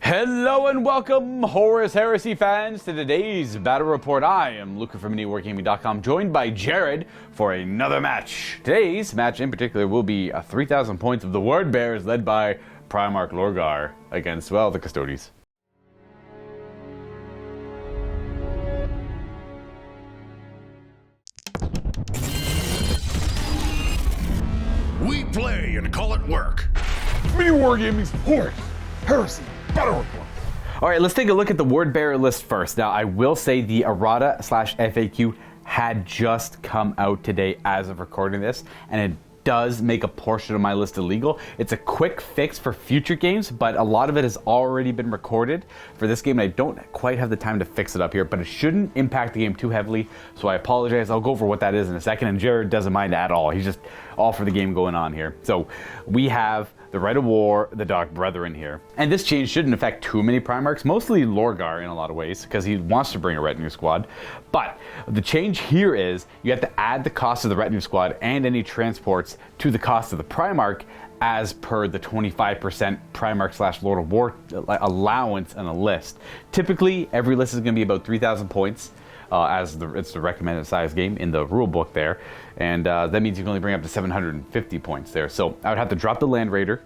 Hello and welcome, Horus Heresy fans, to today's Battle Report. I am Luka from MiniWarGaming.com, joined by Jared for another match. Today's match in particular will be 3,000 points of the Word Bears, led by Primarch Lorgar against, well, the Custodes. We play and call it work. MiniWarGaming's Horus Heresy Battle Report. All right, let's take a look at the word bearer list first. Now, I will say the errata/FAQ had just come out today as of recording this, and it does make a portion of my list illegal. It's a quick fix for future games, but a lot of it has already been recorded for this game, and I don't quite have the time to fix it up here, but it shouldn't impact the game too heavily, so I apologize. I'll go over what that is in a second, and Jared doesn't mind at all. He's just all for the game going on here. So we have the Rite of War, the Dark Brethren here. And this change shouldn't affect too many Primarchs, mostly Lorgar in a lot of ways, because he wants to bring a retinue squad. But the change here is you have to add the cost of the retinue squad and any transports to the cost of the Primarch as per the 25% Primarch/Lord of War allowance in a list. Typically, every list is going to be about 3,000 points. It's the recommended size game in the rule book there, and that means you can only bring up to 750 points there. So I would have to drop the Land Raider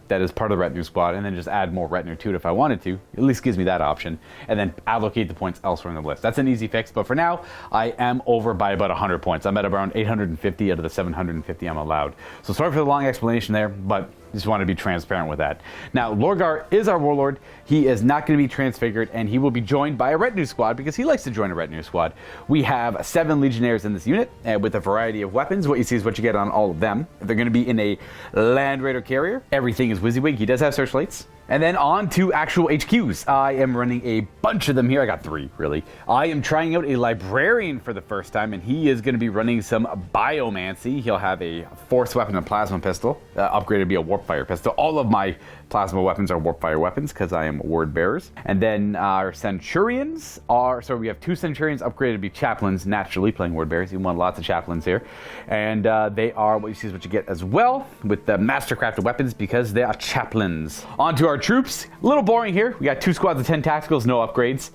that is part of the retinue squad and then just add more retinue to it if I wanted to. At least gives me that option, and then allocate the points elsewhere in the list. That's an easy fix, but for now I am over by about 100 points. I'm at around 850 out of the 750 I'm allowed. So sorry for the long explanation there, but just want to be transparent with that. Now, Lorgar is our warlord. He is not going to be transfigured, and he will be joined by a retinue squad because he likes to join a retinue squad. We have 7 legionnaires in this unit with a variety of weapons. What you see is what you get on all of them. They're going to be in a Land Raider carrier. Everything is WYSIWYG. He does have searchlights. And then on to actual HQs. I am running a bunch of them here. I got 3, really. I am trying out a librarian for the first time, and he is going to be running some biomancy. He'll have a force weapon and plasma pistol, upgraded to be a warp fire pistol. All of my plasma weapons are warp fire weapons because I am word bearers. And then our centurions are, so we have 2 centurions upgraded to be chaplains, naturally playing word bearers. You want lots of chaplains here. And they are, what you see is what you get as well, with the mastercrafted weapons because they are chaplains. On to our troops. A little boring here. We got 2 squads of 10 tacticals, no upgrades.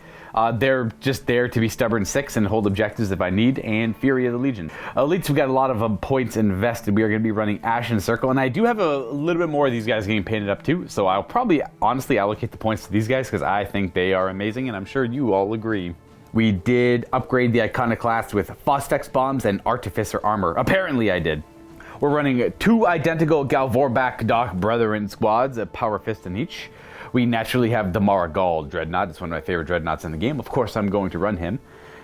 They're just there to be stubborn 6 and hold objectives if I need, and Fury of the Legion. Elites, we got a lot of points invested. We are going to be running Ashen Circle, and I do have a little bit more of these guys getting painted up too, so I'll probably honestly allocate the points to these guys because I think they are amazing, and I'm sure you all agree. We did upgrade the Iconoclast with Phosphex bombs and Artificer armor. Apparently I did. We're running 2 identical Galvorbak Dark Brethren squads, a Power Fist in each. We naturally have the Maragal Dreadnought. It's one of my favorite Dreadnoughts in the game. Of course, I'm going to run him.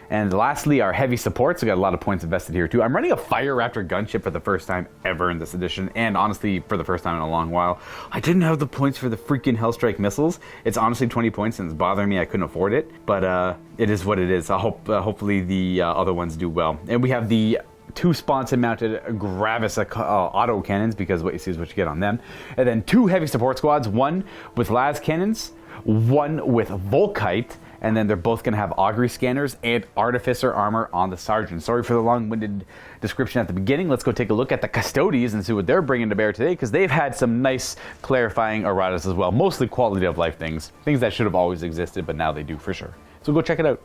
And lastly, our heavy supports. We got a lot of points invested here too. I'm running a Fire Raptor gunship for the first time ever in this edition, and honestly, for the first time in a long while. I didn't have the points for the freaking Hellstrike missiles. It's honestly 20 points, and it's bothering me. I couldn't afford it, but it is what it is. I hope, hopefully, the other ones do well. And we have the 2 sponson mounted Gravis auto cannons because what you see is what you get on them. And then 2 heavy support squads, 1 with las cannons, 1 with Volkite, and then they're both going to have augury scanners and artificer armor on the sergeant. Sorry for the long-winded description at the beginning. Let's go take a look at the Custodes and see what they're bringing to bear today, because they've had some nice clarifying erratas as well, mostly quality of life things that should have always existed, but now they do for sure. So go check it out.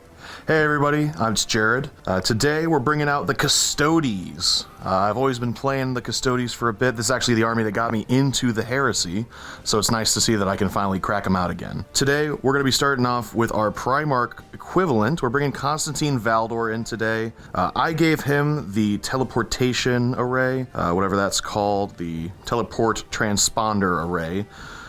Hey everybody, it's Jared. Today we're bringing out the Custodes. I've always been playing the Custodes for a bit. This is actually the army that got me into the Heresy, so it's nice to see that I can finally crack them out again. Today we're going to be starting off with our Primarch equivalent. We're bringing Constantine Valdor in today. I gave him the teleportation array, whatever that's called, the teleport transponder array,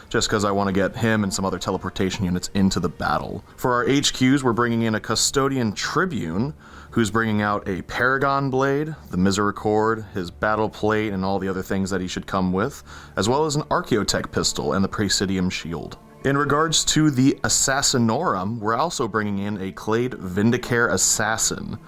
just because I want to get him and some other teleportation units into the battle. For our HQs, we're bringing in a Custodian Tribune, who's bringing out a Paragon Blade, the Misericord, his Battle Plate, and all the other things that he should come with, as well as an Archaeotech Pistol and the Praesidium Shield. In regards to the Assassinorum, we're also bringing in a Clade Vindicare Assassin.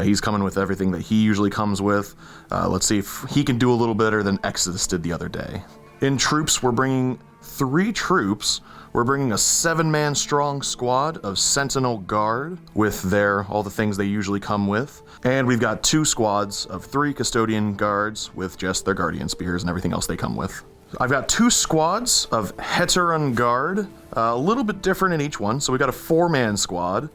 He's coming with everything that he usually comes with. Let's see if he can do a little better than Exodus did the other day. In troops, we're bringing 3 troops. We're bringing a 7-man strong squad of Sentinel Guard with all the things they usually come with. And we've got 2 squads of 3 Custodian Guards with just their Guardian Spears and everything else they come with. I've got 2 squads of Heteron Guard, a little bit different in each one. So we got a 4-man squad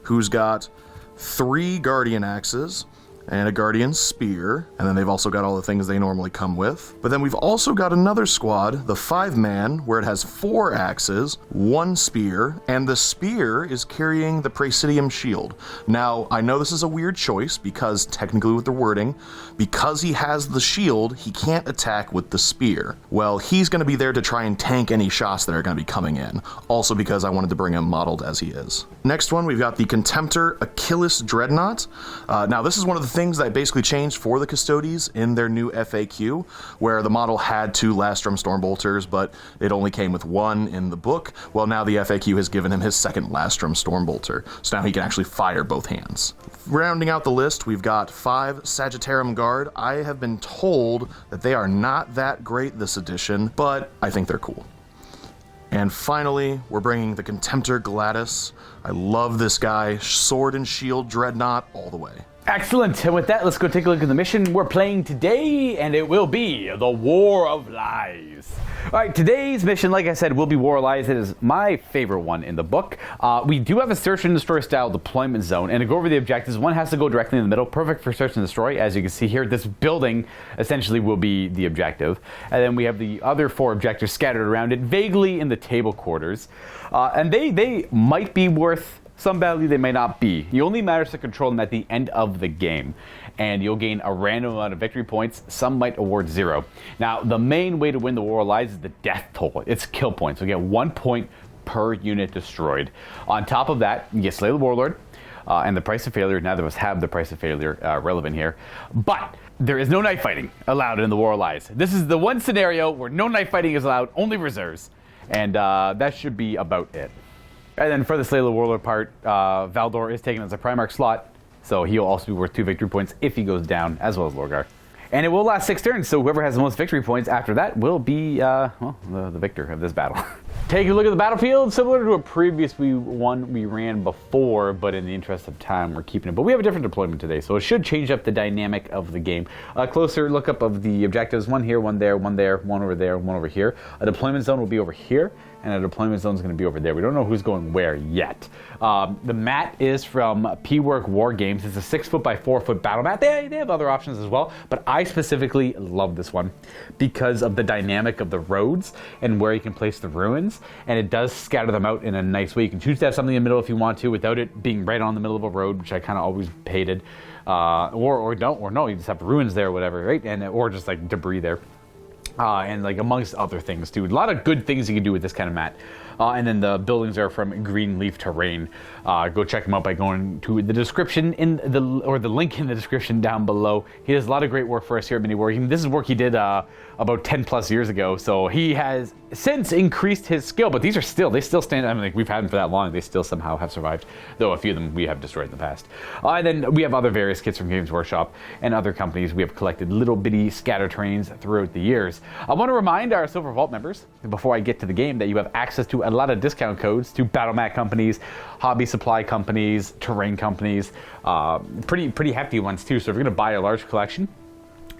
who's got 3 Guardian Axes and a Guardian Spear, and then they've also got all the things they normally come with. But then we've also got another squad, the 5-man, where it has 4 axes, 1 spear, and the spear is carrying the Praesidium shield. Now, I know this is a weird choice, because technically with the wording, because he has the shield, he can't attack with the spear. Well, he's going to be there to try and tank any shots that are going to be coming in, also because I wanted to bring him modeled as he is. Next one, we've got the Contemptor Achilles Dreadnought. Now, this is one of the things that basically changed for the Custodes in their new FAQ, where the model had 2 Lastrum Stormbolters, but it only came with 1 in the book. Well, now the FAQ has given him his 2nd Lastrum Stormbolter, so now he can actually fire both hands. Rounding out the list, we've got 5 Sagittarium Guard. I have been told that they are not that great this edition, but I think they're cool. And finally, we're bringing the Contemptor Gladys. I love this guy. Sword and Shield Dreadnought all the way. Excellent. And with that, let's go take a look at the mission we're playing today, and it will be the War of Lies. All right, today's mission, like I said, will be War of Lies. It is my favorite one in the book. We do have a search and destroy style deployment zone, and to go over the objectives, one has to go directly in the middle, perfect for search and destroy. As you can see here, this building essentially will be the objective. And then we have the other 4 objectives scattered around it, vaguely in the table quarters. And they might be worth some value, they may not be. It only matters to control them at the end of the game, and you'll gain a random amount of victory points. Some might award 0. Now, the main way to win the War of Lies is the death toll. It's kill points. You get 1 point per unit destroyed. On top of that, you get Slay the Warlord, and the price of failure. Neither of us have the price of failure relevant here, but there is no knife fighting allowed in the War of Lies. This is the one scenario where no knife fighting is allowed, only reserves, and that should be about it. And then for the Slay the Warlord part, Valdor is taken as a Primarch slot, so he'll also be worth 2 victory points if he goes down, as well as Lorgar. And it will last 6 turns, so whoever has the most victory points after that will be the victor of this battle. Take a look at the battlefield, similar to a previous one we ran before, but in the interest of time, we're keeping it. But we have a different deployment today, so it should change up the dynamic of the game. A closer look up of the objectives: 1 here, 1 there, 1 there, 1 over there, 1 over here. A deployment zone will be over here, and a deployment zone is going to be over there. We don't know who's going where yet. The mat is from P-Work War Games. It's a 6-foot by 4-foot battle mat. They have other options as well, but I specifically love this one because of the dynamic of the roads and where you can place the ruins, and it does scatter them out in a nice way. You can choose to have something in the middle if you want to, without it being right on the middle of a road, which I kind of always hated, or no, you just have ruins there, or whatever, right? And or just like debris there. And like amongst other things too. A lot of good things you can do with this kind of mat. And then the buildings are from Greenleaf Terrain. Go check them out by going to the description the link in the description down below. He does a lot of great work for us here at MiniWarGaming. This is work he did about 10 plus years ago. So he has since increased his skill, but they still stand. I mean, like, we've had them for that long. They still somehow have survived, though a few of them we have destroyed in the past. And then we have other various kits from Games Workshop and other companies. We have collected little bitty scatter trains throughout the years. I want to remind our Silver Vault members, before I get to the game, that you have access to a lot of discount codes to battle mat companies, hobby supply companies, terrain companies, pretty hefty ones too. So if you're going to buy a large collection,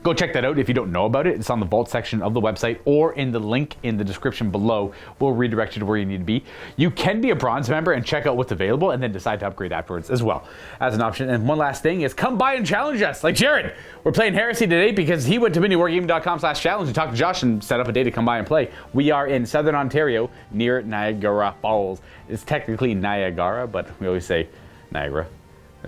go check that out if you don't know about it. It's on the vault section of the website or in the link in the description below. We'll redirect you to where you need to be. You can be a bronze member and check out what's available and then decide to upgrade afterwards as well as an option. And one last thing is come by and challenge us, like Jared. We're playing Heresy today because he went to miniwargaming.com/challenge and talked to Josh and set up a day to come by and play. We are in Southern Ontario near Niagara Falls. It's technically Niagara, but we always say Niagara.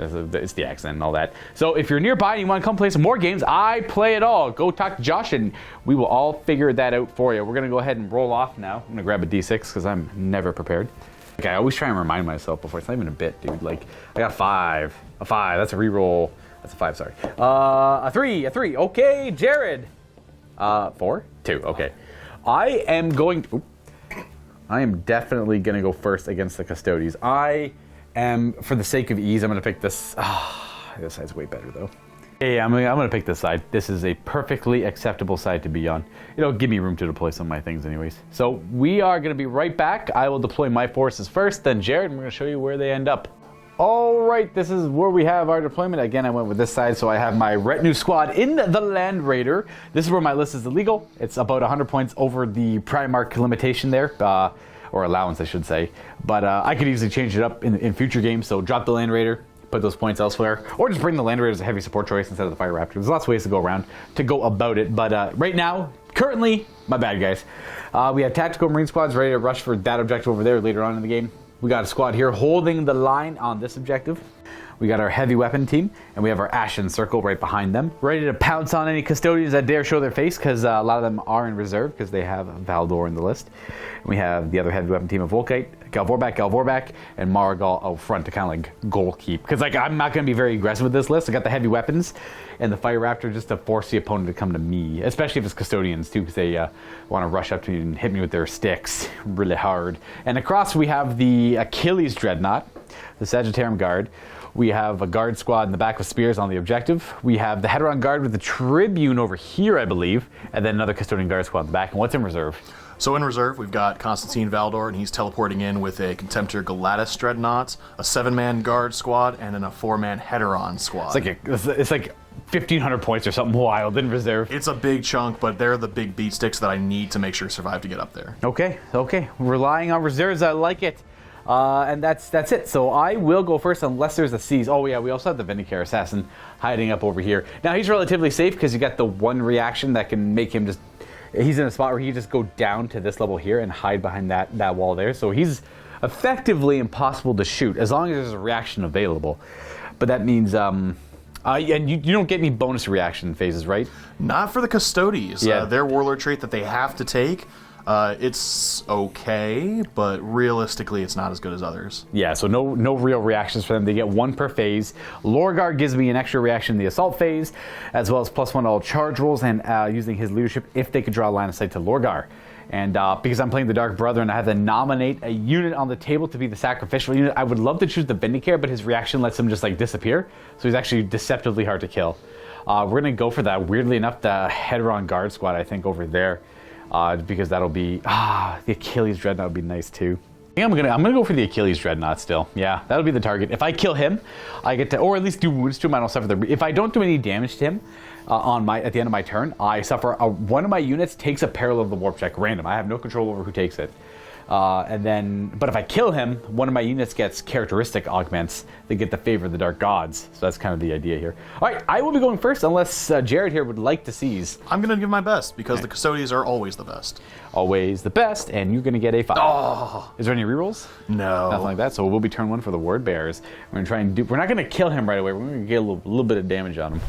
It's the accent and all that. So if you're nearby and you want to come play some more games, I play it all. Go talk to Josh and we will all figure that out for you. We're going to go ahead and roll off now. I'm going to grab a D6 because I'm never prepared. Okay, I always try and remind myself before. It's not even a bit, dude. Like, I got 5. A 5. That's a reroll. That's a 5, sorry. A 3. Okay, Jared. 4? 2. Okay. I am definitely going to go first against the Custodes. For the sake of ease, I'm going to pick this. This side's way better, though. Hey, I'm going to pick this side. This is a perfectly acceptable side to be on. It'll give me room to deploy some of my things anyways. So we are going to be right back. I will deploy my forces first, then Jared, and we're going to show you where they end up. All right, this is where we have our deployment. Again, I went with this side, so I have my retinue squad in the Land Raider. This is where my list is illegal. It's about 100 points over the Primarch limitation there, or allowance, I should say. But I could easily change it up in future games, so drop the Land Raider, put those points elsewhere, or just bring the Land Raider as a heavy support choice instead of the Fire Raptor. There's lots of ways to go around to go about it, but right now, currently, my bad, guys. We have tactical Marine squads ready to rush for that objective over there later on in the game. We got a squad here holding the line on this objective. We got our heavy weapon team, and we have our Ashen Circle right behind them, ready to pounce on any custodians that dare show their face, because a lot of them are in reserve, because they have Valdor in the list. And we have the other heavy weapon team of Volkite, Galvorback, and Marigal out front to kind of like goal keep. Because like I'm not going to be very aggressive with this list. I got the heavy weapons and the Fire Raptor just to force the opponent to come to me, especially if it's custodians too, because they want to rush up to me and hit me with their sticks really hard. And across we have the Achilles Dreadnought, the Sagittarium Guard. We have a guard squad in the back with spears on the objective. We have the Heteron Guard with the Tribune over here, I believe, and then another custodian guard squad in the back. And what's in reserve? So in reserve, we've got Constantine Valdor, and he's teleporting in with a Contemptor Galatis Dreadnought, a 7-man guard squad, and then a 4-man Heteron squad. It's like 1,500 points or something wild in reserve. It's a big chunk, but they're the big beat sticks that I need to make sure survive to get up there. Okay. Relying on reserves, I like it. And that's it. So I will go first unless there's a seize. Oh yeah, we also have the Vindicare Assassin hiding up over here. Now he's relatively safe because you got the one reaction that can make him just... He's in a spot where he can just go down to this level here and hide behind that wall there. So he's effectively impossible to shoot as long as there's a reaction available. But that means... and you don't get any bonus reaction phases, right? Not for the Custodes. Yeah. Their Warlord trait that they have to take... it's okay, but realistically, it's not as good as others. Yeah, so no real reactions for them. They get one per phase. Lorgar gives me an extra reaction in the assault phase, as well as +1 all charge rolls, and using his leadership if they could draw a line of sight to Lorgar. And because I'm playing the Dark Brother and I have to nominate a unit on the table to be the sacrificial unit, I would love to choose the Vindicare, but his reaction lets him just like disappear. So he's actually deceptively hard to kill. We're going to go for that. Weirdly enough, the Heteron Guard Squad, I think, over there. Because that'll be the Achilles Dreadnought would be nice too. I think I'm gonna go for the Achilles Dreadnought still. Yeah, that'll be the target. If I kill him, I get to, or at least do wounds to him. I don't suffer the. If I don't do any damage to him at the end of my turn, I suffer. One of my units takes a Peril of the Warp check, random. I have no control over who takes it. And then, but if I kill him, one of my units gets characteristic augments. They get the favor of the Dark Gods. So that's kind of the idea here. All right, I will be going first unless Jared here would like to seize. I'm going to give my best because the Custodes are always the best. Always the best, and you're going to get a 5. Oh. Is there any rerolls? No. Nothing like that. So we'll be turn 1 for the Word Bearers. We're going to try and do. We're not going to kill him right away. We're going to get a little bit of damage on him.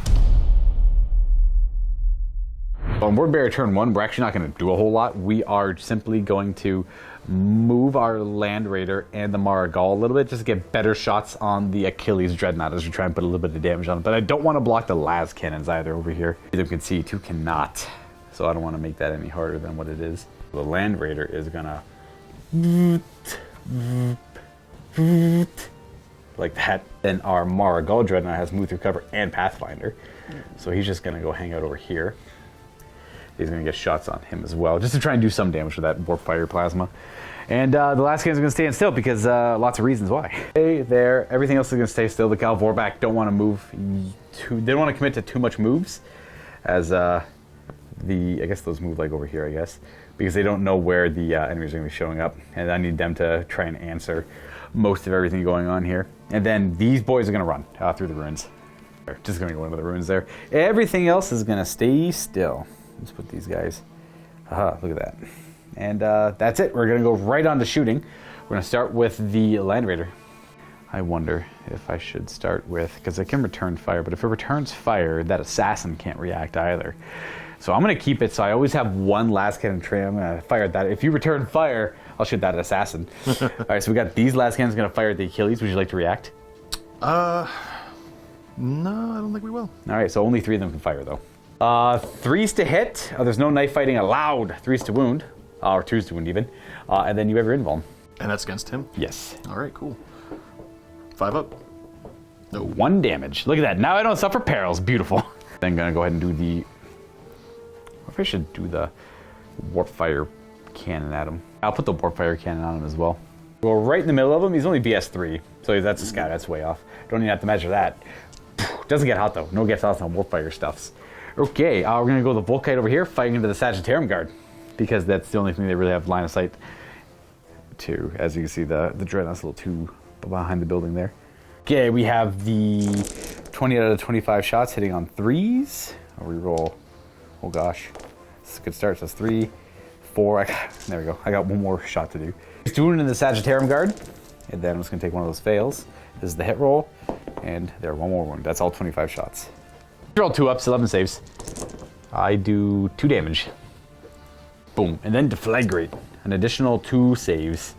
On Word Bearer turn 1, we're actually not going to do a whole lot. We are simply going to move our Land Raider and the Marigal a little bit just to get better shots on the Achilles Dreadnought as we try and put a little bit of damage on it. But I don't want to block the las cannons either over here. Either can see, two cannot. So I don't want to make that any harder than what it is. The Land Raider is going to... like that. Then our Marigal Dreadnought has Move Through Cover and Pathfinder. So he's just going to go hang out over here. He's going to get shots on him as well, just to try and do some damage with that Warp Fire Plasma. And the last game's going to stand still because lots of reasons why. Okay, there. Everything else is going to stay still. The Galvorback don't want to move. They don't want to commit to too much moves, as I guess those move like over here, I guess, because they don't know where the enemies are going to be showing up, and I need them to try and answer most of everything going on here. And then these boys are going to run through the ruins. They're just going to go into the ruins there. Everything else is going to stay still. Let's put these guys. Aha, look at that. And that's it. We're going to go right on to shooting. We're going to start with the Land Raider. I wonder if I should start with, because it can return fire, but if it returns fire, that assassin can't react either. So I'm going to keep it so I always have one last cannon tray. I'm going to fire at that. If you return fire, I'll shoot that at assassin. All right, so we got these last cannons going to fire at the Achilles. Would you like to react? No, I don't think we will. All right, so only 3 of them can fire, though. 3s to hit. There's no knife fighting allowed. 3s to wound, or 2s to wound even. And then you have your invuln. And that's against him? Yes. All right, cool. 5 up. No. 1 damage. Look at that. Now I don't suffer perils. Beautiful. Then I'm going to go ahead and do the... I wonder if I should do the Warp Fire Cannon at him. I'll put the Warp Fire Cannon on him as well. Go right in the middle of him. He's only BS3, so that's a scout. That's way off. Don't even have to measure that. Doesn't get hot though. No gets hot on Wolfire stuffs. Okay, we're gonna go the Volkite over here, fighting into the Sagittarium Guard, because that's the only thing they really have line of sight to. As you can see, the Dreadnought's a little too behind the building there. Okay, we have the 20 out of 25 shots hitting on 3s. I'll reroll. Oh gosh, this is a good start. So that's 3, 4. There we go. I got one more shot to do. Just doing it in the Sagittarium Guard, and then I'm just gonna take one of those fails. This is the hit roll, and there, one more wound. That's all 25 shots. Roll 2 ups, 11 saves. I do 2 damage. Boom, and then Deflagrate. An additional 2 saves.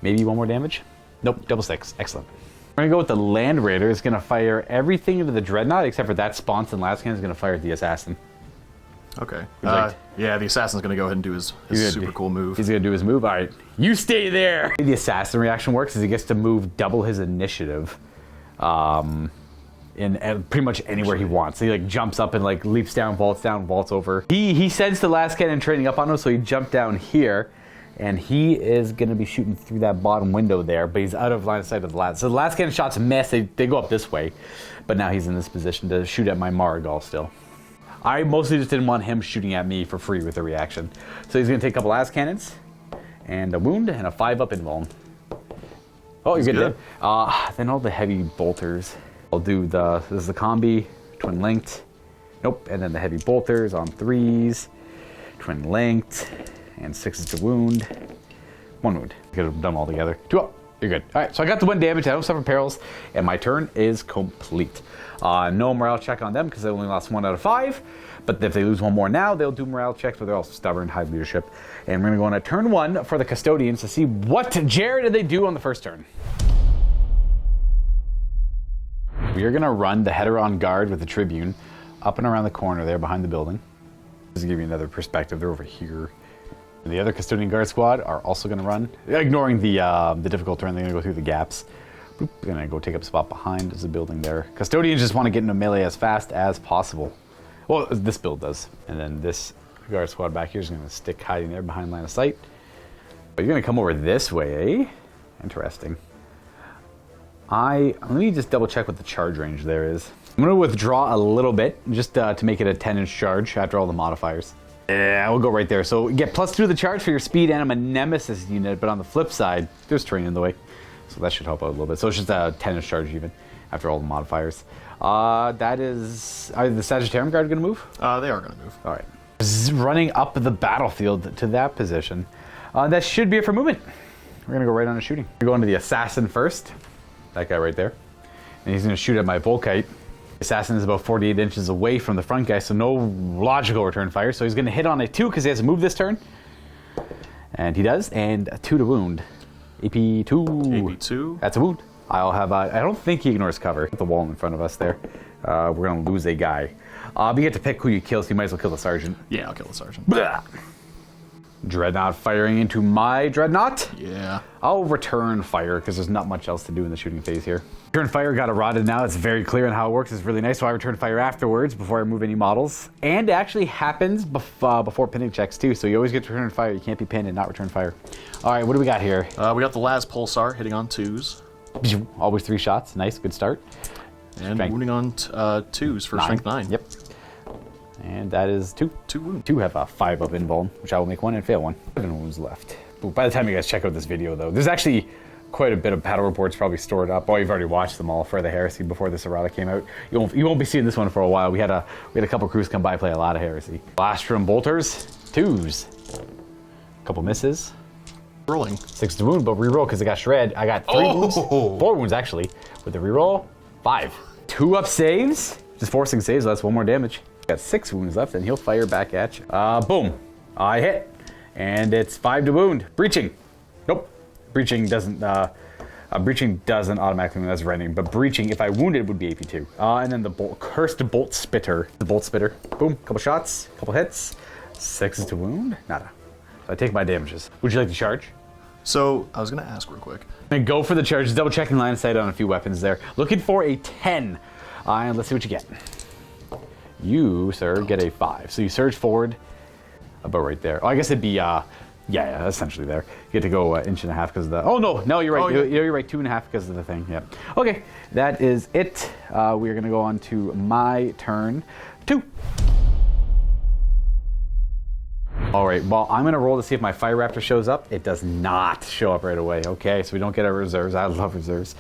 Maybe 1 more damage? Nope, double 6. Excellent. We're gonna go with the Land Raider. It's gonna fire everything into the Dreadnought except for that Sponson last can is gonna fire at the Assassin. Okay. Yeah, the Assassin's gonna go ahead and do his super cool move. He's gonna do his move. All right, you stay there. The Assassin reaction works is he gets to move double his initiative, in pretty much anywhere he wants. So he like jumps up and like leaps down, vaults over. He sends the last cannon training up on him, so he jumped down here, and he is gonna be shooting through that bottom window there, but he's out of line of sight of the last. So the last cannon shots miss. They go up this way, but now he's in this position to shoot at my Marigal still. I mostly just didn't want him shooting at me for free with a reaction. So he's gonna take a couple last cannons, and a wound, and a 5-up invuln. Oh, you're good. Then all the heavy bolters. I'll do this is the combi, twin linked. Nope, and then the heavy bolters on 3s, twin linked, and 6s to wound. 1 wound. Could have done them all together. 2 up. You're good. All right, so I got the 1 damage. I don't suffer perils, and my turn is complete. No morale check on them because they only lost 1 out of 5. But if they lose 1 more now, they'll do morale checks, but they're also stubborn, high leadership. And we're gonna go on a turn 1 for the Custodians to see what Jared did they do on the first turn. We are gonna run the Heteron Guard with the Tribune up and around the corner there behind the building. Just to give you another perspective, they're over here. And the other Custodian Guard squad are also gonna run, ignoring the difficult turn. They're gonna go through the gaps. Boop, they're gonna go take up a spot behind the building there. Custodians just want to get into melee as fast as possible. Well, this build does. And then this guard squad back here is gonna stick hiding there behind line of sight. But you're gonna come over this way, eh? Interesting. Let me just double check what the charge range there is. I'm gonna withdraw a little bit just to make it a 10-inch charge after all the modifiers. Yeah, we'll go right there. So get +2 to the charge for your speed and I'm a Nemesis unit, but on the flip side, there's terrain in the way. So that should help out a little bit. So it's just a 10-inch charge even after all the modifiers. Are the Sagittarium Guard gonna move? They are gonna move. All right. Running up the battlefield to that position. That should be it for movement. We're gonna go right on to shooting. We're going to the Assassin first. That guy right there. And he's gonna shoot at my Volkite. The Assassin is about 48 inches away from the front guy, so no logical return fire. So he's gonna hit on a 2 because he has to move this turn. And he does, and a 2 to wound. AP2. AP2. That's a wound. I'll have, I don't think he ignores cover. The wall in front of us there. We're gonna lose a guy. But you get to pick who you kill, so you might as well kill the Sergeant. Yeah, I'll kill the Sergeant. Blah. Dreadnought firing into my Dreadnought. Yeah. I'll return fire because there's not much else to do in the shooting phase here. Return fire got eroded now. It's very clear on how it works. It's really nice. So I return fire afterwards before I move any models. And it actually happens before pinning checks too. So you always get to return fire. You can't be pinned and not return fire. All right, what do we got here? We got the last Pulsar hitting on 2s. Always 3 shots. Nice, good start. And Strength. wounding on 2s for 9. Strength 9. Yep. And that is 2. 2 wounds. 2 have a 5-up invuln, which I will make 1 and fail 1. 7 wounds left. But by the time you guys check out this video, though, there's actually quite a bit of battle reports probably stored up. Oh, you've already watched them all for the Heresy before this errata came out. You won't be seeing this one for a while. We had a couple crews come by play a lot of Heresy. Blastrum bolters, 2s. Couple misses. Rolling. 6 to wound, but reroll because I got shred. I got 3 wounds, 4 wounds actually. With the reroll, 5. 2-up saves, just forcing saves. So that's 1 more damage. Got 6 wounds left, and he'll fire back at you. Boom. I hit, and it's 5 to wound. Breaching. Nope. Breaching doesn't automatically mean that's rending, but breaching, if I wounded, would be AP2. And then the cursed bolt spitter. The bolt spitter. Boom. Couple shots, couple hits. 6 to wound. Nada. So I take my damages. Would you like to charge? So I was gonna ask real quick. And go for the charge. Just double checking line of sight on a few weapons there. Looking for a 10. And let's see what you get. You, sir, get a 5. So you surge forward about right there. Oh, I guess it'd be Yeah, essentially there. You get to go inch and a half because of the... Oh, no, you're right. You're right, 2.5 because of the thing. Yep. Okay, that is it. We're going to go on to my turn 2. All right, well, I'm going to roll to see if my Fire Raptor shows up. It does not show up right away. Okay, so we don't get our reserves. I love reserves.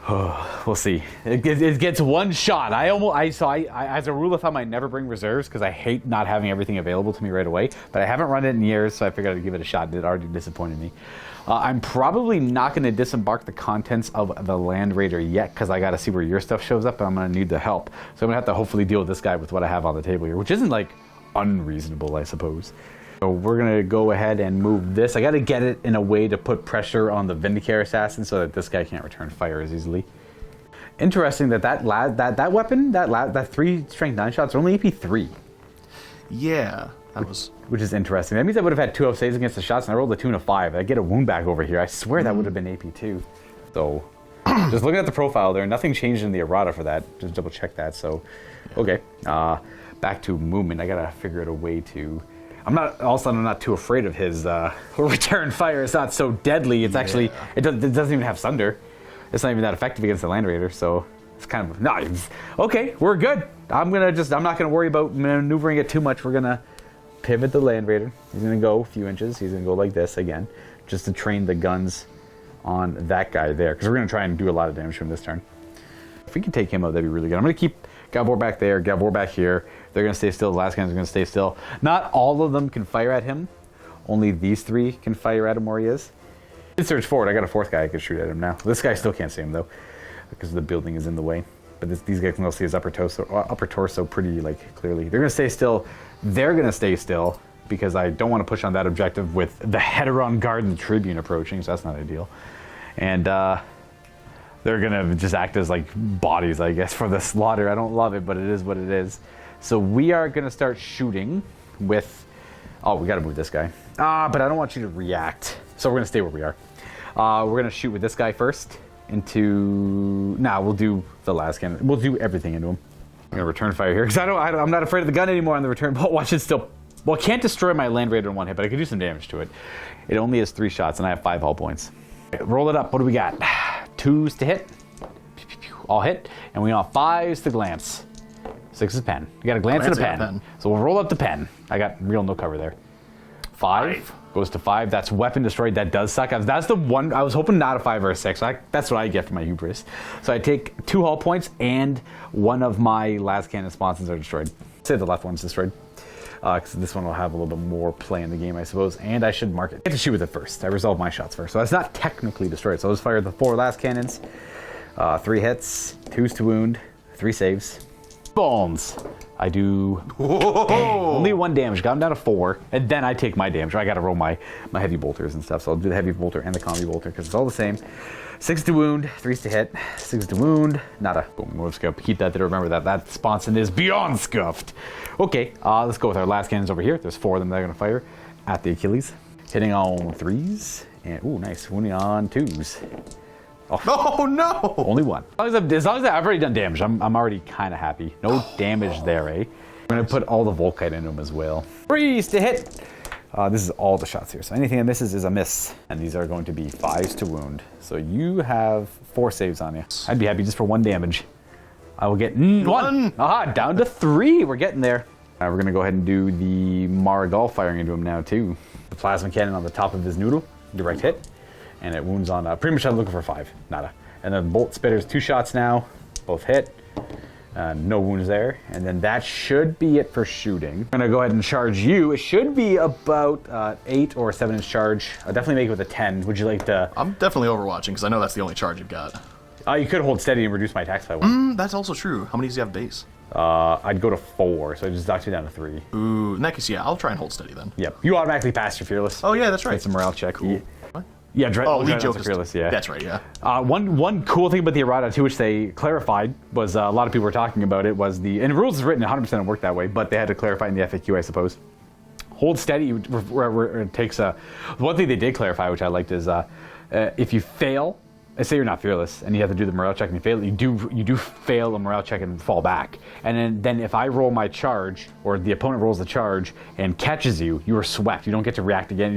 We'll see. It gets one shot. As a rule of thumb, I never bring reserves because I hate not having everything available to me right away. But I haven't run it in years, so I figured I'd give it a shot. It already disappointed me. I'm probably not going to disembark the contents of the Land Raider yet because I got to see where your stuff shows up, and I'm going to need the help. So I'm going to have to hopefully deal with this guy with what I have on the table here, which isn't like unreasonable, I suppose. So we're going to go ahead and move this. I got to get it in a way to put pressure on the Vindicare Assassin so that this guy can't return fire as easily. Interesting that weapon, that 3 strength 9 shots are only AP 3. Yeah, that was... Which is interesting. That means I would have had 2 saves against the shots, and I rolled a 2 and a 5. I get a wound back over here. I swear that would have been AP 2. So, just looking at the profile there, nothing changed in the errata for that. Just double check that. So, okay. Back to movement. I gotta figure out a way to... I'm not too afraid of his return fire. It's not so deadly. It's actually... It doesn't even have Sunder. It's not even that effective against the Land Raider, so... It's kind of... No, okay, we're good. I'm not gonna worry about maneuvering it too much. We're gonna pivot the Land Raider. He's gonna go a few inches. He's gonna go like this again, just to train the guns on that guy there, because we're gonna try and do a lot of damage from this turn. If we can take him out, that'd be really good. I'm gonna keep Gabor back there, Gabor back here. They're gonna stay still. The last guys are gonna stay still. Not all of them can fire at him. Only these 3 can fire at him where he is. Let's search forward. I got a 4th guy I can shoot at him now. This guy still can't see him though, because the building is in the way. But these guys can all see his upper torso pretty clearly. They're gonna stay still. They're gonna stay still because I don't want to push on that objective with the Heteron Guard and the Tribune approaching, so that's not ideal. And they're gonna just act as bodies, I guess, for the slaughter. I don't love it, but it is what it is. So we are gonna start shooting with... Oh, we gotta move this guy. But I don't want you to react. So we're gonna stay where we are. We're gonna shoot with this guy first into... We'll do the last cannon. We'll do everything into him. I'm gonna return fire here because I'm not afraid of the gun anymore on the return. But watch it still... Well, it can't destroy my Land Raider in one hit, but I can do some damage to it. It only has 3 shots, and I have 5 hull points. Okay, roll it up. What do we got? 2s to hit. All hit. And we want 5s to glance. 6 is pen. You got a glance and a pen. So we'll roll up the pen. I got real no cover there. 5 goes to 5. That's weapon destroyed. That does suck. That's the one. I was hoping not a 5 or a 6. That's what I get for my hubris. So I take 2 hull points, and one of my last cannon sponsons are destroyed. Say the left one's destroyed. Because this one will have a little bit more play in the game, I suppose. And I should mark it. I have to shoot with it first. I resolve my shots first. So that's not technically destroyed. So I'll just fire the 4 last cannons. 3 hits, 2s to wound, 3 saves. Bones. I do only 1 damage. Got him down to 4, and then I take my damage. I got to roll my heavy bolters and stuff. So I'll do the heavy bolter and the combi bolter because it's all the same. 6 to wound, 3s to hit, 6 to wound, nada. Boom. We'll just go keep that to remember that sponson is beyond scuffed. Okay, let's go with our last cannons over here. There's 4 of them that are going to fire at the Achilles. Hitting on 3s, and ooh, nice. Wounding on 2s. Oh no! Only 1. As long as I've already done damage, I'm already kind of happy. No damage there, eh? I'm going to put all the Volkite into him as well. 3s to hit. This is all the shots here, so anything that misses is a miss. And these are going to be 5s to wound. So you have 4 saves on you. I'd be happy just for 1 damage. I will get 1. Aha, down to 3. We're getting there. We're going to go ahead and do the Marigal firing into him now, too. The plasma cannon on the top of his noodle. Direct hit. And it wounds on, pretty much I'm looking for 5. Nada. And then bolt spitters, 2 shots now. Both hit. No wounds there. And then that should be it for shooting. I'm going to go ahead and charge you. It should be about 8 or 7 inch charge. I'll definitely make it with a 10. Would you like to... I'm definitely overwatching because I know that's the only charge you've got. You could hold steady and reduce my attacks by 1. That's also true. How many do you have base? I'd go to 4, so I just knocked you down to 3. Ooh, in that case, yeah, I'll try and hold steady then. Yep. You automatically passed your fearless. Oh yeah, that's right. It's a morale check. Cool. What? Yeah, Lead Joke fearless, yeah. That's right, yeah. One cool thing about the errata too, which they clarified, was a lot of people were talking about it, was and the rules is written 100% it worked that way, but they had to clarify in the FAQ, I suppose. Hold steady, where it takes one thing they did clarify, which I liked, is if you fail say you're not fearless and you have to do the morale check and you fail, you do fail a morale check and fall back. And then if I roll my charge, or the opponent rolls the charge and catches you, you are swept. You don't get to react again.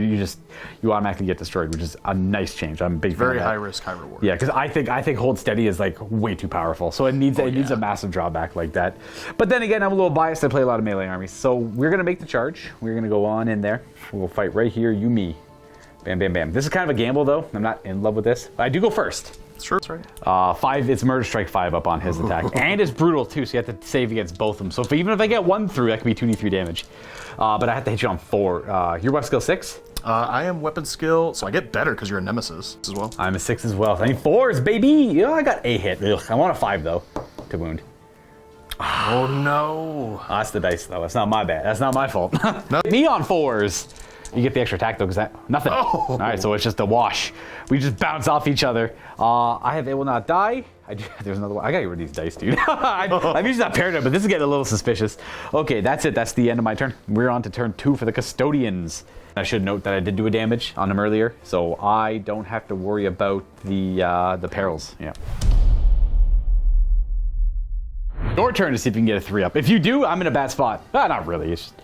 You automatically get destroyed, which is a nice change. I'm a big fan of Very that. high risk, high reward. Yeah, because I think hold steady is like way too powerful. So it needs a massive drawback like that. But then again, I'm a little biased. I play a lot of melee armies. So we're gonna make the charge. We're gonna go on in there. We'll fight right here, you, me. Bam, bam, bam. This is kind of a gamble, though. I'm not in love with this. But I do go first. Sure, that's right. 5, it's Murder Strike 5 up on his attack. And it's brutal, too, so you have to save against both of them. So even if I get 1 through, that could be 2d3 damage. But I have to hit you on 4. Your weapon skill 6? I am weapon skill, so I get better because you're a nemesis as well. I'm a 6 as well. I need 4s, baby! Yeah, I got a hit. Ugh, I want a 5, though, to wound. Oh, no. That's the dice, though. That's not my bad. That's not my fault. No. Me on 4s. You get the extra attack, though, because that... Nothing. Oh. All right, so it's just a wash. We just bounce off each other. I have It Will Not Die. There's another one. I gotta get rid of these dice, dude. I'm usually not paired up, but this is getting a little suspicious. Okay, that's it. That's the end of my turn. We're on to turn 2 for the Custodians. I should note that I did do a damage on them earlier, so I don't have to worry about the perils. Yeah. Your turn to see if you can get a 3 up. If you do, I'm in a bad spot. Not really. It's just,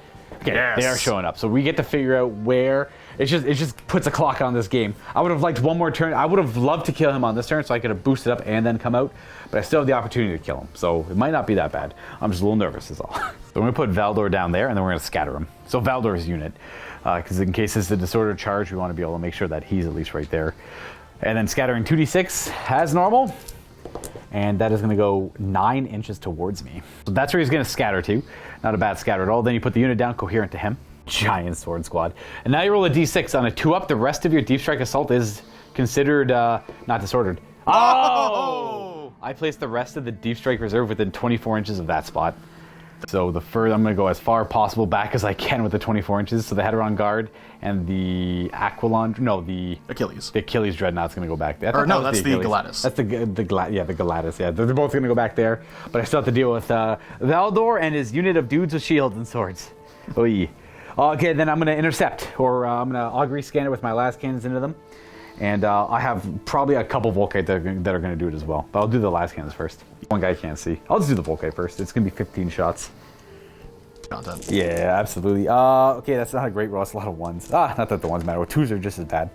okay, yes. They are showing up, so we get to figure out where. It just puts a clock on this game. I would have liked one more turn. I would have loved to kill him on this turn, so I could have boosted up and then come out. But I still have the opportunity to kill him, so it might not be that bad. I'm just a little nervous, is all. So we're gonna put Valdor down there, and then we're gonna scatter him. So Valdor's unit, because in case it's a disordered charge, we want to be able to make sure that he's at least right there. And then scattering 2d6 as normal. And that is going to go 9 inches towards me. So that's where he's going to scatter to. Not a bad scatter at all. Then you put the unit down coherent to him. Giant sword squad. And now you roll a d6 on a 2-up. The rest of your deep strike assault is considered not disordered. Oh! I placed the rest of the deep strike reserve within 24 inches of that spot. So I'm going to go as far possible back as I can with the 24 inches. So the Heteron Guard and the the Achilles. The Achilles Dreadnought's going to go back there. Or no, that's the Galatis. That's the Galatis. Yeah, they're both going to go back there. But I still have to deal with Valdor and his unit of dudes with shields and swords. Oh yeah. Okay, then I'm going to intercept, or I'm going to augury scanner with my last cannons into them. And I have probably a couple Volkite that are going to do it as well. But I'll do the last cannons first. One guy can't see. I'll just do the Volkite first. It's going to be 15 shots. Content. Yeah, absolutely. Okay, that's not a great roll. That's a lot of 1s. Not that the 1s matter. 2s are just as bad.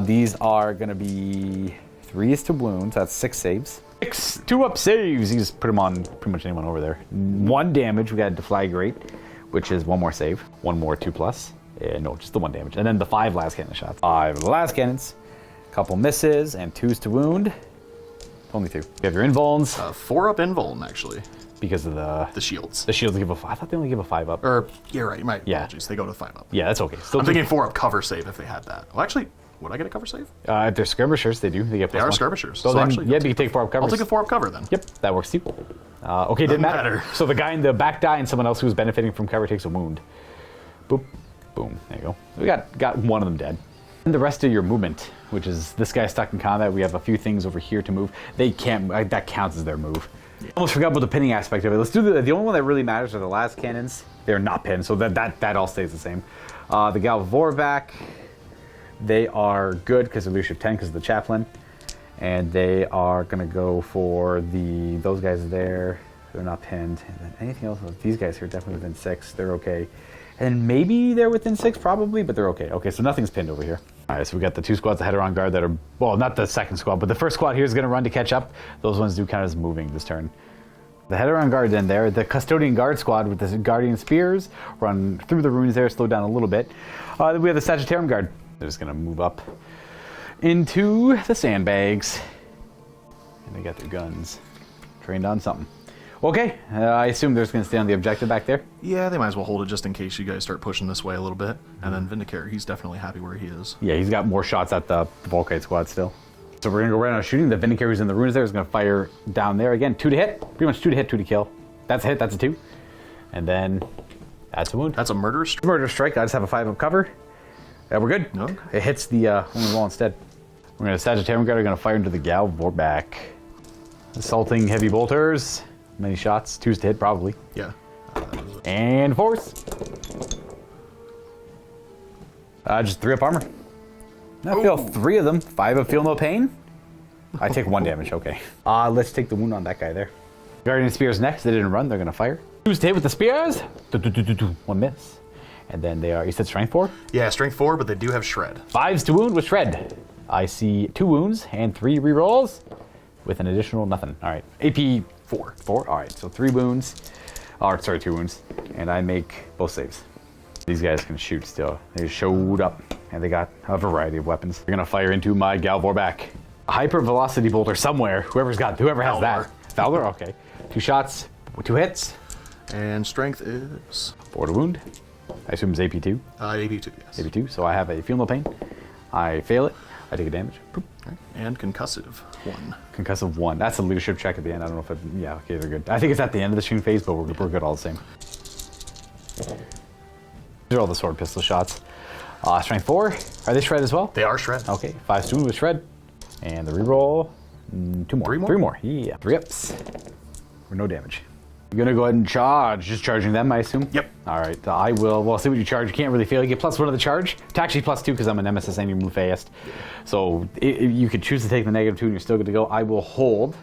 These are going to be 3s to wound. So that's 6 saves. 6 2-up saves. You just put them on pretty much anyone over there. 1 damage. We got a Deflagrate, which is 1 more save. 1 more 2+. No, just the 1 damage. And then the 5 last cannon shots. 5 last cannons. Couple misses and 2s to wound. Only 2. You have your invulns. 4-up invuln, actually. Because of the shields. The shields give a 5. I thought they only give a 5-up. Or, you're right. My Yeah. apologies. They go to 5-up. Yeah, that's okay. Still I'm thinking 4-up cover save if they had that. Well, actually, would I get a cover save? If they're skirmishers, they do. They get They are +1. skirmishers. So then, yeah, you can take 4-up covers. I'll take a 4-up cover then. Yep, that works too. Okay, didn't matter. So the guy in the back die and someone else who's benefiting from cover takes a wound. Boop. Boom. There you go. We got one of them dead. And the rest of your movement, which is this guy stuck in combat. We have a few things over here to move. They can't. That counts as their move. Yeah. Almost forgot about the pinning aspect of it. Let's do the only one that really matters are the last cannons. They're not pinned, so that all stays the same. The Gal Vorvac, they are good because of leadership 10 because of the chaplain, and they are gonna go for those guys there. They're not pinned. And then anything else? These guys here are definitely within 6. They're okay. And maybe they're within 6, probably, but they're okay. Okay, so nothing's pinned over here. All right, so we got the 2 squads of Heteron Guard that are, well, not the second squad, but the first squad here is going to run to catch up. Those ones do count as moving this turn. The Heteron Guard in there, the Custodian Guard squad with the Guardian Spears run through the ruins there, slow down a little bit. Then we have the Sagittarium Guard. They're just going to move up into the sandbags. And they got their guns trained on something. Okay, I assume they're just going to stay on the objective back there. Yeah, they might as well hold it just in case you guys start pushing this way a little bit. And then Vindicator, he's definitely happy where he is. Yeah, he's got more shots at the Volkite squad still. So we're going to go right on shooting. The Vindicator who's in the ruins there is going to fire down there. Again, 2 to hit. Pretty much 2 to hit, 2 to kill. That's a hit, that's a 2. And then that's a wound. That's a murder strike? Murder strike. I just have a 5-up cover. We're good. No. It hits the only wall instead. We're going to Sagittarium Guard are going to fire into the Gal Vorvac. Assaulting heavy bolters. Many shots, 2s to hit probably. Yeah. And 4s. Just 3-up armor. I feel 3 of them. 5 of feel no pain. I take 1 damage, okay. Let's take the wound on that guy there. Guardian Spears next. They didn't run, they're gonna fire. Choose to hit with the spears. 1 miss. And then they are, you said strength 4? Yeah, strength 4, but they do have shred. 5s to wound with shred. I see 2 wounds and 3 rerolls with an additional nothing. All right, AP 4. All right, so 3 wounds. Or sorry, 2 wounds. And I make both saves. These guys can shoot still. They showed up and they got a variety of weapons. They're gonna fire into my Galvor back. A hyper velocity bolter somewhere. Whoever has that. Valor, okay. 2 shots, 2 hits. And strength is 4 to wound. I assume it's AP2. AP2, yes. AP2, so I have a feel no pain. I fail it. I take a damage. Boop. Right. And concussive 1. Concussive 1. That's a leadership check at the end. I don't know if it, yeah, okay, they're good. I think it's at the end of the shooting phase, but we're good all the same. These are all the sword pistol shots. Strength 4. Are they shred as well? They are shred. Okay, 5 to wound with shred. And the reroll, 2 more. 3 more? 3 more, yeah. 3 ups. For no damage. You're gonna go ahead and charge. Just charging them, I assume? Yep. All right, I will. Well, see what you charge. You can't really fail. You get +1 of the charge. It's actually +2 because I'm a nemesis and you move fast. So you could choose to take the -2 and you're still good to go. I will hold.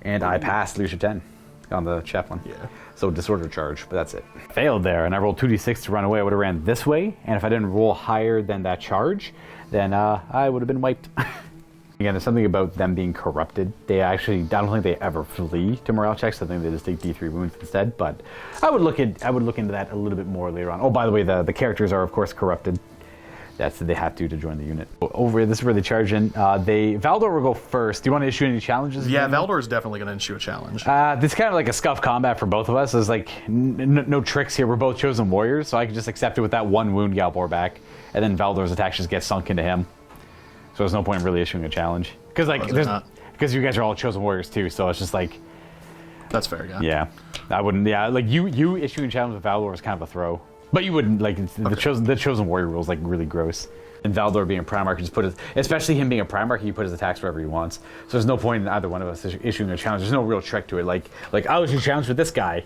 And I passed leadership 10 on the chaplain. Yeah. So disorder charge, but that's it. Failed there, and I rolled 2d6 to run away. I would have ran this way, and if I didn't roll higher than that charge, then I would have been wiped. Again, there's something about them being corrupted. They actually, I don't think they ever flee to morale checks. I think they just take D3 wounds instead. But I would look into that a little bit more later on. Oh, by the way, the characters are of course corrupted. They have to join the unit. Over this is where they charge in. Valdor will go first. Do you want to issue any challenges? Yeah, Valdor is definitely going to issue a challenge. This is kind of like a scuff combat for both of us. There's like no tricks here. We're both chosen warriors, so I can just accept it with that 1 wound Galvor back, and then Valdor's attack just gets sunk into him. So there's no point in really issuing a challenge because you guys are all chosen warriors too. So it's just like that's fair, yeah. Yeah, I wouldn't. Yeah, like you issuing a challenge with Valdor is kind of a throw. But you wouldn't, like, the chosen warrior rule is, like, really gross. And Valdor being a Primarch, just put his, especially him being a Primarch, he put his attacks wherever he wants. So there's no point in either one of us issuing a challenge. There's no real trick to it. Like I'll issue a challenge with this guy,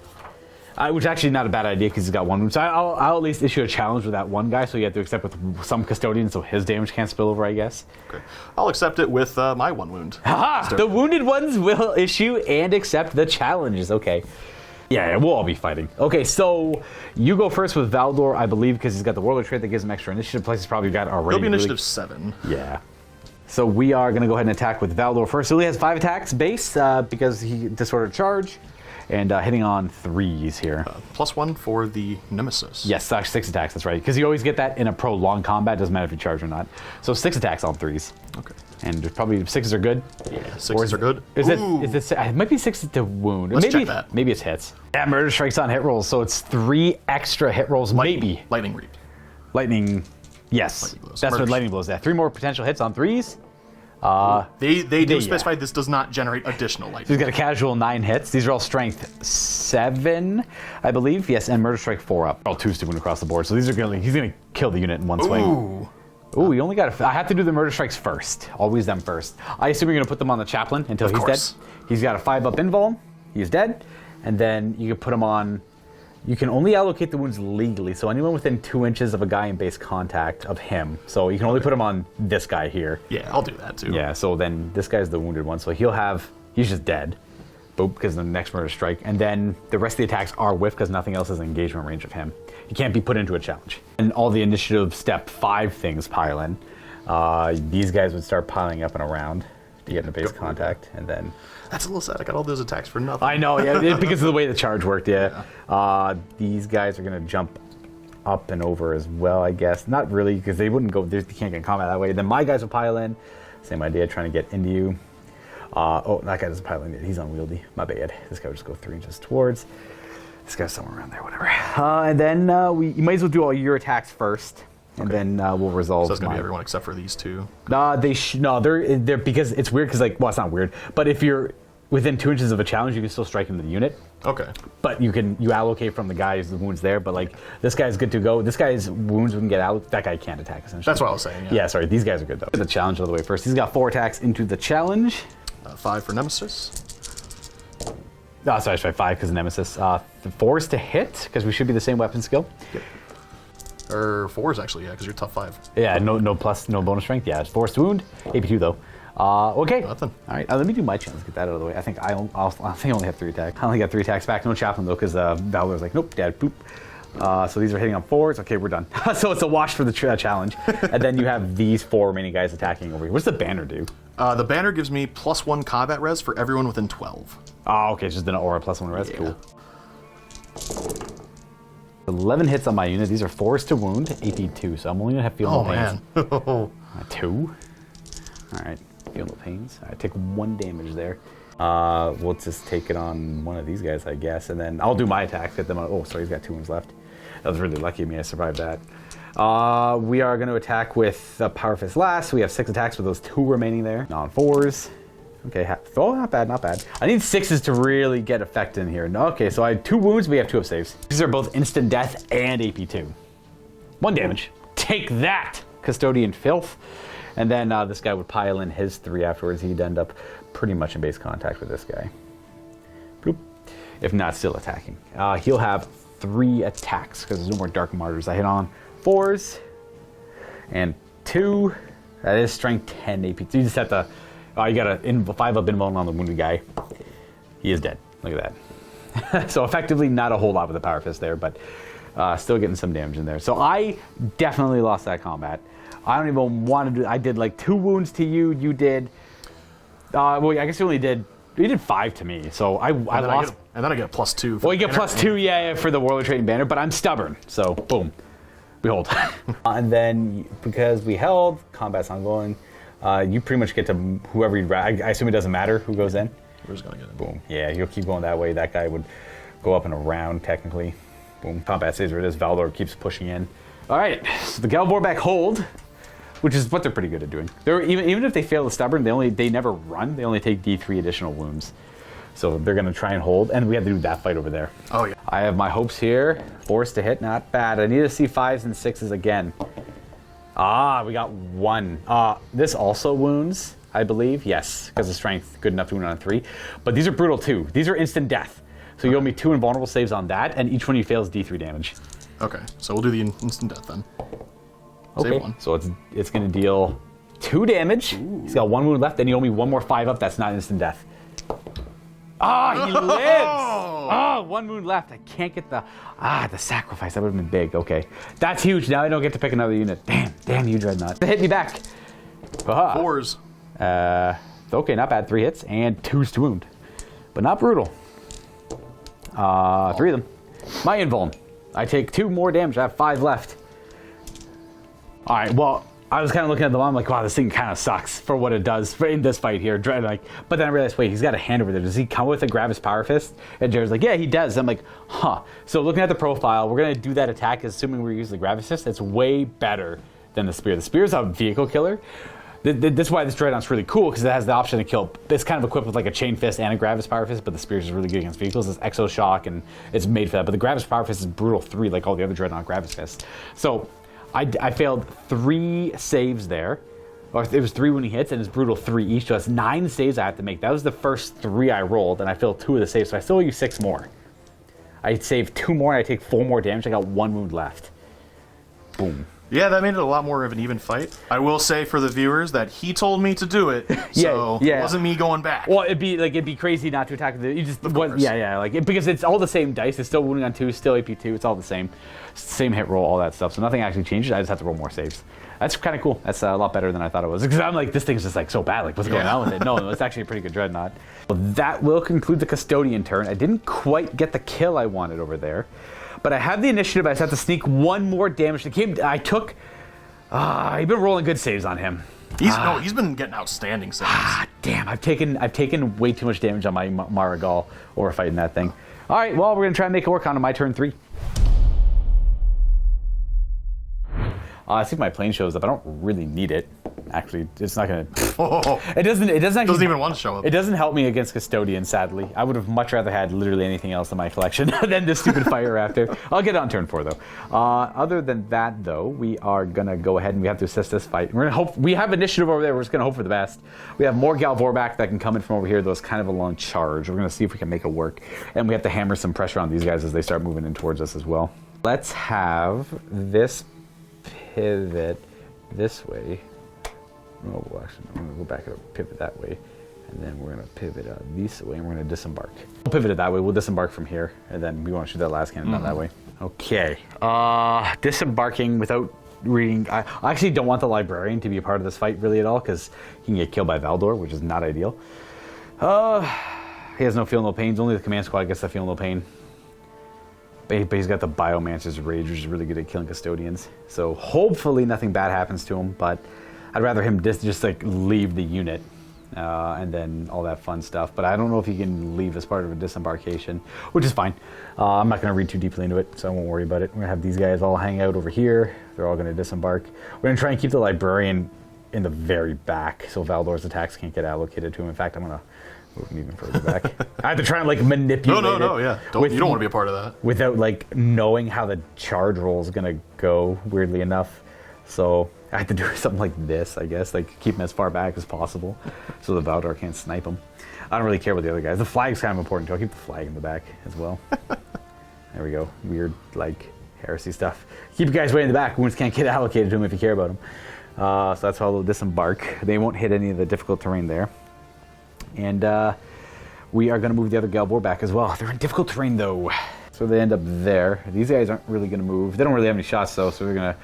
which is actually not a bad idea because he's got 1 wound. So I'll at least issue a challenge with that one guy, so you have to accept with some custodian, so his damage can't spill over, I guess. Okay. I'll accept it with my 1 wound. Haha! The wounded ones will issue and accept the challenges. Okay. Yeah, we'll all be fighting. Okay, so you go first with Valdor, I believe, because he's got the warlord trait that gives him extra initiative. Plus, he's probably got already. He'll be initiative 7. Yeah. So we are going to go ahead and attack with Valdor first. So he has 5 attacks base because he disordered charge, and hitting on 3s here. +1 for the nemesis. Yes, 6 attacks. That's right. Because you always get that in a prolonged combat. Doesn't matter if you charge or not. So 6 attacks on 3s. Okay. And there's probably 6s are good. Yeah, 6s are good. Is it might be 6 to wound. Let's maybe check that. Maybe it's hits. Yeah, murder strikes on hit rolls, so it's 3 extra hit rolls. Maybe lightning reap. Lightning. Yes, lightning blows. That's what lightning blows. Yeah, 3 more potential hits on 3s. They do specify this does not generate additional lightning. So he's got a casual 9 hits. These are all strength 7, I believe. Yes, and murder strike 4 up. All 2s to wound across the board. So these are he's gonna kill the unit in one swing. Ooh, you only got I have to do the murder strikes first. Always them first. I assume you're going to put them on the chaplain until he's dead. He's got a 5-up invuln. He's dead. And then you can put him on... You can only allocate the wounds legally, so anyone within 2 inches of a guy in base contact of him. So you can only put him on this guy here. Yeah, I'll do that too. Yeah, so then this guy's the wounded one. So he's just dead. Boop, because of the next murder strike. And then the rest of the attacks are whiff because nothing else is in engagement range of him. He can't be put into a challenge. And all the initiative step 5 things pile in. These guys would start piling up and around to get into base contact. And then... That's a little sad. I got all those attacks for nothing. I know, yeah, because of the way the charge worked, yeah. These guys are going to jump up and over as well, I guess. Not really, because they wouldn't go... They can't get in combat that way. Then my guys will pile in. Same idea, trying to get into you. Oh, that guy doesn't pile in. He's unwieldy. My bad. This guy will just go 3 inches towards. This guy's somewhere around there, whatever. And then you might as well do all your attacks first, and then we'll resolve. So it's gonna be everyone except for these 2. They're because it's weird because it's not weird, but if you're within 2 inches of a challenge, you can still strike into the unit. Okay. But you allocate from the guy's wounds there, but like this guy's good to go. This guy's wounds we can get out. That guy can't attack essentially. That's what I was saying. Yeah, sorry. These guys are good though. The challenge all the way first. He's got 4 attacks into the challenge. 5 for nemesis. Oh, sorry, 5 because of Nemesis. 4s to hit, because we should be the same weapon skill. Yep. Or 4s actually, yeah, because you're tough 5. Yeah, no bonus strength. Yeah, it's 4s to wound. AP2 though. Okay. Nothing. All right. Let me do my chance. Get that out of the way. I think I only have 3 attacks. I only got 3 attacks back. No chaplain though, because Valor's like, nope, dad, poop. So these are hitting on 4s. Okay, we're done. So it's a wash for the challenge. And then you have these 4 remaining guys attacking over here. What's the banner do? The banner gives me +1 combat res for everyone within 12. Oh, okay. It's just an aura +1 res. Yeah. Cool. 11 hits on my unit. These are 4s to wound, AP 2. So I'm only going to have feel no pains. Oh, man. 2. All right. Feel no pains. All right. Take 1 damage there. We'll just take it on one of these guys, I guess. And then I'll do my attack. Hit them on. Oh, sorry. He's got 2 wounds left. That was really lucky of me. I survived that. We are going to attack with the Power Fist last. We have 6 attacks with those 2 remaining there. Non-4s. Okay, oh, not bad, not bad. I need 6s to really get effect in here. No, okay, so I had 2 wounds, we have 2 up saves. These are both instant death and AP2. 1 damage. Take that, Custodian Filth. And then this guy would pile in his 3 afterwards. He'd end up pretty much in base contact with this guy. Bloop. If not, still attacking. He'll have 3 attacks because there's no more Dark Martyrs. I hit on 4s and 2. That is strength 10 AP. So you just have to, you got a 5 up invuln on the wounded guy. He is dead. Look at that. So effectively not a whole lot with the Power Fist there, but still getting some damage in there. So I definitely lost that combat. I don't even want to do, I did like 2 wounds to you. You did, well, I guess you only did, you did 5 to me. So I lost. And then I get +2. Well, you get +2, yeah, for the Warlord Trading Banner, but I'm stubborn. So boom. Behold. And then because we held, combat's ongoing, you pretty much get to whoever you'd rather. I assume it doesn't matter who goes in. We're just gonna get it. Boom. Yeah, you'll keep going that way. That guy would go up and around technically. Boom. Combat stays where it is. Valdor keeps pushing in. All right. So the Galvorback hold, which is what they're pretty good at doing. They're even if they fail the stubborn, they never run. They only take D3 additional wounds. So they're gonna try and hold, and we have to do that fight over there. Oh yeah. I have my hopes here. Forced to hit, not bad. I need to see 5s and 6s again. Ah, we got 1. This also wounds, I believe. Yes, because of strength, good enough to wound on 3. But these are brutal too. These are instant death. So you owe me 2 invulnerable saves on that, and each one you fails D3 damage. Okay, so we'll do the instant death then. Okay. Save 1. So it's gonna deal 2 damage. Ooh. He's got 1 wound left, then you owe me 1 more 5 up. That's not instant death. Ah, he lives! 1 wound left. I can't get the sacrifice. That would have been big. Okay. That's huge. Now I don't get to pick another unit. Damn you, Dreadnought. They hit me back. 4s. Okay, not bad. 3 hits and 2s to wound. But not brutal. 3 of them. My invuln. I take 2 more damage. I have 5 left. Alright, well, I was kind of looking at the line, I'm like, wow, this thing kind of sucks for what it does in this fight here. But then I realized, wait, he's got a hand over there. Does he come with a Gravis Power Fist? And Jared's like, yeah, he does. I'm like, huh. So looking at the profile, we're going to do that attack, assuming we use the Gravis Fist. It's way better than the Spear. The Spear is a vehicle killer. That's why this Dreadnought's really cool, because it has the option to kill. It's kind of equipped with like a Chain Fist and a Gravis Power Fist, but the Spear is really good against vehicles. It's Exo Shock, and it's made for that. But the Gravis Power Fist is brutal 3, like all the other Dreadnought Gravis Fists. So I failed 3 saves there. Or it was 3 wounding hits, and it's brutal 3 each. So that's 9 saves I have to make. That was the first 3 I rolled, and I failed 2 of the saves, so I still owe you 6 more. I saved 2 more, and I take 4 more damage. I got 1 wound left. Boom. Yeah, that made it a lot more of an even fight. I will say for the viewers that he told me to do it, so it wasn't me going back. Well, it'd be crazy not to attack the. You just because it's all the same dice. It's still wounding on 2, still AP2. It's all the same hit roll, all that stuff. So nothing actually changes. I just have to roll more saves. That's kind of cool. That's a lot better than I thought it was. Because I'm like, this thing's just like so bad. Like, what's going on with it? No, it's actually a pretty good Dreadnought. Well, that will conclude the Custodian turn. I didn't quite get the kill I wanted over there, but I had the initiative. I just had to sneak 1 more damage. I took. I've been rolling good saves on him. He's been getting outstanding saves. Damn, I've taken way too much damage on my Marigal over fighting that thing. All right, well, we're gonna try and make it work on my turn 3. I see if my plane shows up. I don't really need it. Actually, it's not gonna. It doesn't even want to show up. It doesn't help me against Custodian, sadly. I would have much rather had literally anything else in my collection than this stupid Fire Raptor. I'll get it on turn 4 though. Other than that, though, we are gonna go ahead and we have to assist this fight. We're gonna hope. We have initiative over there. We're just gonna hope for the best. We have more Galvorback that can come in from over here. Though it's kind of a long charge. We're gonna see if we can make it work, and we have to hammer some pressure on these guys as they start moving in towards us as well. Let's have this pivot this way. Oh, well, actually, I'm gonna go back and pivot that way. And then we're gonna pivot this way and we're gonna disembark. We'll pivot it that way, we'll disembark from here. And then we wanna shoot that last cannon down that way. Okay, disembarking without reading. I actually don't want the librarian to be a part of this fight really at all, because he can get killed by Valdor, which is not ideal. He has no feel, no pains. Only the command squad gets the feel, no pain. But he's got the Biomancer's Rage, which is really good at killing custodians. So hopefully nothing bad happens to him, but I'd rather him just like leave the unit and then all that fun stuff. But I don't know if he can leave as part of a disembarkation, which is fine. I'm not going to read too deeply into it, so I won't worry about it. We're going to have these guys all hang out over here. They're all going to disembark. We're going to try and keep the librarian in the very back so Valdor's attacks can't get allocated to him. In fact, I'm going to move him even further back. I have to try and like manipulate No, yeah. You don't want to be a part of that. Without like knowing how the charge roll is going to go, weirdly enough. So I have to do something like this, I guess, like keep him as far back as possible so the Valdor can't snipe him. I don't really care about the other guys. The flag's kind of important too. I'll keep the flag in the back as well. There we go. Weird, like, heresy stuff. Keep you guys way in the back. Wounds can't get allocated to them if you care about them. So that's how they'll disembark. They won't hit any of the difficult terrain there. And we are going to move the other Galbor back as well. They're in difficult terrain though. So they end up there. These guys aren't really going to move. They don't really have any shots though, so we're going to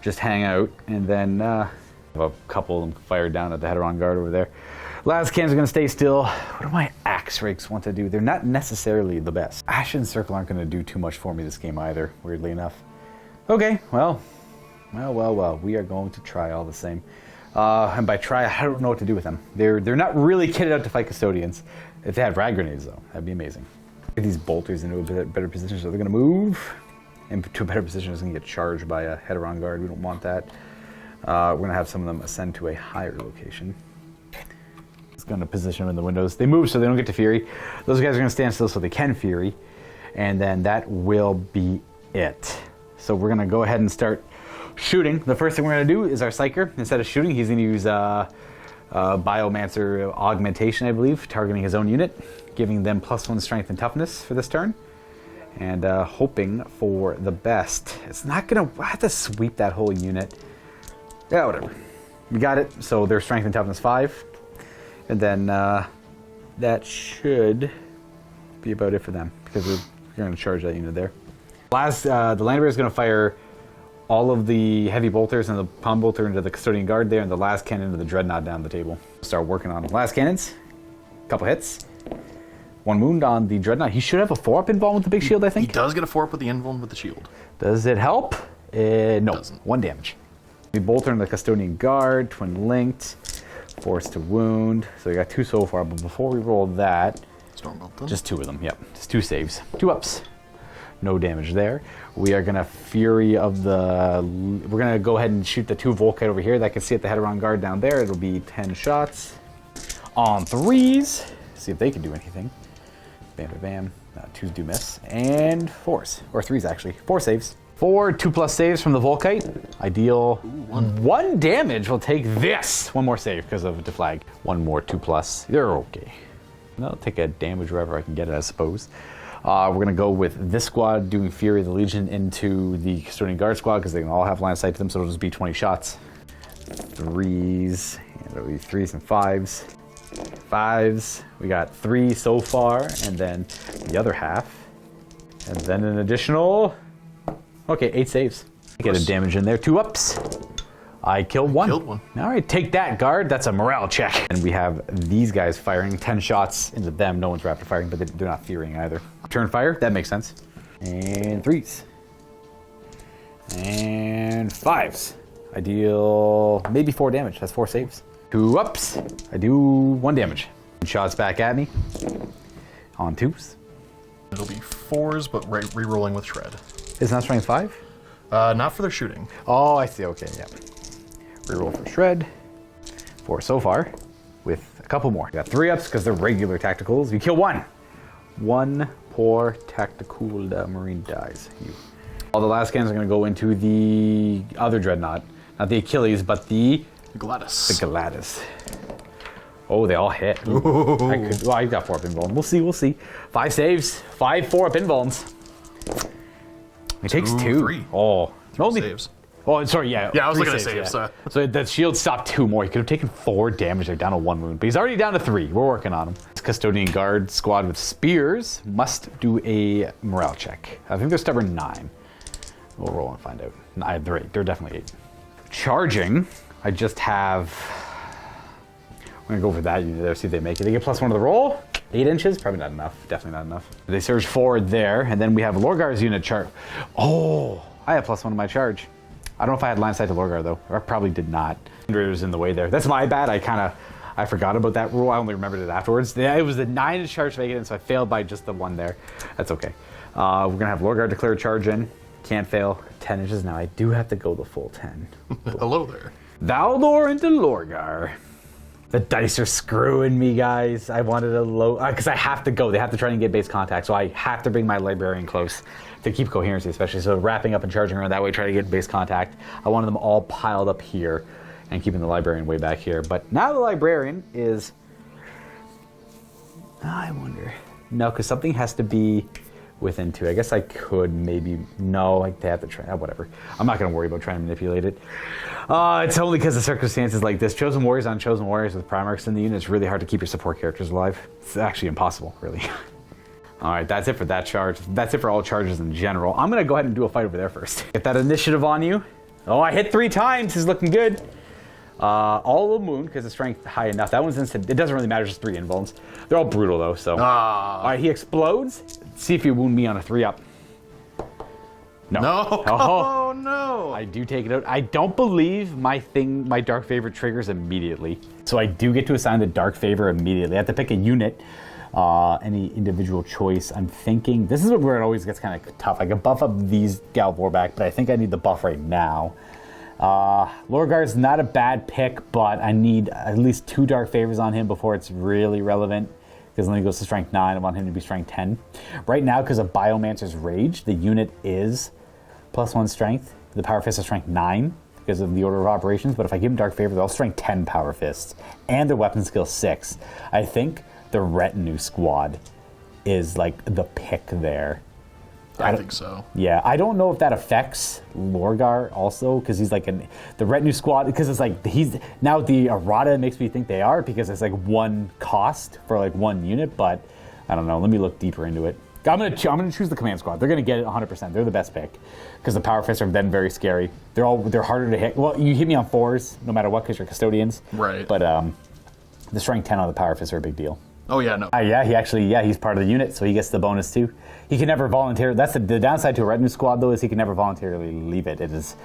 just hang out. And then have a couple of them fired down at the Heteron Guard over there. Last cans are going to stay still. What do my axe rakes want to do? They're not necessarily the best. Ash and Circle aren't going to do too much for me this game either, weirdly enough. Okay, well. We are going to try all the same. And by try, I don't know what to do with them. They're not really kitted out to fight custodians. If they had frag grenades, though, that'd be amazing. Get these bolters into a better position, so they're going to move into a better position. It's going to get charged by a Heteron Guard. We don't want that. We're going to have some of them ascend to a higher location. It's going to position them in the windows. They move so they don't get to Fury. Those guys are going to stand still so they can Fury. And then that will be it. So we're going to go ahead and start shooting. The first thing we're going to do is our Psyker. Instead of shooting, he's going to use Biomancer Augmentation, I believe, targeting his own unit, giving them +1 strength and toughness for this turn, and hoping for the best. It's not going to... I have to sweep that whole unit. Yeah, whatever. We got it. So their strength and toughness 5. And then that should be about it for them, because we're going to charge that unit there. Last, the Land Bear is going to fire all of the heavy bolters and the palm bolter into the Custodian Guard there, and the last cannon into the Dreadnought down the table. Start working on them. Last cannons, couple hits, 1 wound on the Dreadnought. He should have a 4-up involved with the big shield, I think. He does get a 4-up with the invuln with the shield. Does it help? No, Doesn't. 1 damage. The bolter and the Custodian Guard, twin linked, force to wound. So we got 2 so far, but before we roll that, Stormbolt. just 2 of them, yep. Just 2 saves. 2 ups. No damage there. We are going to Fury of the... We're going to go ahead and shoot the 2 Volkite over here that can see at the Heteron Guard down there. It'll be 10 shots. On 3s. See if they can do anything. Bam, bam, bam. 2s do miss. And 4s. Or 3s, actually. 4 saves. 4 2+ saves from the Volkite. Ideal. Ooh, 1 damage will take this. 1 more save because of deflag. 1 more 2+. They're okay. I'll take a damage wherever I can get it, I suppose. We're going to go with this squad doing Fury of the Legion into the Custodian Guard squad because they can all have line of sight to them, so it'll just be 20 shots. 3s, and it'll be 3s and 5s. 5s, we got 3 so far, and then the other half. And then an additional, okay, 8 saves. Get a damage in there, 2 ups. I killed 1. Killed 1. All right, take that, Guard. That's a morale check. And we have these guys firing 10 shots into them. No one's rapid firing, but they're not fearing either. Turn fire, that makes sense. And 3s. And 5s. I deal maybe 4 damage. That's 4 saves. 2 ups. I do 1 damage. Shots back at me. On 2s. It'll be 4s, but re-rolling with Shred. Is not strength 5? Not for their shooting. Oh, I see. Okay, yeah. Reroll for Shred. 4 so far, with a couple more. You got 3 ups because they're regular tacticals. You kill 1. 1 poor tactical Marine dies. All the last cannons are going to go into the other Dreadnought. Not the Achilles, but the Gladys. The Gladys. Oh, they all hit. I got 4-up invuln. We'll see. 5 saves. 5 4-up invulns. It takes 2. 3. Oh. Saves. Oh, sorry, yeah. Yeah, I was 3 looking at saves, saves. So that shield stopped 2 more. He could have taken 4 damage. They're down to 1 wound, but he's already down to 3. We're working on him. This Custodian Guard squad with spears must do a morale check. I think they're stubborn 9. We'll roll and find out. They're 8. They're definitely 8. Charging, I just have... I'm going to go for that unit there, see if they make it. They get +1 to the roll. 8 inches? Probably not enough. Definitely not enough. They surge forward there, and then we have Lorgar's unit charge. Oh, I have +1 to my charge. I don't know if I had line of sight to Lorgar, though. I probably did not. Invaders in the way there. That's my bad. I forgot about that rule. I only remembered it afterwards. Yeah, it was the 9-inch charge to make it in, so I failed by just the 1 there. That's okay. We're going to have Lorgar declare a charge in. Can't fail. 10 inches now. I do have to go the full 10. Hello there. Valdor into Lorgar. The dice are screwing me, guys. I wanted a low... Because I have to go. They have to try and get base contact, so I have to bring my Librarian close to keep coherency, especially. So wrapping up and charging around that way, trying to get base contact. I wanted them all piled up here and keeping the Librarian way back here. But now the Librarian is... I wonder... No, because something has to be within 2. I guess I could maybe... No, like they have to try... whatever. I'm not going to worry about trying to manipulate it. It's only because of circumstances like this. Chosen Warriors on Chosen Warriors with Primarchs in the unit, it's really hard to keep your support characters alive. It's actually impossible, really. All right, that's it for that charge. That's it for all charges in general. I'm going to go ahead and do a fight over there first. Get that initiative on you. Oh, I hit 3 times. He's looking good. All of them wound because the strength high enough. That one's instant. It doesn't really matter, just 3 invulns. They're all brutal, though, so. All right, he explodes. See if you wound me on a 3-up. No. No. Oh, no. I do take it out. I don't believe my Dark Favor triggers immediately. So I do get to assign the Dark Favor immediately. I have to pick a unit, any individual choice. I'm thinking, this is where it always gets kind of tough. I can buff up these Gal Vorback, but I think I need the buff right now. Lorgar's not a bad pick, but I need at least 2 Dark Favors on him before it's really relevant. Because then he goes to strength 9, I want him to be strength 10. Right now, because of Biomancer's Rage, the unit is +1 strength. The Power Fist is strength 9 because of the order of operations, but if I give him Dark Favor, they're all strength 10 Power Fists. And their weapon skill 6. I think the Retinue squad is like the pick there. I think so. Yeah, I don't know if that affects Lorgar also, because he's like the Retinue squad, because it's like he's now the errata makes me think they are, because it's like 1 cost for like 1 unit, but I don't know. Let me look deeper into it. I'm gonna choose the command squad. They're gonna get it 100%. They're the best pick, because the Power Fists are then very scary. They're harder to hit. Well, you hit me on 4s no matter what, because you're custodians. Right. But the strength 10 on the Power Fists are a big deal. Oh yeah, no. He's part of the unit, so he gets the bonus too. He can never volunteer. That's the downside to a Retinue squad, though, is he can never voluntarily leave it. It is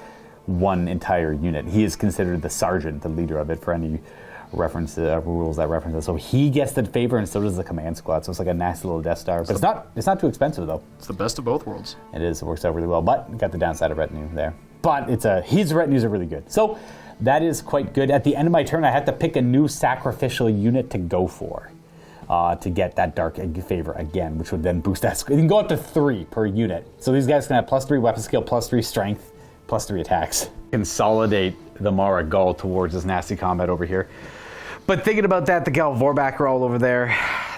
1 entire unit. He is considered the sergeant, the leader of it, for any reference rules that reference it. So he gets the favor, and so does the command squad. So it's like a nasty little Death Star. But it's not too expensive though. It's the best of both worlds. It is. It works out really well. But got the downside of Retinue there. But his Retinues are really good. So that is quite good. At the end of my turn, I have to pick a new sacrificial unit to go for. To get that Dark Favor again, which would then boost that. You can go up to 3 per unit. So these guys can have +3 weapon skill, +3 strength, +3 attacks. Consolidate the Mara Gull towards this nasty combat over here. But thinking about that, the Gal Vorback are all over there.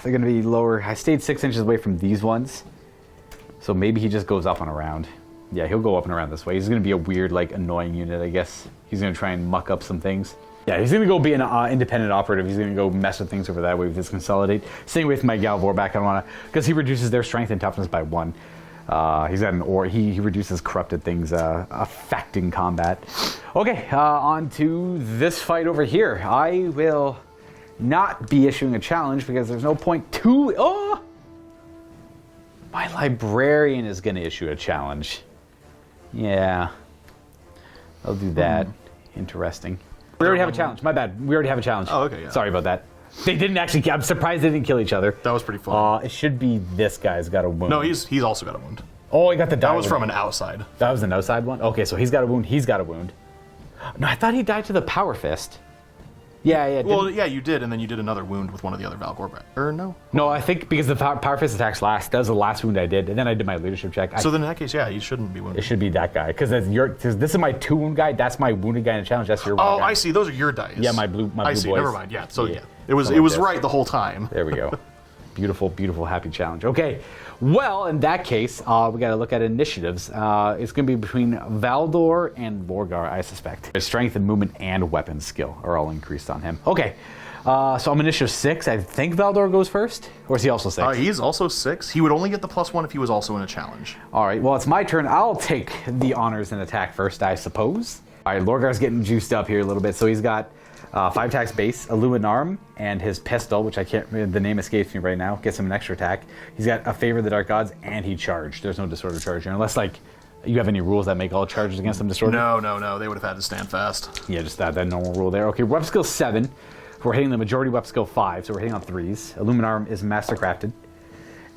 They're going to be lower. I stayed 6 inches away from these ones. So maybe he just goes up and around. Yeah, he'll go up and around this way. He's going to be a weird, annoying unit, I guess. He's going to try and muck up some things. Yeah, he's going to go be an independent operative. He's going to go mess with things over that way with his Consolidate. Staying away from my Gal Vorback, I don't want to... Because he reduces their strength and toughness by 1. He's got an aura. He reduces corrupted things affecting combat. Okay, on to this fight over here. I will not be issuing a challenge because there's no point to... Oh! My Librarian is going to issue a challenge. Yeah. I'll do that. Interesting. We already have a challenge. My bad. We already have a challenge. Oh, okay, yeah. Sorry about that. They didn't actually... I'm surprised they didn't kill each other. That was pretty fun. It should be this guy's got a wound. No, he's also got a wound. Oh, he got the die. That was from an outside. That was an outside one? Okay, so he's got a wound. He's got a wound. No, I thought he died to the Power Fist. Yeah. Well, yeah, you did, and then you did another wound with one of the other Val Vorback. Or no? No, I think because the Power Fist attacks last. That was the last wound I did, and then I did my leadership check. So then in that case, yeah, you shouldn't be wounded. It should be that guy, because this is my 2 wound guy. That's my wounded guy in a challenge. That's your one guy. I see. Those are your dice. Yeah, my blue I see. boys. Never mind. Yeah. So yeah, it was right the whole time. There we go. Beautiful, beautiful, happy challenge. Okay, well, in that case, we got to look at initiatives. It's going to be between Valdor and Lorgar, I suspect. His strength and movement and weapon skill are all increased on him. Okay, so I'm initiative 6. I think Valdor goes first, or is he also 6? He's also 6. He would only get the +1 if he was also in a challenge. All right, well, it's my turn. I'll take the honors and attack first, I suppose. All right, Lorgar's getting juiced up here a little bit, so he's got 5 attacks base, Illuminarm, and his pistol, which I can't, the name escapes me right now, gets him an extra attack. He's got a Favor of the Dark Gods, and he charged. There's no Disorder charge here, unless, like, you have any rules that make all charges against him disorder? No. They would have had to stand fast. Yeah, just that normal rule there. Okay, Weapon Skill 7. We're hitting the majority Weapon Skill 5, so we're hitting on 3s. Illuminarm is Mastercrafted.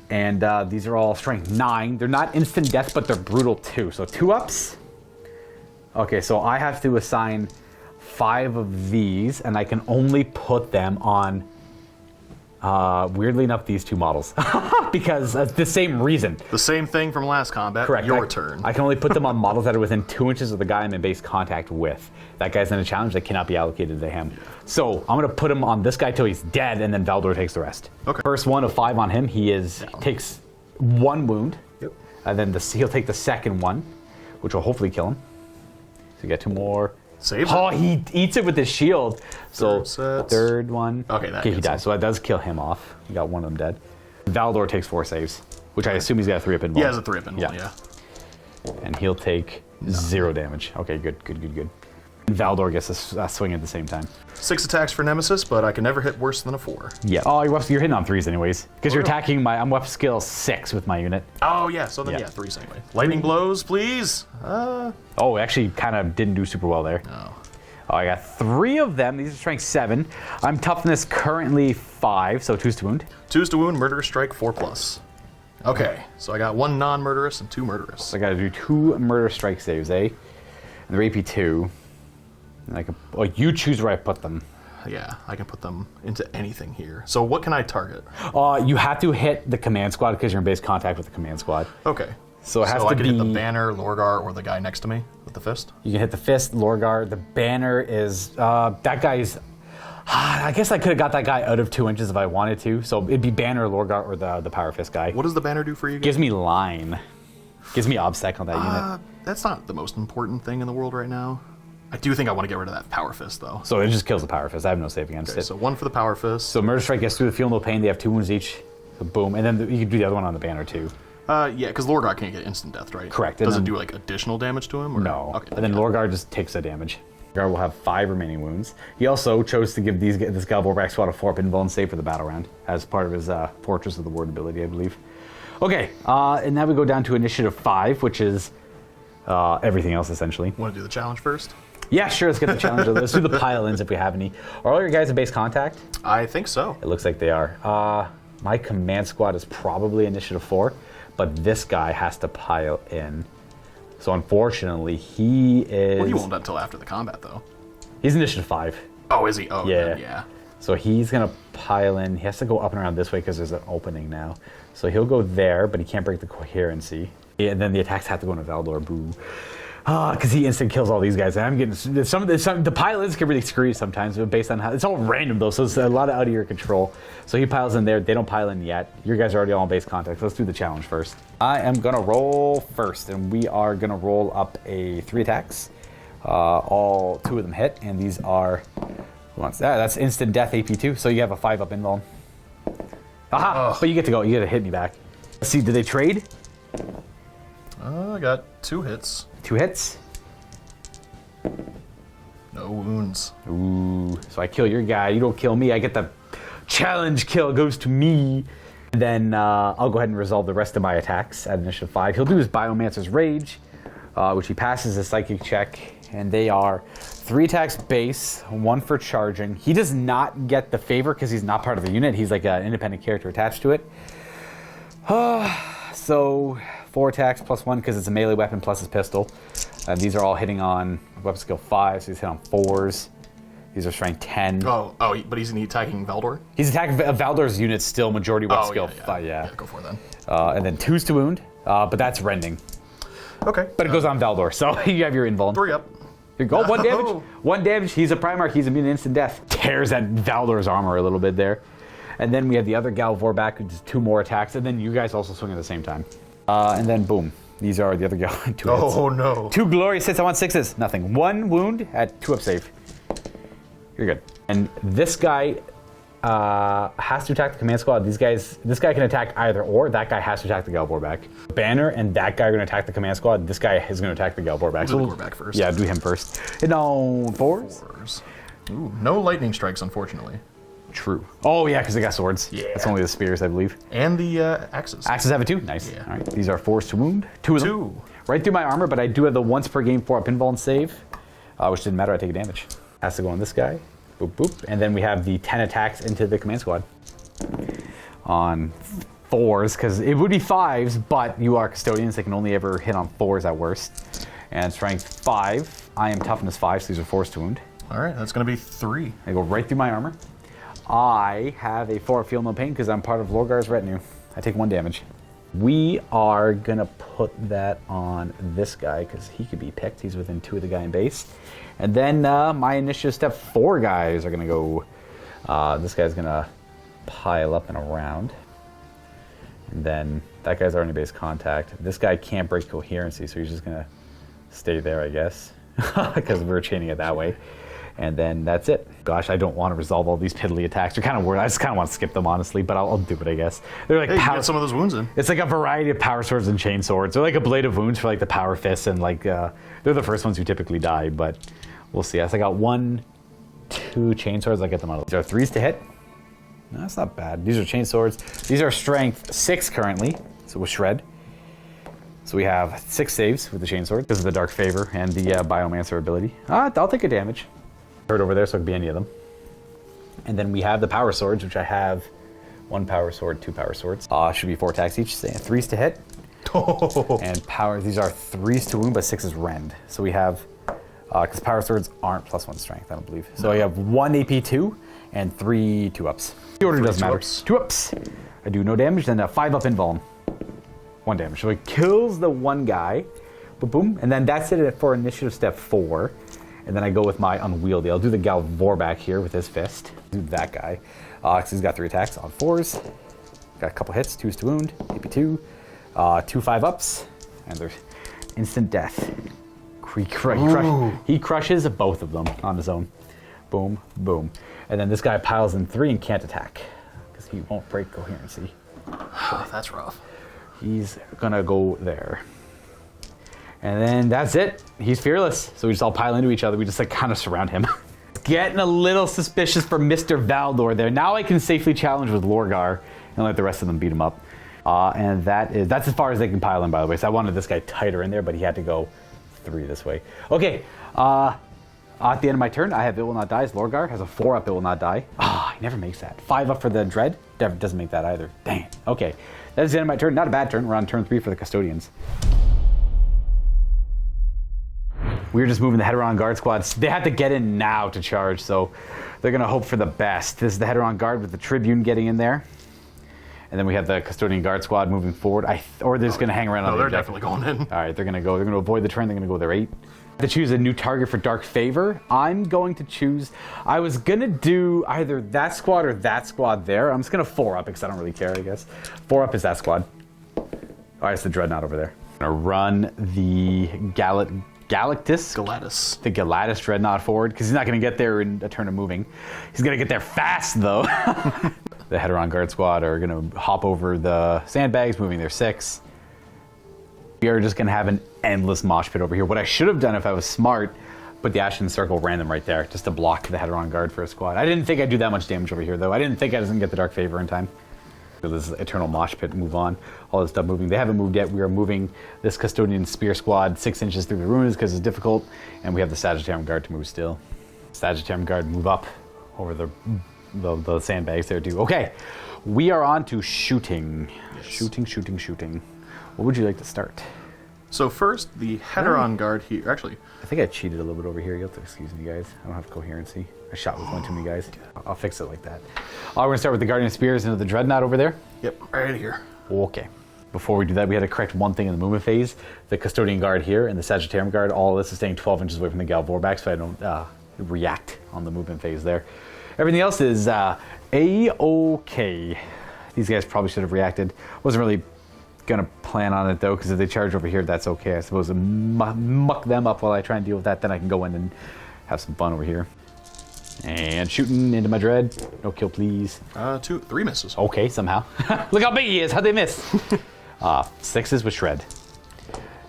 And these are all Strength 9. They're not instant death, but they're brutal 2. So 2-ups. Okay, so I have to assign 5 of these, and I can only put them on, weirdly enough, these 2 models. Because the same reason. The same thing from last combat. Correct. Your turn. I can only put them on models that are within 2 inches of the guy I'm in base contact with. That guy's in a challenge that cannot be allocated to him. So I'm going to put him on this guy till he's dead, and then Valdor takes the rest. Okay. First one of 5 on him, he takes 1 wound. Yep. And then he'll take the second one, which will hopefully kill him. So you get 2 more. Saves Oh, it. he eats it with his shield. So third one. Okay, he dies. So that does kill him off. You got one of them dead. Valdor takes 4 saves, which I assume he's got a 3-up invul. He has a 3-up invul, yeah. And he'll take 0 damage. Okay, good. And Valdor gets a swing at the same time. 6 attacks for Nemesis, but I can never hit worse than a 4. Yeah. Oh, you're hitting on 3s anyways, because you're attacking I'm weapon skill 6 with my unit. Oh yeah. So then 3s anyway. Lightning blows, please. Oh, actually, kind of didn't do super well there. No. Oh, I got 3 of them. These are strength 7. I'm toughness currently 5, so 2's to wound. 2's to wound, murderous strike 4+. Okay, so I got 1 non-murderous and 2 murderous. So I got to do 2 murder strike saves, eh? And they're AP2. And you choose where I put them. Yeah, I can put them into anything here. So what can I target? You have to hit the command squad because you're in base contact with the command squad. Okay. So it has to I can be hit the banner, Lorgar, or the guy next to me with the fist? You can hit the fist, Lorgar. The banner is that guy's. I guess I could have got that guy out of 2 inches if I wanted to. So it'd be banner, Lorgar, or the power fist guy. What does the banner do for you guys? Gives me line. Gives me obsec on that unit. That's not the most important thing in the world right now. I do think I want to get rid of that power fist though. So it just kills the power fist. I have no save against it. So 1 for the power fist. So murder strike gets through the feel no pain. They have 2 wounds each. So boom, and then you can do the other one on the banner too. Yeah, because Lorgar can't get instant death, right? Correct. Does it do like additional damage to him? Or? No. Okay. And then Lorgar just takes the damage. Lorgar will have 5 remaining wounds. He also chose to give this Galborback squad a 4-up invuln save for the battle round as part of his Fortress of the Ward ability, I believe. Okay, and now we go down to initiative 5, which is everything else essentially. Want to do the challenge first? Yeah, sure. Let's get the challenge. Let's do the pile-ins if we have any. Are all your guys in base contact? I think so. It looks like they are. My command squad is probably initiative 4, but this guy has to pile in. So unfortunately, he is. Well, he won't until after the combat, though. He's initiative 5. Oh, is he? Oh, yeah. Yeah. So he's gonna pile in. He has to go up and around this way because there's an opening now. So he'll go there, but he can't break the coherency. Yeah, and then the attacks have to go into Valdor. Boo. Because he instant kills all these guys. And I'm getting the pile-ins can really screw you sometimes, but based on how it's all random though, so it's a lot out of your control. So he piles in there. They don't pile in yet. Your guys are already all in base contact. Let's do the challenge first. I am gonna roll first, and we are gonna roll up 3 attacks. All 2 of them hit, and these are. That's instant death AP2. So you have a 5-up invuln. Aha! Ugh. But you get to go. You get to hit me back. Let's see. Did they trade? I got 2 hits. 2 hits. No wounds. Ooh, so I kill your guy. You don't kill me. I get the challenge kill. Goes to me. And then I'll go ahead and resolve the rest of my attacks at initiative 5. He'll do his Biomancer's Rage, which he passes his psychic check. And they are 3 attacks base, 1 for charging. He does not get the favor because he's not part of the unit. He's like an independent character attached to it. So 4 attacks plus 1 because it's a melee weapon plus his pistol. These are all hitting on weapon skill 5, so he's hit on 4s. These are strength 10. Oh, but he's attacking Valdor? He's attacking Valdor's unit still, majority weapon skill 5, Yeah, go for it then. And then 2's to wound, but that's rending. Okay. But it goes on Valdor, so you have your invuln. 3 up. Here you go, 1 damage. 1 damage, he's a Primarch, he's immune to instant death. Tears at Valdor's armor a little bit there. And then we have the other Gal Vorback, which is 2 more attacks. And then you guys also swing at the same time. And then boom. These are the other Gal. 2 hits. Oh no. 2 glorious hits. I want 6s. Nothing. 1 wound at 2 up save. You're good. And this guy has to attack the command squad. This guy can attack either or. That guy has to attack the Gal Vorback. Banner and that guy are going to attack the command squad. This guy is going to attack the Gal Vorback. Do the Vorback first. Yeah, do him first. No, 4s? Ooh, no lightning strikes, unfortunately. True. Oh yeah, because they got swords. Yeah. That's only the spears, I believe. And the axes. Axes have it too? Nice. Yeah. All right, these are 4s to wound. 2 of them. Right through my armor, but I do have the once per game 4-up pinball and save, which didn't matter, I take a damage. Has to go on this guy. Boop, boop. And then we have the 10 attacks into the command squad. On 4s, because it would be 5s, but you are custodians. They can only ever hit on 4s at worst. And strength 5. I am toughness 5, so these are 4s to wound. All right, that's going to be 3. I go right through my armor. I have a 4-up feel no pain because I'm part of Lorgar's retinue. I take 1 damage. We are going to put that on this guy because he could be picked. He's within 2 of the guy in base. And then my initiative step 4 guys are going to go. This guy's going to pile up and around. And then that guy's already base contact. This guy can't break coherency, so he's just going to stay there, I guess, because we're chaining it that way. And then that's it. Gosh, I don't want to resolve all these piddly attacks. They're kind of weird. I just kind of want to skip them, honestly, but I'll do it, I guess. They're like hey, you get some of those wounds in. It's like a variety of power swords and chain swords. They're like a blade of wounds for like the power fists, and like they're the first ones who typically die, but we'll see. I got 1, 2 chain swords. I get them out. These are 3s to hit. No, that's not bad. These are chain swords. These are strength 6 currently, so we'll shred. So we have 6 saves with the chain sword because of the dark favor and the biomancer ability. I'll take a damage. Third over there, so it could be any of them. And then we have the power swords, which I have 1 power sword, 2 power swords. Should be 4 attacks each. 3s to hit. And power. These are 3s to wound, but 6 is rend. So we have, because power swords aren't +1 strength, I don't believe. So we have 1 AP 2 and 3 2-ups. The order doesn't matter. 2-ups. I do no damage. Then a 5-up invuln. 1 damage. So it kills the 1 guy. Boom, boom. And then that's it for initiative step 4. And then I go with my unwieldy. I'll do the Gal Vorback here with his fist. Do that guy. Because he's got 3 attacks on 4s. Got a couple hits, 2s to wound, AP 2, 2 5-ups, and there's instant death. He crushes both of them on his own. Boom, boom. And then this guy piles in 3 and can't attack. Because he won't break coherency. That's rough. He's gonna go there. And then that's it. He's fearless. So we just all pile into each other. We just like kind of surround him. Getting a little suspicious for Mr. Valdor there. Now I can safely challenge with Lorgar and let the rest of them beat him up. And that's as far as they can pile in, by the way. So I wanted this guy tighter in there, but he had to go 3 this way. Okay. At the end of my turn, I have It Will Not Die. Lorgar has a 4-up It Will Not Die. He never makes that. 5-up for the Dread. Doesn't make that either. Dang it. Okay. That's the end of my turn. Not a bad turn. We're on turn 3 for the Custodians. We're just moving the Heteron Guard squads. They have to get in now to charge, so they're going to hope for the best. This is the Heteron Guard with the Tribune getting in there. And then we have the Custodian Guard squad moving forward. Or they're just going to hang around on the they're objective. definitely going in. All right, they're going to go. They're going to avoid the turn. They're going to go their 8. To choose a new target for Dark Favor, I'm going to choose... I was going to do either that squad or that squad there. I'm just going to 4-up because I don't really care, I guess. 4-up is that squad. All right, it's the Dreadnought over there. I'm going to run the Galactus? Galatus. The Galatus Dreadnought forward, because he's not going to get there in a turn of moving. He's going to get there fast, though. The Heteron Guard squad are going to hop over the sandbags, moving their 6. We are just going to have an endless mosh pit over here. What I should have done if I was smart, put the Ashen Circle random right there, just to block the Heteron Guard for a squad. I didn't think I'd do that much damage over here, though. I didn't think I was going to get the Dark Favor in time. This Eternal Mosh Pit, move on. All this stuff moving. They haven't moved yet. We are moving this Custodian Spear Squad 6 inches through the ruins because it's difficult. And we have the Sagittarium Guard to move still. Sagittarium Guard move up over the sandbags there too. Okay, we are on to shooting. Yes. Shooting. What would you like to start? So first, the Heteron Guard here. Actually, I think I cheated a little bit over here. You'll have to excuse me, guys. I don't have coherency. I shot with one too many guys. I'll fix it like that. We're going to start with the Guardian Spears into the Dreadnought over there. Yep, right here. Okay. Before we do that, we had to correct one thing in the movement phase. The Custodian Guard here and the Sagittarium Guard, all of this is staying 12 inches away from the Gal Vorback, so I don't react on the movement phase there. Everything else is A-okay. These guys probably should have reacted. Wasn't really gonna plan on it though, because if they charge over here, that's okay. I suppose to muck them up while I try and deal with that, then I can go in and have some fun over here. And shooting into my dread. No kill, please. 3 misses. Okay, somehow. Look how big he is. How'd they miss? 6s with shred.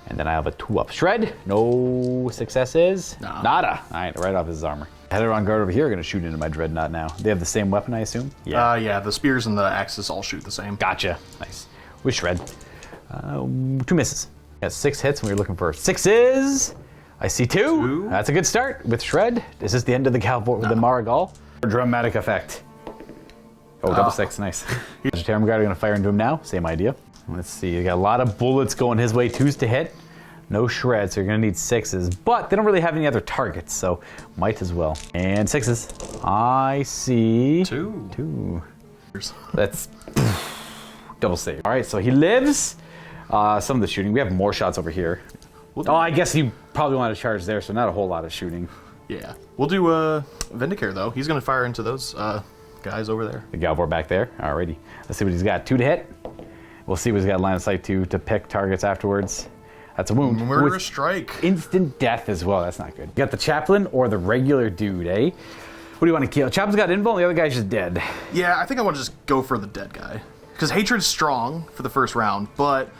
And then I have a 2-up shred. No successes. Nah. Nada. All right, right off his armor. Header on guard over here. Gonna shoot into my dreadnought now. They have the same weapon, I assume. Yeah. Yeah. The spears and the axes all shoot the same. Gotcha. Nice. With shred. 2 misses. Got 6 hits, and we were looking for 6s. I see 2. That's a good start with shred. Is this the end of the the Marigal? Dramatic effect. Oh, double 6. Nice. Vegetarian guard are gonna fire into him now. Same idea. Let's see. You got a lot of bullets going his way. 2s to hit. No shred, so you're gonna need 6s. But they don't really have any other targets, so might as well. And 6s. I see 2. That's double save. All right, so he lives. Some of the shooting. We have more shots over here. Oh, I guess you probably want to charge there, so not a whole lot of shooting. Yeah. We'll do Vindicare, though. He's going to fire into those guys over there. The Galvor back there. Alrighty. Let's see what he's got. 2 to hit. We'll see what he's got line of sight to pick targets afterwards. That's a wound. Murderous strike. Instant death as well. That's not good. You got the chaplain or the regular dude, eh? What do you want to kill? Chaplain's got invul and the other guy's just dead. Yeah, I think I want to just go for the dead guy. Because Hatred's strong for the first round, but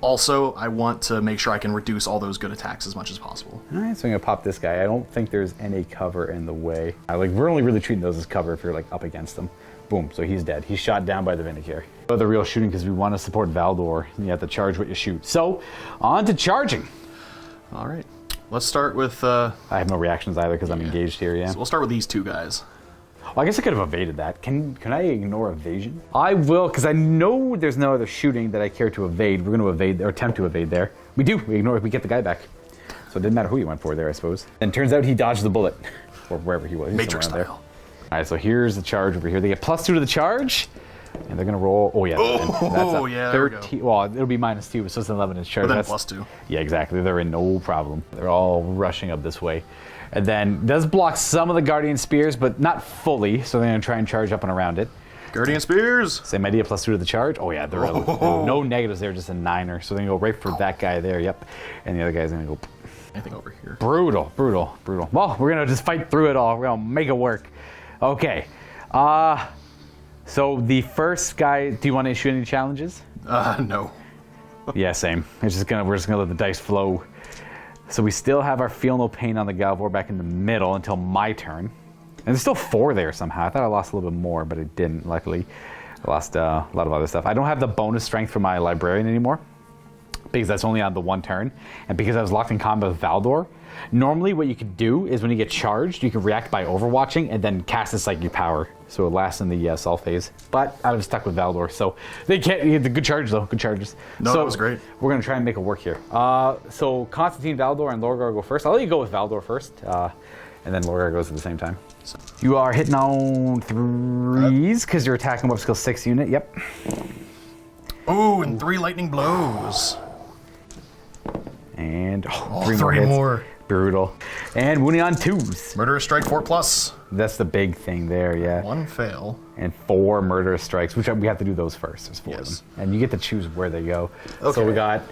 also I want to make sure I can reduce all those good attacks as much as possible. Alright, so I'm going to pop this guy. I don't think there's any cover in the way. We're only really treating those as cover if you're like up against them. Boom, so he's dead. He's shot down by the Vindicare. The real shooting, because we want to support Valdor, and you have to charge what you shoot. So, on to charging. Alright, let's start with... I have no reactions either because I'm engaged here, yeah. So we'll start with these 2 guys. Well, I guess I could have evaded that. Can I ignore evasion? I will, because I know there's no other shooting that I care to evade. We're going to evade, or attempt to evade there. We do. We ignore it. We get the guy back. So it didn't matter who he went for there, I suppose. And turns out he dodged the bullet. Or wherever he was. Matrix style. There. All right, so here's the charge over here. They get +2 to the charge. And they're going to roll... Oh, yeah. Oh, yeah, there we go. Well, it'll be -2, so it's an 11 inch charge. But then +2. Yeah, exactly. They're in no problem. They're all rushing up this way. And then does block some of the Guardian Spears, but not fully, so they're going to try and charge up and around it. Guardian Spears! Same idea, +2 to the charge. Oh, yeah, they're no negatives there, just a 9er. So they're going to go right for that guy there, yep. And the other guy's going to go... Anything over here. Brutal, brutal, brutal. Well, we're going to just fight through it all. We're going to make it work. Okay. So the first guy, do you want to issue any challenges? No. Yeah, same. We're just gonna let the dice flow. So we still have our Feel No Pain on the Galvor back in the middle until my turn. And there's still 4 there somehow. I thought I lost a little bit more, but I didn't, luckily. I lost a lot of other stuff. I don't have the bonus strength for my Librarian anymore, because that's only on the 1 turn. And because I was locked in combat with Valdor, normally what you could do is when you get charged, you can react by overwatching and then cast a psychic power. So it lasts in the Sol phase. But I was stuck with Valdor, so they can't. The good charges though, good charges. No, so that was great. We're gonna try and make it work here. So Constantine, Valdor, and Lorgar go first. I'll let you go with Valdor first, and then Lorgar goes at the same time. You are hitting on 3s because you're attacking up skill 6 unit. Yep. Ooh, and 3 lightning blows. And 3 more. Brutal. And wounding on 2s. Murderous strike 4+. That's the big thing there, yeah. 1 fail. And 4 murderous strikes, which we have to do those first. There's 4 of them. And you get to choose where they go. Okay. So we got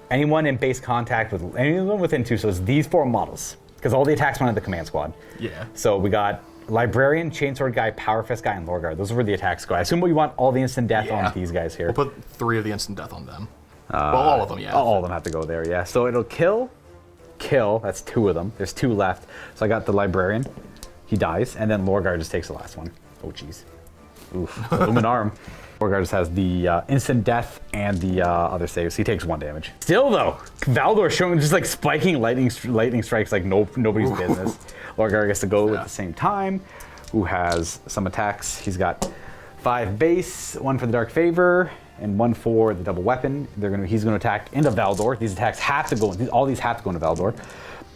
anyone in base contact with anyone within 2, so it's these 4 models. Because all the attacks went on the command squad. Yeah. So we got Librarian, Chainsword guy, Power Fist guy, and Lorgar. Those are where the attacks go. I assume we want all the instant death on these guys here. We'll put 3 of the instant death on them. Well, all of them, yeah. All of them have to go there, yeah. So it'll kill, that's 2 of them. There's 2 left. So I got the Librarian. He dies, and then Lorgar just takes the last one. Oh, jeez. Oof. Luminarm. Lorgar just has the instant death and the other saves. He takes 1 damage. Still, though, Valdor showing just like spiking lightning strikes like nobody's business. Lorgar gets to go at the same time. Who has some attacks? He's got 5 base, 1 for the Dark Favor, and 1 for the double weapon. He's gonna attack into Valdor. These attacks have to go. All these have to go into Valdor.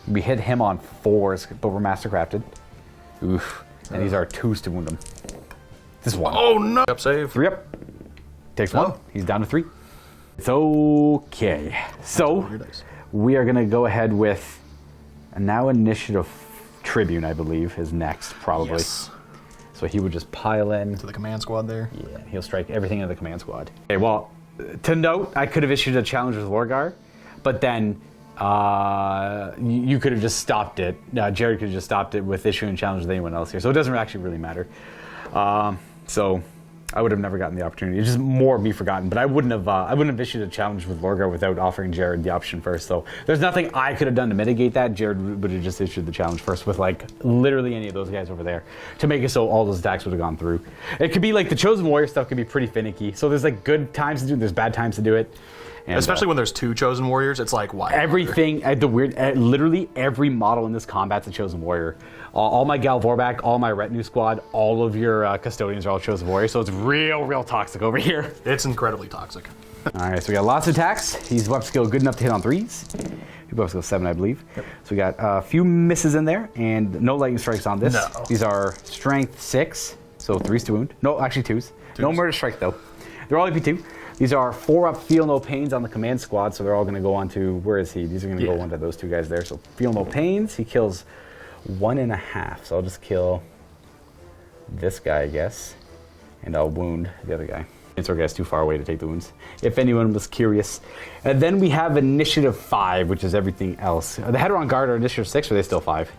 We hit him on 4s, but we're mastercrafted. Oof. And these are 2s to wound him. This 1. Oh no! Up save. 3 up. Takes 1. He's down to 3. It's okay. So we are gonna go ahead with a now initiative Tribune, I believe, is next probably. Yes. So he would just pile in. To the command squad there? Yeah, he'll strike everything in the command squad. Okay, well, to note, I could have issued a challenge with Lorgar, but then you could have just stopped it. Jared could have just stopped it with issuing a challenge with anyone else here, so it doesn't actually really matter. So I would have never gotten the opportunity. It's just more of me forgotten, but I wouldn't have issued a challenge with Lorgar without offering Jared the option first. So there's nothing I could have done to mitigate that. Jared would have just issued the challenge first with like literally any of those guys over there to make it so all those attacks would have gone through. It could be like the Chosen Warrior stuff could be pretty finicky. So there's like good times to do it, there's bad times to do it. And, especially when there's 2 Chosen Warriors, it's like, why? Everything, literally every model in this combat's a Chosen Warrior. All my Gal Vorback, all my Retinue Squad, all of your Custodians are all Chosen Warriors, so it's real toxic over here. It's incredibly toxic. Alright, so we got lots of attacks. He's weapon skill good enough to hit on 3s. He's weapon skill 7, I believe. Yep. So we got a few misses in there, and no lightning strikes on this. No. These are strength 6, so 3s to wound. No, actually 2s. No murder strike though. They're all AP2. These are 4-up feel no pains on the command squad, so they're all going to go on to, where is he? These are going to go on to those 2 guys there. So feel no pains, he kills 1.5. So I'll just kill this guy, I guess, and I'll wound the other guy. Answer guy's too far away to take the wounds, if anyone was curious. And then we have initiative 5, which is everything else. The Heteron Guard are initiative 6, or are they still 5?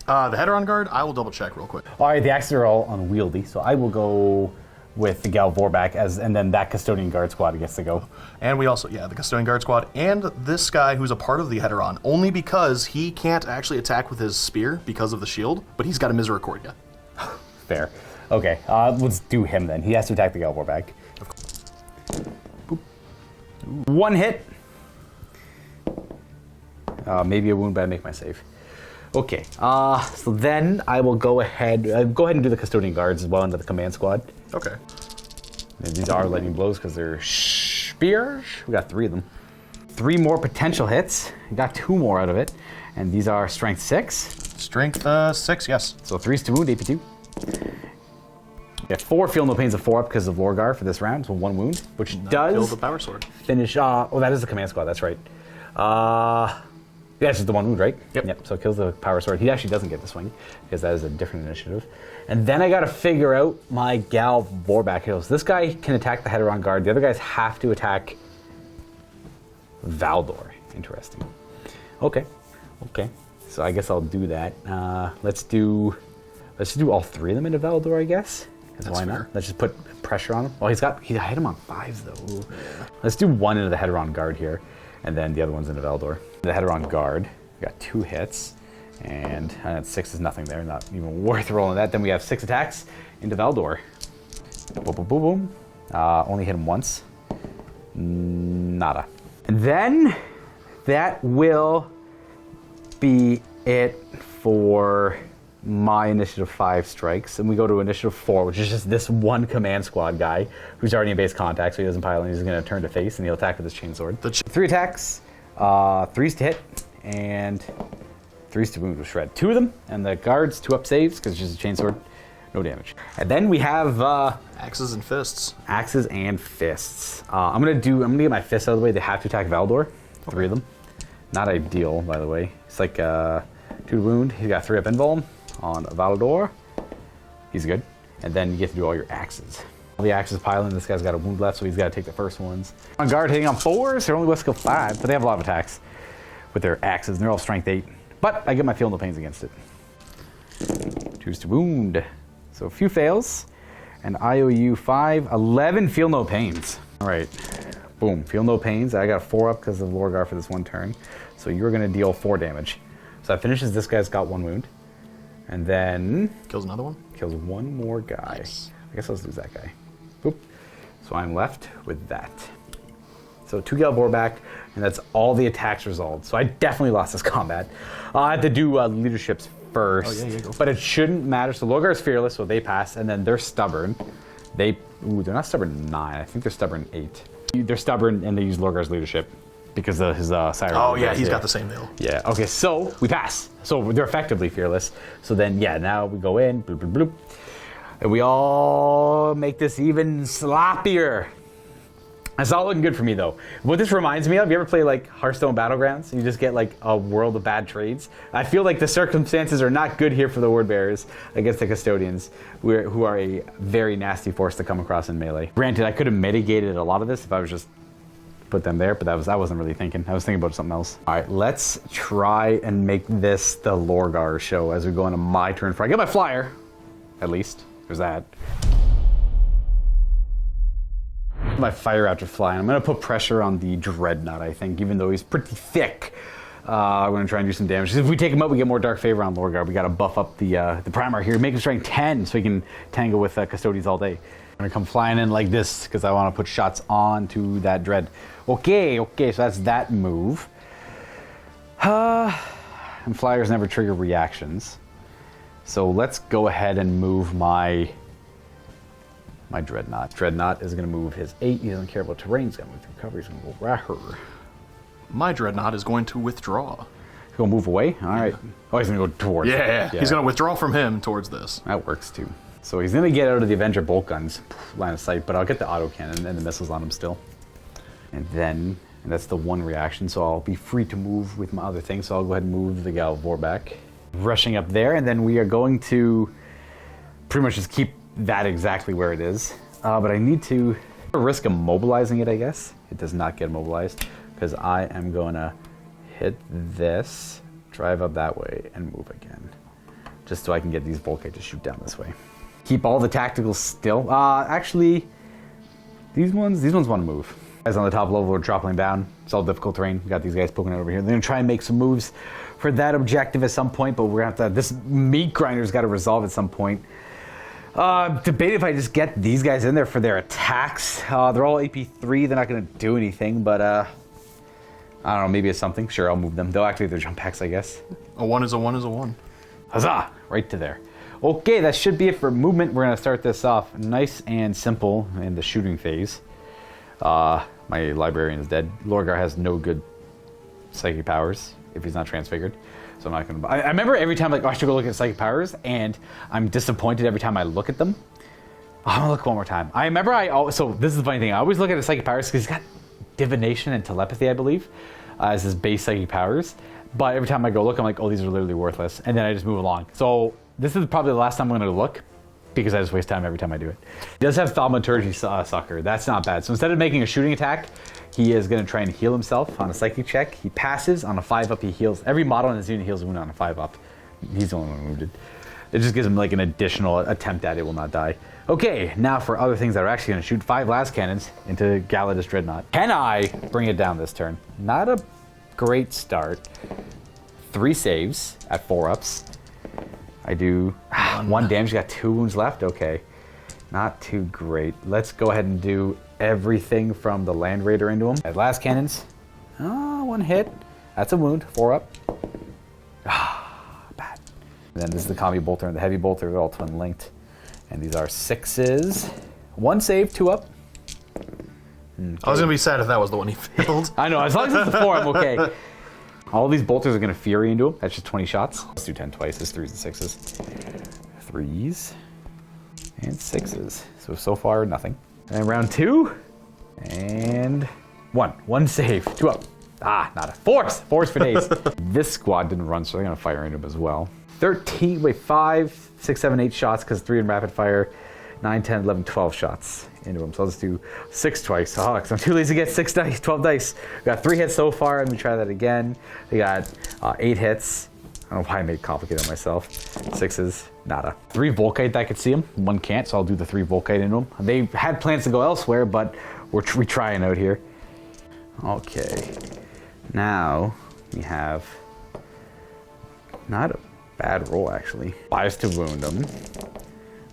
The Heteron Guard, I will double check real quick. All right, the axes are all unwieldy, so I will go with the Gal Vorback, and then that Custodian Guard squad gets to go. And we also, the Custodian Guard squad, and this guy who's a part of the Heteron, only because he can't actually attack with his spear because of the shield, but he's got a Misericordia. Fair. Okay, let's do him then. He has to attack the Gal Vorback. Boop. 1 hit. Maybe a wound, but I make my save. Okay, so then I will go ahead and do the Custodian Guards as well into the command squad. Okay. And these are lightning blows because they're spears. We got 3 of them. 3 more potential hits. We got 2 more out of it. And these are strength 6. Strength 6, yes. So 3s to wound, AP2. We have 4 feel no pains of 4 up because of Lorgar for this round, so 1 wound, which does kill the power sword. Finish. That is the command squad. That's right. Yeah, it's just the 1 wound, right? Yep. So it kills the power sword. He actually doesn't get the swing because that is a different initiative. And then I got to figure out my Gal Vorback heals. This guy can attack the Heteron Guard. The other guys have to attack Valdor. Interesting. Okay. So I guess I'll do that. Let's do all 3 of them into Valdor, I guess. Why not? Fair. Let's just put pressure on him. Well, he hit him on 5s though. Yeah. Let's do 1 into the Heteron Guard here, and then the other one's into Valdor. The Heteron Guard, we got 2 hits, and 6 is nothing there, not even worth rolling that. Then we have 6 attacks into Valdor. Boom, boom, boom, boom. Only hit him once. Nada. And then that will be it for my initiative 5 strikes, and we go to initiative 4, which is just this 1 command squad guy who's already in base contact, so he doesn't pile in. He's going to turn to face, and he'll attack with his chainsword. 3 attacks, 3s to hit, and 3s to wound with shred. 2 of them, and the guards 2-up saves because it's just a chainsword, no damage. And then we have axes and fists. Axes and fists. I'm gonna get my fists out of the way. They have to attack Valdor. 3 of them. Not ideal, by the way. It's like 2 wound. He got 3-up invuln on Valdor. He's good. And then you get to do all your axes. All the axes pile in. This guy's got a wound left, so he's got to take the first ones. On guard hitting on 4s. They're only with skill 5, but they have a lot of attacks with their axes. And they're all strength 8. But I get my feel no pains against it. 2s to wound. So a few fails. And IOU 5. 11 feel no pains. All right. Boom. Feel no pains. I got a 4-up because of Lorgar for this 1 turn. So you're going to deal 4 damage. So that finishes this guy's got 1 wound. And then kills another one? Kills 1 more guy. Nice. I guess I'll lose that guy. Boop. So I'm left with that. So 2 Gal Vorback, and that's all the attacks resolved. So I definitely lost this combat. I had to do leaderships first. Oh, yeah, go. But it shouldn't matter. So Lorgar is fearless, so they pass, and then they're stubborn. They're not stubborn 9. I think they're stubborn 8. They're stubborn, and they use Lorgar's leadership because of his siren. Oh, yeah, he's got the same deal. Yeah, okay, so we pass. So they're effectively fearless. So then, yeah, now we go in, bloop, bloop, bloop. And we all make this even sloppier. It's not looking good for me though. What this reminds me of, you ever play like Hearthstone Battlegrounds? You just get like a world of bad trades. I feel like the circumstances are not good here for the Word Bearers against the Custodians, who are a very nasty force to come across in melee. Granted, I could have mitigated a lot of this if I was just put them there, but I wasn't really thinking. I was thinking about something else. All right, let's try and make this the Lorgar show as we go into my turn. I get my flyer, at least. There's that. My fire after flying. I'm going to put pressure on the Dreadnought, I think, even though he's pretty thick. I'm going to try and do some damage. If we take him out, we get more Dark Favor on Lorgar. We got to buff up the Primarch here, make him strength 10 so he can tangle with Custodes all day. I'm going to come flying in like this because I want to put shots onto that Dread. Okay, so that's that move. And flyers never trigger reactions. So let's go ahead and move my Dreadnought. Dreadnought is going to move his 8. He doesn't care about terrain. He's going to move through cover. He's going to go Raher. My Dreadnought is going to withdraw. He's going to move away? All right. Oh, he's going to go towards yeah. He's going to withdraw from him towards this. That works too. So he's going to get out of the Avenger bolt guns line of sight, but I'll get the autocannon and the missiles on him still. And that's the one reaction, so I'll be free to move with my other thing, so I'll go ahead and move the Galvor back. Rushing up there, and then we are going to pretty much just keep that exactly where it is. But I need to risk immobilizing it, I guess. It does not get immobilized, because I am going to hit this, drive up that way, and move again. Just so I can get these Volkite to shoot down this way. Keep all the tacticals still. Actually, these ones want to move. Guys on the top level are dropping down. It's all difficult terrain. We got these guys poking out over here. They're going to try and make some moves for that objective at some point, but we're going to have to... This meat grinder's got to resolve at some point. Debate if I just get these guys in there for their attacks. They're all AP3. They're not going to do anything, but I don't know. Maybe it's something. Sure, I'll move them. They'll activate their jump packs, I guess. A 1 is a 1 is a 1. Huzzah! Right to there. Okay, that should be it for movement. We're going to start this off nice and simple in the shooting phase. My librarian is dead. Lorgar has no good psychic powers if he's not transfigured. So I'm not going to... I remember every time, like, I should go look at psychic powers, and I'm disappointed every time I look at them. I'm going to look one more time. I remember so this is the funny thing. I always look at his psychic powers because he's got divination and telepathy, I believe, as his base psychic powers. But every time I go look, I'm like, oh, these are literally worthless. And then I just move along. So this is probably the last time I'm going to look, because I just waste time every time I do it. He does have Thaumaturgy Sucker. That's not bad. So instead of making a shooting attack, he is going to try and heal himself on a psychic check. He passes. On a 5-up, he heals. Every model in his unit heals a wound on a 5-up. He's the only one wounded. It just gives him like an additional attempt at it will not die. Okay, now for other things that are actually going to shoot 5 las cannons into Galladus Dreadnought. Can I bring it down this turn? Not a great start. 3 saves at 4-ups. I do 1 damage, got 2 wounds left. Okay, not too great. Let's go ahead and do everything from the Land Raider into him. At last cannons, 1 hit. That's a wound, 4-up. Bad. And then this is the Combi Bolter and the Heavy Bolter. They're all twin linked. And these are 6s. 1 save, 2-up. Okay. I was going to be sad if that was the one he failed. I know, as long as it's the 4, I'm okay. All these bolters are going to Fury into him. That's just 20 shots. Let's do 10 twice. It's 3s and 6s. 3s and 6s. So far, nothing. And round 2. And 1. 1 save. 2-up. Not a force. Force for days. This squad didn't run, so they're going to fire into him as well. 5, 6, 7, 8 shots because 3 in rapid fire. 9, 10, 11, 12 shots into him. So let's do 6 twice. Because I'm too lazy to get 6 dice, 12 dice. We got 3 hits so far. Let me try that again. We got 8 hits. I don't know why I made it complicated on myself. 6s, nada. 3 Volkite that could see him. 1 can't, so I'll do the 3 Volkite into him. They had plans to go elsewhere, but we're trying out here. Okay. Now we have not a bad roll, actually. Bias to wound him.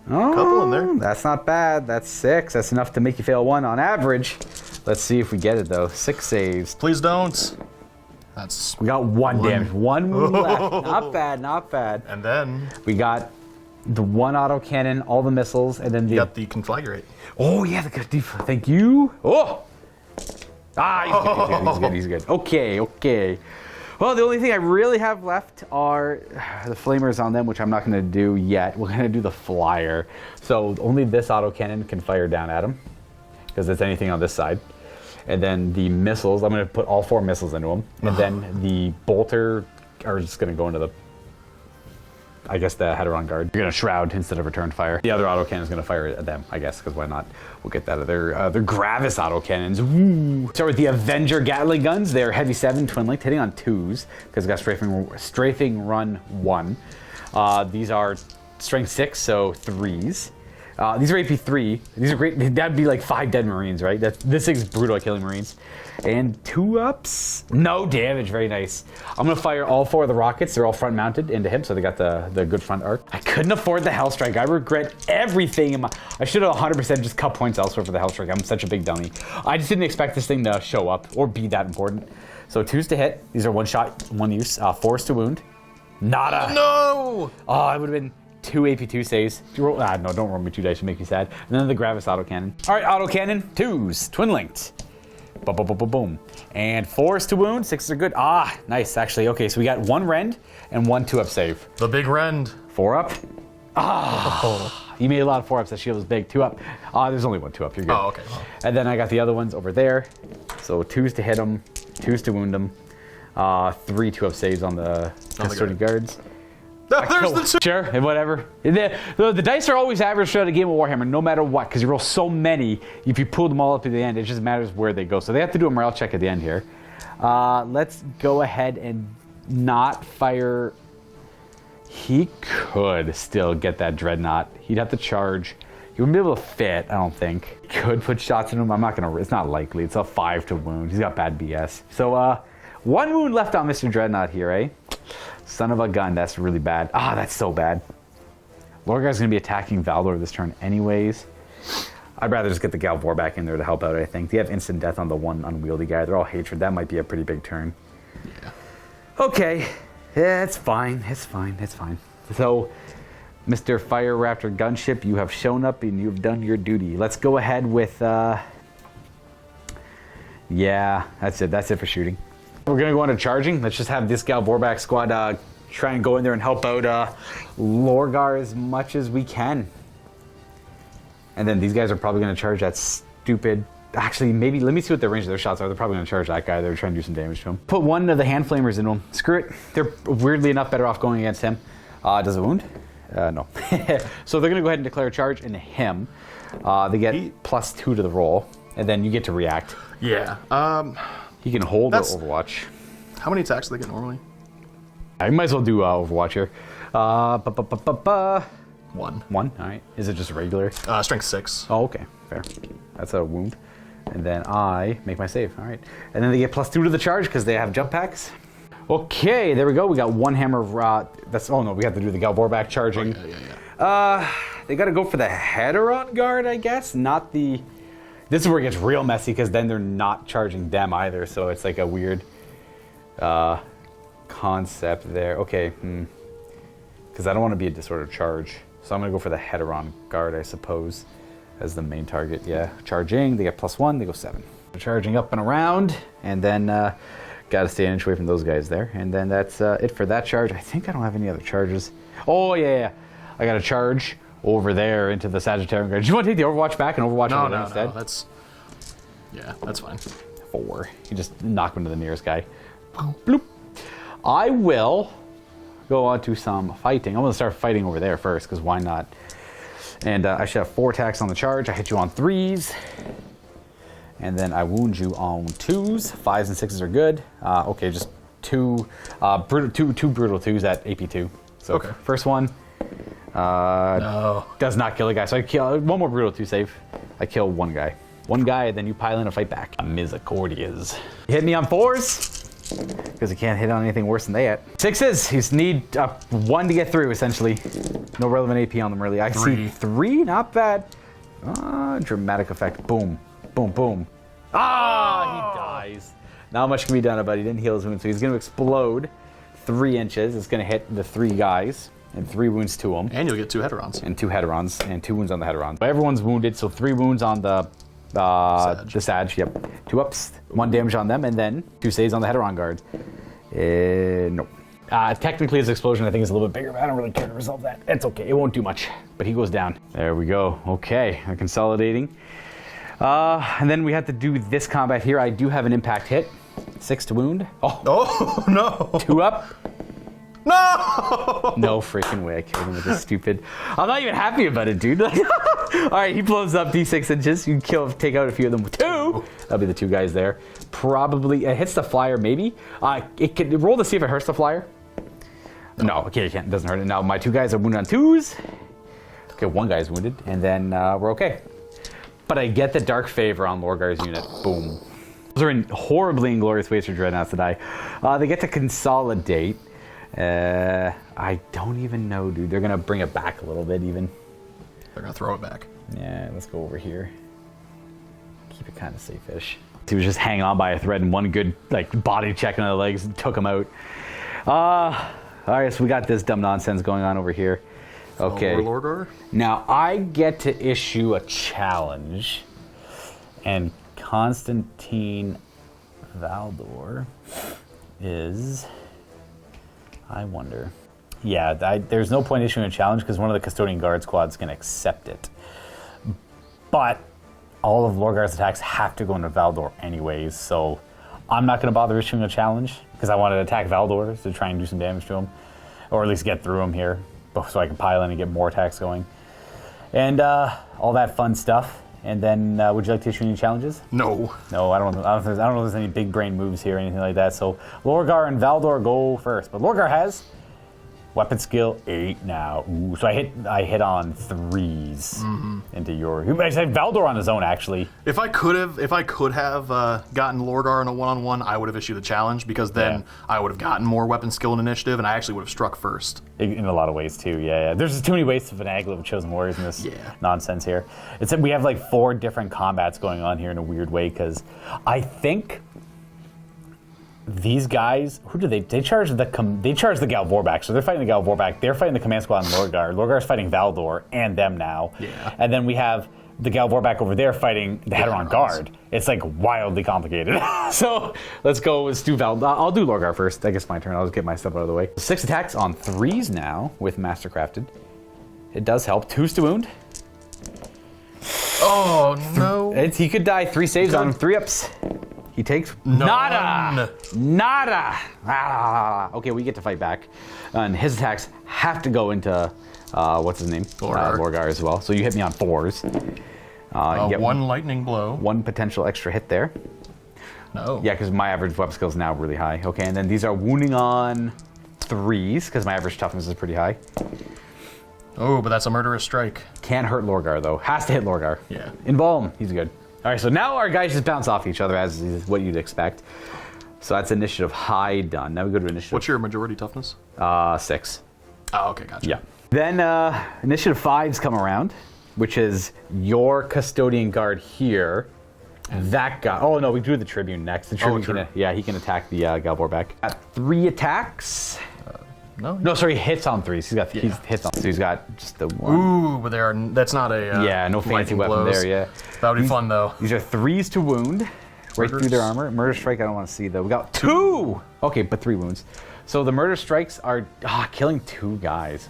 Oh, couple in there. That's not bad. That's 6. That's enough to make you fail 1 on average. Let's see if we get it, though. 6 saves. Please don't. We got 1 damage. 1 wound left. Not bad, not bad. And then we got the 1 autocannon, all the missiles, and then you got the Conflagrate. Oh, yeah. Thank you. Oh! He's good. Okay. Well, the only thing I really have left are the flamers on them, which I'm not going to do yet. We're going to do the flyer. So only this autocannon can fire down at him, because it's anything on this side. And then the missiles, I'm going to put all 4 missiles into them. And then the bolter are just going to go into the, I guess, the Heteron guard. You're going to shroud instead of return fire. The other autocannon is going to fire at them, I guess, because why not? We'll get that. They're Gravis autocannons. Woo! Start with the Avenger Gatling guns. They're heavy 7, twin linked, hitting on 2s because it's got strafing run 1. These are strength 6, so 3s. These are AP 3. These are great. That'd be like 5 dead Marines, right? This thing's brutal at killing Marines. And 2-ups. No damage. Very nice. I'm going to fire all 4 of the rockets. They're all front mounted into him, so they got the good front arc. I couldn't afford the Hellstrike. I regret everything. I should have 100% just cut points elsewhere for the Hellstrike. I'm such a big dummy. I just didn't expect this thing to show up or be that important. So 2s to hit. These are 1 shot, 1 use. 4s to wound. Nada. No! Oh, it would have been 2 AP2 saves. No, don't roll me 2 dice to make me sad. And then the Gravis autocannon. All right, autocannon, 2s, twin linked. Boom, boom, boom, boom, boom. And 4s to wound, 6s are good. Ah, nice, actually. Okay, so we got 1 rend and 1 2-up save. The big rend. 4-up. Ah, you made a lot of 4-ups. That shield was big. 2-up. There's only 1 2-up. You're good. Oh, okay. And then I got the other ones over there. So 2s to hit them, 2s to wound them. 3 2-up saves on the custodian guards. There's the 2. Sure, and whatever. The dice are always average throughout a game of Warhammer, no matter what, because you roll so many. If you pull them all up to the end, it just matters where they go. So they have to do a morale check at the end here. Let's go ahead and not fire. He could still get that Dreadnought. He'd have to charge. He wouldn't be able to fit, I don't think. Could put shots in him. I'm not gonna. It's not likely. It's a 5 to wound. He's got bad BS. So 1 wound left on Mr. Dreadnought here, eh? Son of a gun, that's really bad. That's so bad. Lorgar's gonna be attacking Valdor this turn anyways. I'd rather just get the Galvor back in there to help out, I think. They have instant death on the 1 unwieldy guy. They're all hatred. That might be a pretty big turn. Yeah. Okay. Yeah, it's fine. It's fine. It's fine. So, Mr. Fire Raptor Gunship, you have shown up and you've done your duty. Let's go ahead with, yeah, that's it. That's it for shooting. We're gonna go into charging. Let's just have this Galvorback squad try and go in there and help out Lorgar as much as we can. And then these guys are probably gonna charge that stupid. Actually, maybe let me see what the range of their shots are. They're probably gonna charge that guy. They're trying to do some damage to him. Put 1 of the hand flamers into him. Screw it. They're weirdly enough better off going against him. Does it wound? No. So they're gonna go ahead and declare a charge into him. They get +2 to the roll, and then you get to react. Yeah. He can hold or Overwatch. How many attacks do they get normally? I might as well do Overwatch here. 1. 1, all right. Is it just regular? Strength 6. Oh, okay, fair. That's a wound. And then I make my save, all right. And then they get +2 to the charge because they have jump packs. Okay, there we go. We got 1 hammer. Oh no, we have to do the Galvorback charging. Oh, yeah. They got to go for the Heteron guard, I guess, not the. This is where it gets real messy because then they're not charging them either, so it's like a weird concept there. Okay, because I don't want to be a disordered charge, so I'm gonna go for the Heteron guard, I suppose, as the main target. Yeah, charging. They get +1. They go 7. They're charging up and around, and then gotta stay an inch away from those guys there. And then that's it for that charge. I think I don't have any other charges. Oh yeah. I got a charge over there into the Sagittarian guard. Do you want to take the Overwatch back and Overwatch over there instead? No, that's fine. 4. You just knock him to the nearest guy. Bloop. I will go on to some fighting. I'm going to start fighting over there first, because why not? And I should have 4 attacks on the charge. I hit you on 3s. And then I wound you on 2s. 5s and 6s are good. Okay, just 2 brutal 2s at AP2. So okay. First one. No. Does not kill a guy. So I kill 1 more brutal 2 save. I kill 1 guy. 1 guy, then you pile in a fight back. Misericordias. You hit me on 4s. Because he can't hit on anything worse than that. 6s. You just need 1 to get through, essentially. No relevant AP on them, really. I see 3. Not bad. Dramatic effect. Boom. Boom, boom. He dies. Not much can be done about it. He didn't heal his wound, so he's going to explode 3 inches. It's going to hit the 3 guys. And 3 wounds to them. And you'll get 2 Heterons. And 2 Heterons. And 2 wounds on the Heterons. Everyone's wounded, so 3 wounds on the Sag. Yep. 2 ups, 1 damage on them, and then 2 saves on the Heteron guard. Nope. Technically, his explosion, I think, is a little bit bigger, but I don't really care to resolve that. It's okay. It won't do much. But he goes down. There we go. Okay. They're consolidating. And then we have to do this combat here. I do have an impact hit. 6 to wound. Oh, no. 2 up. No! No freaking way I killed him with this stupid... I'm not even happy about it, dude. Alright, he blows up D6 inches. You can take out a few of them with 2. That'll be the 2 guys there. Probably... It hits the flyer, maybe. It can roll to see if it hurts the flyer. No, okay, it can't. It doesn't hurt it. Now, my 2 guys are wounded on 2s. Okay, 1 guy's wounded, and then we're okay. But I get the Dark Favor on Lorgar's unit. Boom. Those are horribly inglorious ways for Dreadnoughts to die. They get to consolidate. I don't even know, dude. They're gonna bring it back a little bit, even. They're gonna throw it back. Yeah, let's go over here. Keep it kind of safe-ish. He was just hanging on by a thread, and one good body check on the legs took him out. All right, so we got this dumb nonsense going on over here. Okay. Lorgar? Now I get to issue a challenge, and Constantine Valdor is. I wonder. Yeah, there's no point issuing a challenge because one of the Custodian Guard squads can accept it. But all of Lorgar's attacks have to go into Valdor anyways, so I'm not going to bother issuing a challenge because I want to attack Valdor to try and do some damage to him, or at least get through him here, so I can pile in and get more attacks going, and all that fun stuff. And then, would you like to issue any challenges? No. No, I don't know if there's any big brain moves here or anything like that. So Lorgar and Valdor go first, but Lorgar has weapon skill 8 now. Ooh, so I hit on 3s into your. I said Valdor on his own actually. If I could have gotten Lorgar in a one-on-one, I would have issued a challenge because then I would have gotten more weapon skill and initiative, and I actually would have struck first. In a lot of ways too, yeah. There's just too many ways to finagle with Chosen Warriors in this nonsense here. We have like 4 different combats going on here in a weird way because I think these guys, who do they charge the Gal Vorback, so they're fighting the Gal Vorback, they're fighting the command squad on Lorgar. Lorgar's fighting Valdor and them now. Yeah. And then we have the Gal Vorback over there fighting the Heteron Guard. It's like wildly complicated. So let's do Valdor. I'll do Lorgar first. I guess my turn. I'll just get my stuff out of the way. 6 attacks on 3s now with Mastercrafted. It does help. 2s to wound. Oh no! He could die. 3 saves on 3-ups. He takes nada. Okay, we get to fight back, and his attacks have to go into what's his name? Lorgar as well. So you hit me on 4s. You get 1 lightning blow. 1 potential extra hit there. No. Yeah, because my average weapon skill is now really high. Okay, and then these are wounding on 3s because my average toughness is pretty high. Oh, but that's a murderous strike. Can't hurt Lorgar though. Has to hit Lorgar. Yeah. Embalm. He's good. All right, so now our guys just bounce off each other, as is what you'd expect. So that's initiative high done. Now we go to initiative. What's your majority toughness? 6. Oh, okay, gotcha. Yeah. Then initiative 5s come around, which is your Custodian Guard here. That guy. Oh no, we do the Tribune next. The Tribune he can attack the Gal Vorback. At 3 attacks. No, sorry, hits on 3s. He's hits on. So he's got just the 1. Ooh, but that's not a no fancy weapon blows. There. Yeah, that would be fun though. These are 3s to wound, right through their armor. Murder strike. I don't want to see though. We got 2. Okay, but 3 wounds. So the murder strikes are killing 2 guys.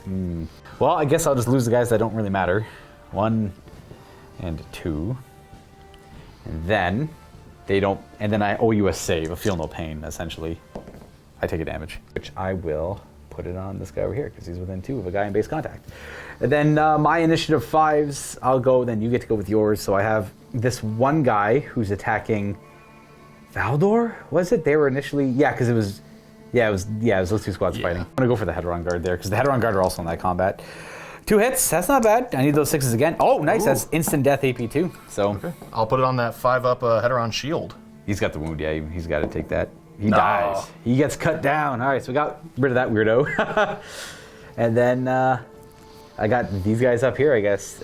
Well, I guess I'll just lose the guys that don't really matter. 1 and 2, and then they don't. And then I owe you a save, a feel no pain. Essentially, I take a damage, which I will put it on this guy over here because he's within 2 of a guy in base contact. And then my initiative 5s, I'll go, then you get to go with yours. So I have this one guy who's attacking Valdor, was it? They were initially, because it was those 2 squads fighting. I'm gonna go for the Heteron Guard there because the Heteron Guard are also in that combat. 2 hits, that's not bad. I need those 6s again. Oh, nice, that's instant death AP too. So okay. I'll put it on that 5-up Heteron shield. He's got the wound, he's got to take that. He dies. He gets cut down. All right, so we got rid of that weirdo. And then I got these guys up here, I guess.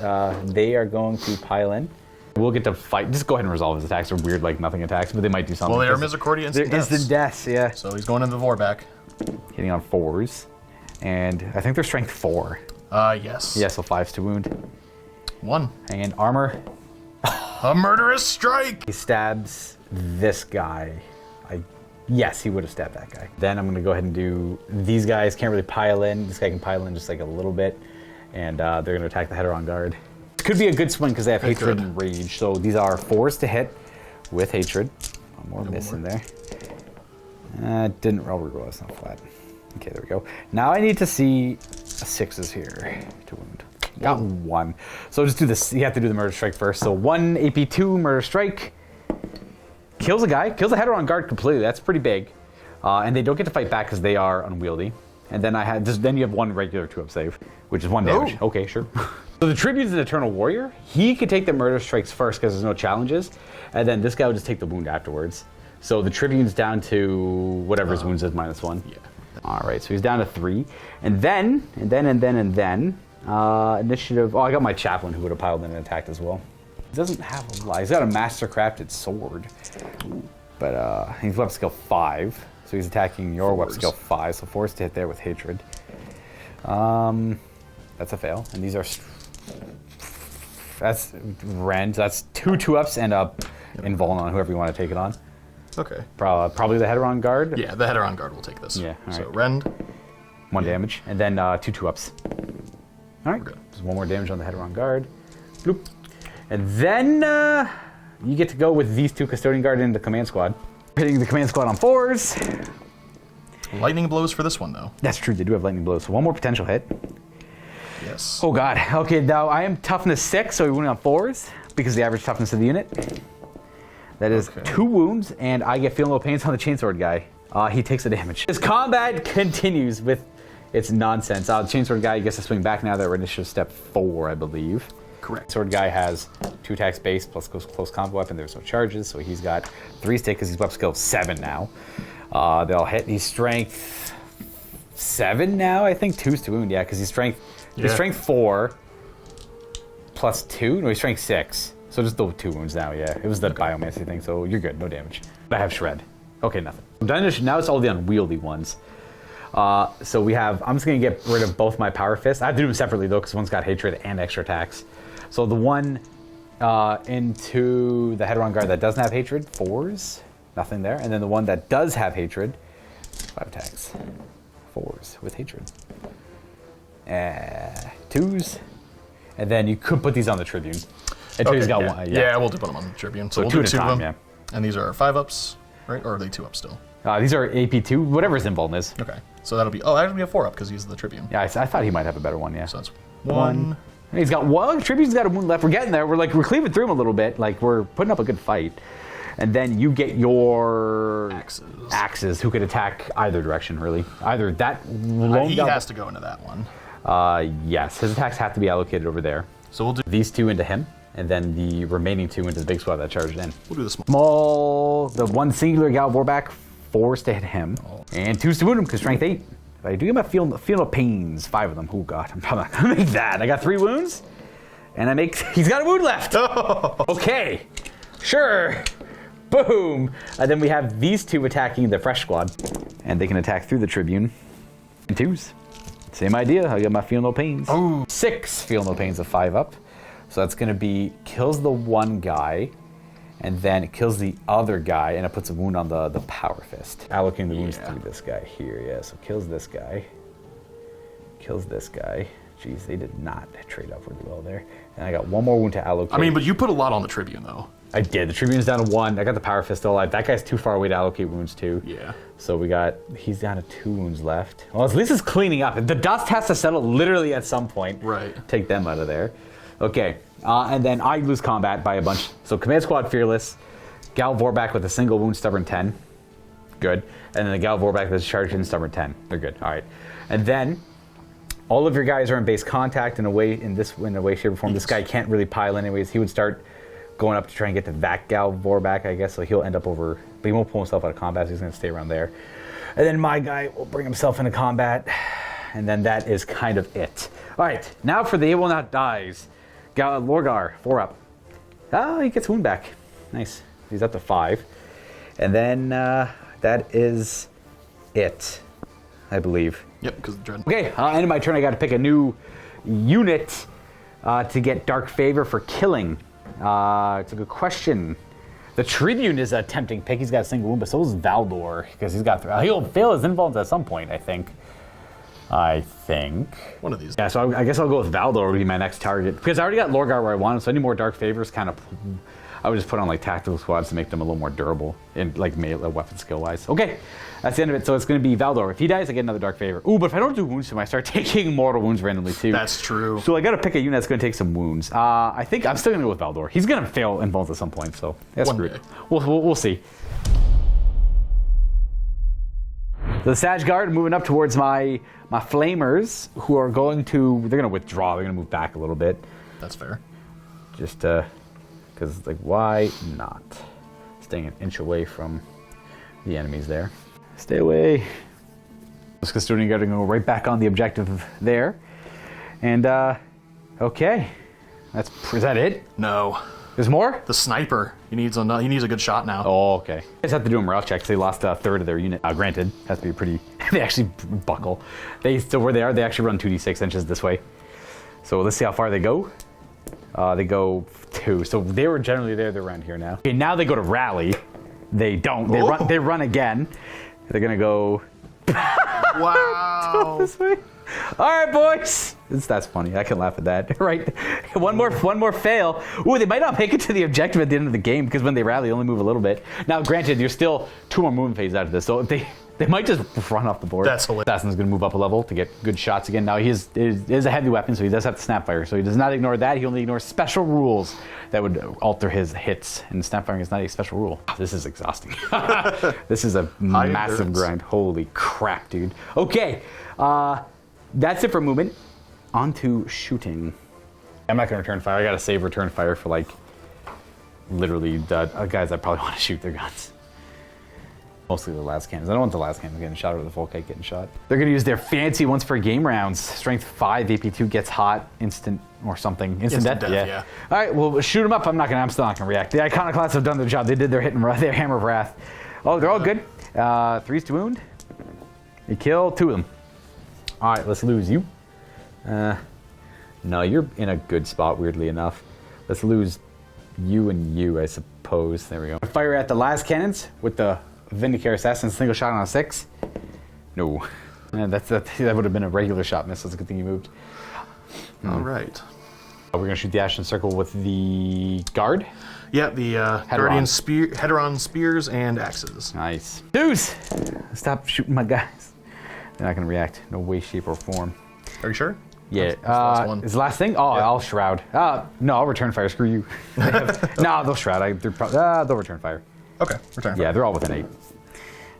They are going to pile in. We'll get to fight. Just go ahead and resolve his attacks. They're weird, like nothing attacks, but they might do something. Well, they are Misericordia instant deaths. Instant deaths, yeah. So he's going into the Vorback. Hitting on 4s. And I think they're strength 4. Yes. Yeah, so 5s to wound. 1. And armor. A murderous strike! He stabs this guy. Yes, he would have stabbed that guy. Then I'm going to go ahead and do... These guys can't really pile in. This guy can pile in just like a little bit. And they're going to attack the Heteron Guard. Could be a good swing because they have hatred could. and rage. So these are 4s to hit with hatred. One more miss in there. Didn't roll. It's not flat. Okay, there we go. Now I need to see 6s here to wound. Got 1. So just do this. You have to do the murder strike first. So 1 AP2 murder strike. Kills a guy. Kills a header on guard completely. That's pretty big. And they don't get to fight back because they are unwieldy. And then then you have 1 regular 2-up save, which is 1 damage. Oh. Okay, sure. So the Tribune's an Eternal Warrior. He could take the murder strikes first because there's no challenges. And then this guy will just take the wound afterwards. So the Tribune's down to whatever his wounds is, -1. Yeah. All right, so he's down to 3. And then, initiative. Oh, I got my Chaplain who would have piled in and attacked as well. He doesn't have a lot. He's got a Master-crafted sword. But he's weapon skill 5. So he's attacking your weapon skill 5. So 4s to hit there with hatred. That's a fail. And these are... That's rend. That's 2 2-ups and a invuln on whoever you want to take it on. Okay. Probably the header on guard. Yeah, the header on guard will take this. Yeah, all So right. rend. 1 damage. And then 2 2-ups. All right. We're good. Just 1 more damage on the header on guard. Bloop. And then you get to go with these 2 custodian guard into the command squad. Hitting the command squad on 4s. Lightning blows for this one, though. That's true. They do have lightning blows. So 1 more potential hit. Yes. Oh god. Okay, now I am toughness 6, so we went on 4s because the average toughness of the unit. That is 2 wounds, and I get feel no pains on the chainsword guy. He takes the damage. His combat continues with its nonsense. The chainsword guy gets to swing back now that we're initiative step 4, I believe. Correct. Sword guy has 2 attacks base plus close combat weapon. There's no charges, so he's got 3 stick because he's weapon skill 7 now. They'll hit. He's strength 7 now, I think. 2's to wound, yeah, because he's strength 4 plus 2. No, he's strength 6. So just the 2 wounds now, yeah. It was the biomancy thing, so you're good, no damage. I have shred. Okay, nothing. I'm done. Now it's all the unwieldy ones. So we have, I'm just gonna get rid of both my power fists. I have to do them separately though, because one's got hatred and extra attacks. So the one into the header on guard that doesn't have hatred, 4s, nothing there. And then the one that does have hatred, 5 attacks, 4s with hatred. 2s. And then you could put these on the Tribune. Until he's got 1. Yeah, we'll put them on the Tribune. So we'll 2 do at a 2 of time, them. yeah. And these are 5-ups, right? Or are they 2-ups still? These are AP2, whatever his invuln is. Okay. So that'll be, that'll be a 4-up because he's the Tribune. Yeah, I thought he might have a better one, yeah. So that's 1. He's got 1. Tribune's got a wound left. We're getting there. We're cleaving through him a little bit. Like, we're putting up a good fight. And then you get your axes who could attack either direction, really. Either that lone He guy. has to go into that one. Yes, his attacks have to be allocated over there. So we'll do These 2 into him, and then the remaining 2 into the big squad that charged in. We'll do the small. The 1 singular Gal Warback, 4s to hit him, and 2s to wound him because strength 8. If I do get my feel no pains, 5 of them. Oh god, I'm probably not gonna make that. I got 3 wounds, and he's got a wound left. Okay, sure. Boom. And then we have these 2 attacking the fresh squad, and they can attack through the Tribune. And 2s. Same idea. I got my feel no pains. 6 feel no pains of 5 up. So that's gonna be kills the 1 guy, and then it kills the other guy, and it puts a wound on the power fist. Allocating the wounds to this guy here, yeah. So kills this guy. Kills this guy. Jeez, they did not trade upward well there. And I got 1 more wound to allocate. I mean, but you put a lot on the Tribune, though. I did. The Tribune's down to 1. I got the power fist still alive. That guy's too far away to allocate wounds to. Yeah. So he's down to 2 wounds left. Well, at least it's cleaning up. The dust has to settle literally at some point. Right. Take them out of there. Okay. And then I lose combat by a bunch. So Command Squad Fearless, Gal Vorback with a single wound, Stubborn 10. Good. And then the Gal Vorback that's charged in, Stubborn 10. They're good. All right. And then all of your guys are in base contact in a way, shape, or form. This guy can't really pile anyways. He would start going up to try and get to that Gal Vorback, I guess. So he'll end up over, but he won't pull himself out of combat. So he's going to stay around there. And then my guy will bring himself into combat. And then that is kind of it. All right. Now for the It Will Not Dies. Lorgar, 4-up. He gets wound back. Nice. He's up to 5. And then that is it, I believe. Yep, because of Dread. Okay, end of my turn. I got to pick a new unit to get Dark Favor for killing. It's a good question. The Tribune is a tempting pick. He's got a single wound, but so is Valdor because he's got. He'll fail his invulns at some point, I think. I think. One of these. Yeah, so I guess I'll go with Valdor would be my next target. Because I already got Lorgar where I wanted, so any more Dark Favors kind of... I would just put on like tactical squads to make them a little more durable and like melee weapon skill wise. Okay, that's the end of it. So it's going to be Valdor. If he dies, I get another Dark Favor. Ooh, but if I don't do wounds to him, I start taking mortal wounds randomly too. That's true. So I got to pick a unit that's going to take some wounds. I think I'm still going to go with Valdor. He's going to fail in bones at some point, so that's screwed. We'll see. The Sag Guard moving up towards my Flamers, who are going to... They're going to withdraw. They're going to move back a little bit. That's fair. Just, because, like, why not? Staying an inch away from the enemies there. Stay away. This Custodian Guard going to go right back on the objective there. And, okay. Is that it? No. There's more? The sniper. He needs a good shot now. Oh, okay. You guys have to do a morale check because they lost a third of their unit. Granted, has to be pretty... They actually buckle. They still where they are. They actually run 2d6 inches this way. So let's see how far they go. They go 2. So they were generally there. They're around here now. Okay, now they go to rally. They don't. They run again. They're gonna go. Wow. This way. All right, boys. That's funny. I can laugh at that. Right. One more fail. Ooh, they might not make it to the objective at the end of the game because when they rally, they only move a little bit. Now, granted, you're still 2 more movement phases after this, so they might just run off the board. That's hilarious. Assassin's going to move up a level to get good shots again. Now, he is a heavy weapon, so he does have to snapfire. So he does not ignore that. He only ignores special rules that would alter his hits. And snapfiring is not a special rule. This is exhausting. This is a massive grind. Holy crap, dude. Okay. That's it for movement. On to shooting. I'm not going to return fire. I got to save return fire for, like, literally the guys that probably want to shoot their guns. Mostly the last cannons. I don't want the last cannons getting shot or the full kite getting shot. They're going to use their fancy once per game rounds. Strength 5, AP2 gets hot, instant or something. Instant death, yeah. All right, well, shoot them up. I'm still not going to react. The Iconoclasts have done their job. They did their hit and run, their Hammer of Wrath. Oh, they're all good. 3's to wound. You kill 2 of them. All right, let's lose you. No, you're in a good spot, weirdly enough. Let's lose you and you, I suppose. There we go. Fire at the last cannons with the Vindicare Assassin, single shot on a 6. No. That would have been a regular shot miss. That's a good thing you moved. All right. We're going to shoot the Ashen Circle with the Guard. Yeah, the Guardian Heteron Spears and Axes. Nice. Deuce! Stop shooting my guys. They're not going to react. No way, shape, or form. Are you sure? Yeah. That's the last one. Is the last thing? Oh, yeah. I'll Shroud. No, I'll return fire. Screw you. No, they'll Shroud. They'll return fire. Okay, return fire. Yeah, they're all within 8.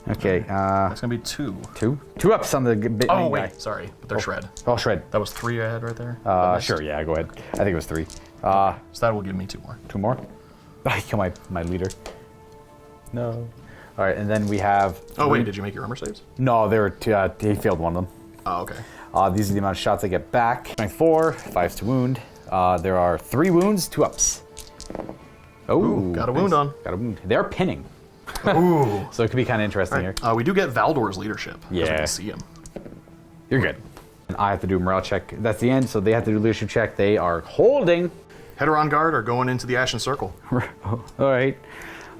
Okay. That's going to be 2. 2? 2 ups on the bit. Oh, wait. Guy. Sorry. But they're Shred. Oh, Shred. That was 3 I had right there? Sure, yeah, go ahead. I think it was 3. Okay. So that will give me 2 more. 2 more? I kill my leader. No. All right, and then we have... Oh, wait, did you make your armor saves? No, they were he failed one of them. Oh, okay. These are the amount of shots I get back. Strength 4, 5's to wound. There are 3 wounds, 2 ups. Oh, ooh, got a wound on. Got a wound. They're pinning. Ooh. So it could be kind of interesting here. We do get Valdor's leadership. Yeah. We can see him. You're good. And I have to do a morale check. That's the end, so they have to do a leadership check. They are holding. Heteron Guard are going into the Ashen Circle. All right.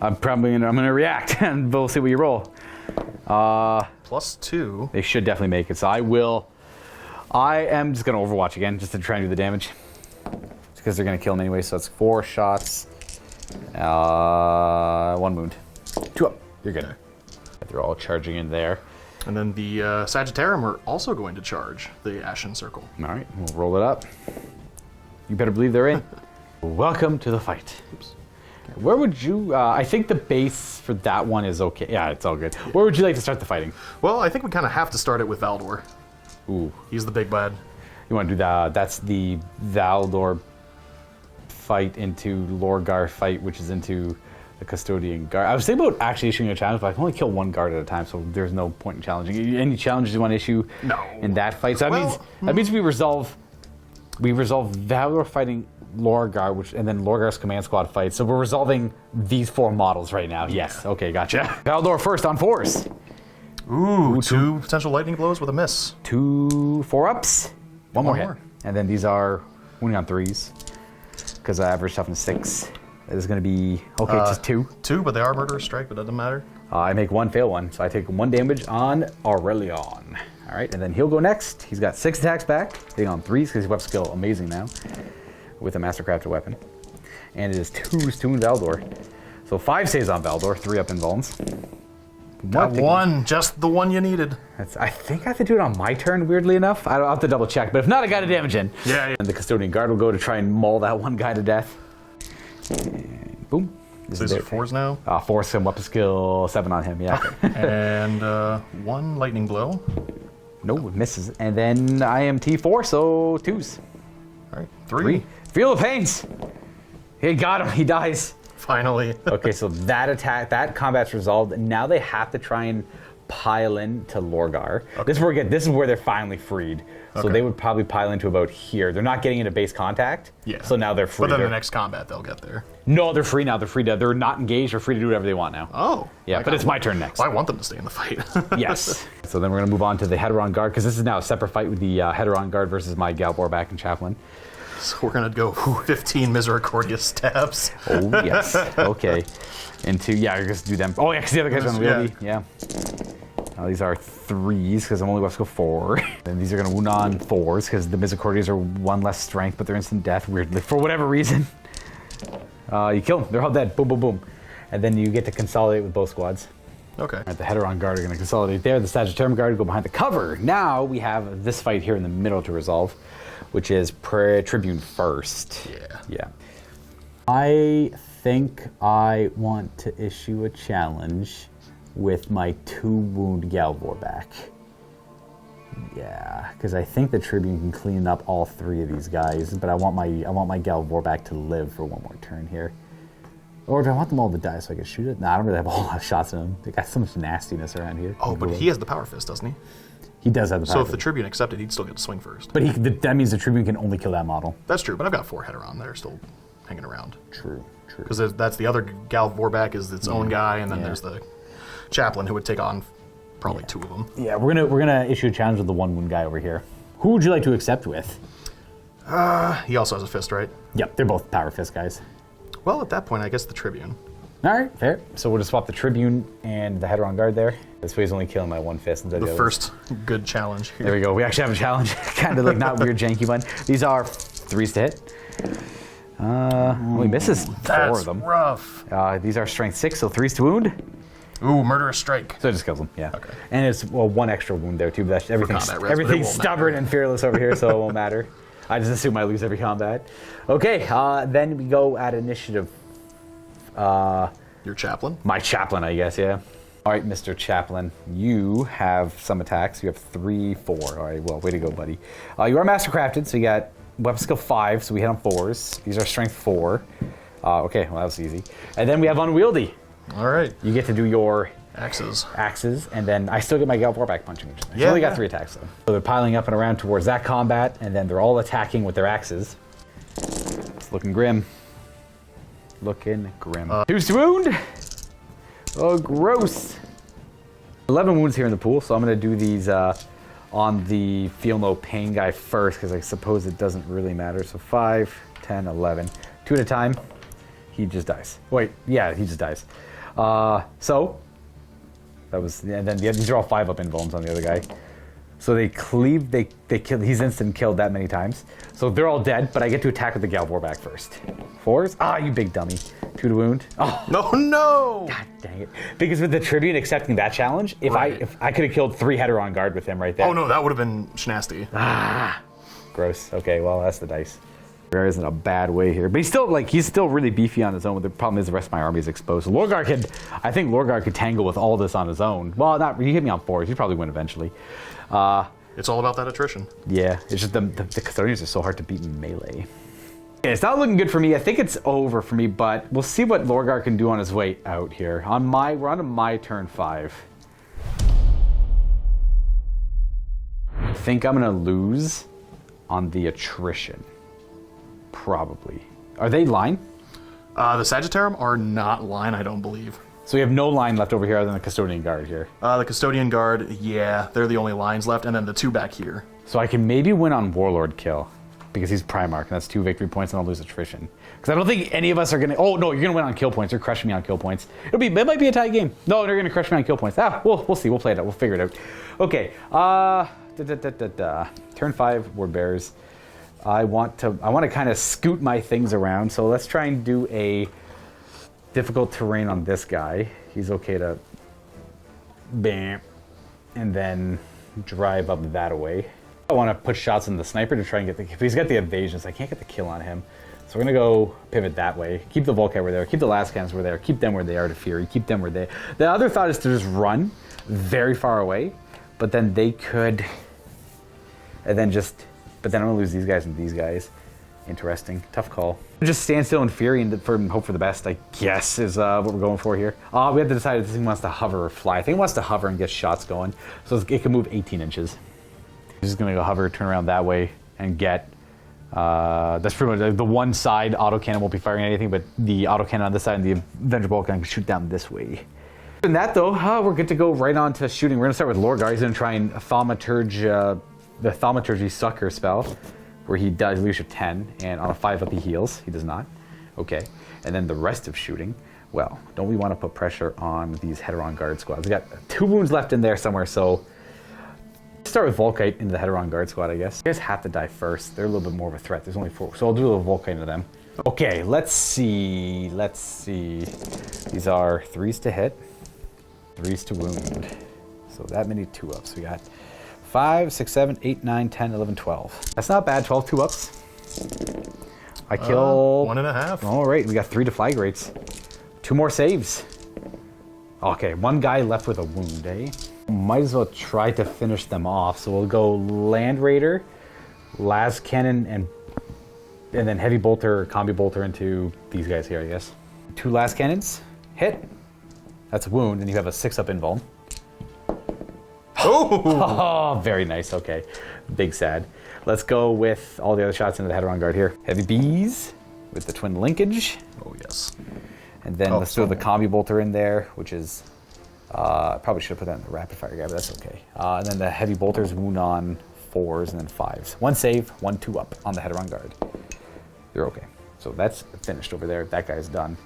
I'm gonna react, and we'll see what you roll. +2. They should definitely make it. So I am just gonna Overwatch again, just to try and do the damage, because they're gonna kill him anyway. So it's 4 shots, 1 wound, 2 up. You're good. They're all charging in there. And then the Sagittarium are also going to charge the Ashen Circle. All right, we'll roll it up. You better believe they're in. Welcome to the fight. Oops. Where would you... I think the base for that one is okay. Yeah, it's all good. Yeah. Where would you like to start the fighting? Well, I think we kind of have to start it with Valdor. Ooh. He's the big bad. You want to do that? That's the Valdor fight into Lorgar fight, which is into the Custodian Guard. I was thinking about actually issuing a challenge, but I can only kill 1 guard at a time, so there's no point in challenging. Any challenges you want to issue in that fight? So that means we resolve Valdor fighting Lorgar, and then Lorgar's command squad fight. So we're resolving these 4 models right now. Yes. Okay, gotcha. Valdor first on 4s. Ooh, 2 potential lightning blows with a miss. 2 4-ups. One more hit. And then these are wounding on 3s. Because I average stuff in 6. It's going to be, okay, just 2. 2, but they are murderous strike, but it doesn't matter. I make 1 fail 1, so I take 1 damage on Aurelion. All All right, and then he'll go next. He's got 6 attacks back, hitting on 3s because his weapon skill amazing now with a mastercrafted weapon. And it is 2s to wound Valdor. So 5 saves on Valdor, 3 up invulns. Got one, just the one you needed. I think I have to do it on my turn, weirdly enough. I'll have to double check, but if not, I got a damage in. Yeah. And the Custodian Guard will go to try and maul that one guy to death. And boom. So is it 4s now? 4 and weapon skill 7 on him, yeah. And 1 lightning blow. No, it misses. And then I am T4, so 2s. All right, 3. Feel the pains. He got him, he dies. Finally. Okay, so that combat's resolved. Now they have to try and pile in to Lorgar. Okay. This is where they're finally freed. So they would probably pile into about here. They're not getting into base contact. Yeah. So now they're free. But then the next combat they'll get there. No, they're free now. They're not engaged. They're free to do whatever they want now. Oh. Yeah, but it's my turn next. Well, I want them to stay in the fight. Yes. So then we're going to move on to the Heteron Guard, because this is now a separate fight with the Heteron Guard versus my Galbor back and Chaplain. So we're going to go 15 Misericordia stabs. Oh, yes. Okay. You're going to do them. Oh, yeah, because the other guy's unwieldy. Yeah. These are 3s, because I'm only going to go 4. And these are going to wound on 4s, because the Misericordias are 1 less strength, but they're instant death, weirdly, for whatever reason. You kill them. They're all dead. Boom, boom, boom. And then you get to consolidate with both squads. Okay. All right, the Heteron Guard are going to consolidate there. The Sagittarium Guard go behind the cover. Now we have this fight here in the middle to resolve, which is Tribune first. Yeah. I think I want to issue a challenge with my 2 wound Galvor back. Yeah, because I think the Tribune can clean up all 3 of these guys, but I want my Galvor back to live for 1 more turn here. Or do I want them all to die so I can shoot it? Nah, I don't really have a whole lot of shots in them. They got so much nastiness around here. Oh, but he has the Power Fist, doesn't he? He does have the Power Fist. So if the Tribune accepted, he'd still get to swing first. But that means the Tribune can only kill that model. That's true, but I've got 4 Heteron that are still hanging around. True. Because that's the other Galvor back is its own guy, and then there's the Chaplain who would take on probably 2 of them. Yeah, we're gonna issue a challenge with the 1 wound guy over here. Who would you like to accept with? He also has a fist, right? Yep, they're both Power Fist guys. Well, at that point, I guess the Tribune. All right, fair. So we'll just swap the Tribune and the Heteron Guard there. This way he's only killing my 1 fist instead of the first good challenge here. There we go. We actually have a challenge. Kind of like not weird janky one. These are 3s to hit. He misses 4 of them. That's rough. These are strength 6, so 3s to wound. Ooh, murderous strike. So it just kills him, yeah. Okay. And it's 1 extra wound there too, but everything's stubborn and fearless over here, so it won't matter. I just assume I lose every combat. Okay, then we go at initiative. Your Chaplain? My Chaplain, I guess, yeah. All right, Mr. Chaplain, you have some attacks. You have 3, 4. All right, well, way to go, buddy. You are mastercrafted, so you got weapon skill 5, so we hit on 4s. These are strength 4. Okay, well, that was easy. And then we have unwieldy. All right. You get to do your axes, and then I still get my Galvor back punching. Which I only got 3 attacks though. So they're piling up and around towards that combat, and then they're all attacking with their axes. It's looking grim. Looking grim. 2s to wound. Oh, gross. 11 wounds here in the pool, so I'm gonna do these on the feel no pain guy first, because I suppose it doesn't really matter. So 5, 10, 11, 2 at a time. He just dies. Wait, yeah, he just dies. So that was, and then these are all 5 up invulns on the other guy. So they cleave, they kill. He's instant killed that many times. So they're all dead, but I get to attack with the Galvor back first. 4s? Ah, you big dummy. 2 to wound. Oh no! God dang it! Because with the Tribune accepting that challenge, if I could have killed 3 Heteron Guard with him right there. Oh no, that would have been schnasty. Ah, gross. Okay, well that's the dice. There isn't a bad way here, but he's still really beefy on his own. But the problem is the rest of my army is exposed. So I think Lorgar could tangle with all this on his own. Well, he hit me on 4s. He'd probably win eventually. It's all about that attrition. Yeah, it's just the Custodians are so hard to beat in melee. Okay, it's not looking good for me. I think it's over for me, but we'll see what Lorgar can do on his way out here. We're on to my turn 5. I think I'm gonna lose on the attrition. Probably. Are they line? The Sagittarium are not line, I don't believe. So we have no line left over here other than the Custodian Guard here. The Custodian Guard, yeah, they're the only lines left, and then the 2 back here. So I can maybe win on Warlord kill, because he's Primarch, and that's 2 victory points, and I'll lose attrition. Because I don't think any of us are gonna. Oh no, you're gonna win on kill points. You're crushing me on kill points. It might be a tie game. No, you're gonna crush me on kill points. We'll see. We'll play it out. We'll figure it out. Okay. Turn 5, ward bearers. I want to kind of scoot my things around. So let's try and do a difficult terrain on this guy. He's okay to bam, and then drive up that way. I want to put shots on the sniper to try and get the. He's got the evasion, so I can't get the kill on him. So we're gonna go pivot that way. Keep the Volkite where they are. Keep the last cannons where they are. Keep them where they are to Fury. Keep them where they. The other thought is to just run very far away, but then they could, and then just. But then I'm gonna lose these guys and these guys. Interesting, tough call. Just stand still in Fury and hope for the best, I guess, is what we're going for here. We have to decide if this thing wants to hover or fly. I think it wants to hover and get shots going, so it can move 18 inches. Just gonna go hover, turn around that way, and get. That's pretty much the one side autocannon won't be firing anything, but the autocannon on this side and the Avenger Bolt can shoot down this way. And that though, we're good to go right on to shooting. We're gonna start with Lorgar. He's gonna try and thaumaturge the thaumaturgy sucker spell, where he does leadership 10, and on a 5-up he heals. He does not. Okay, and then the rest of shooting. Well, don't we want to put pressure on these Heteron Guard squads? We got 2 wounds left in there somewhere, so. Start with Volkite into the Heteron Guard squad, I guess. You guys have to die first. They're a little bit more of a threat. There's only 4, so I'll do a little Volkite into them. Okay, let's see. These are 3s to hit, 3s to wound. So that many 2-ups. We got 5, 6, 7, 8, 9, 10, 11, 12. That's not bad, 12 2-ups. I kill... 1.5. All right, we got 3 deflagrates. 2 more saves. Okay, 1 guy left with a wound, eh? Might as well try to finish them off. So we'll go Land Raider, Las Cannon, and then Heavy Bolter or Combi Bolter into these guys here, I guess. 2 Las Cannons, hit. That's a wound, and you have a 6-up invuln. Oh, very nice, okay. Big sad. Let's go with all the other shots into the Heteron Guard here. Heavy Bees with the twin linkage. Oh, yes. And then let's throw the Combi Bolter in there, which is... probably should have put that in the rapid fire guy, but that's okay. And then the Heavy Bolters wound on 4s and then 5s. 1 save, 1 2-up on the Heteron Guard. You're okay. So that's finished over there. That guy's done.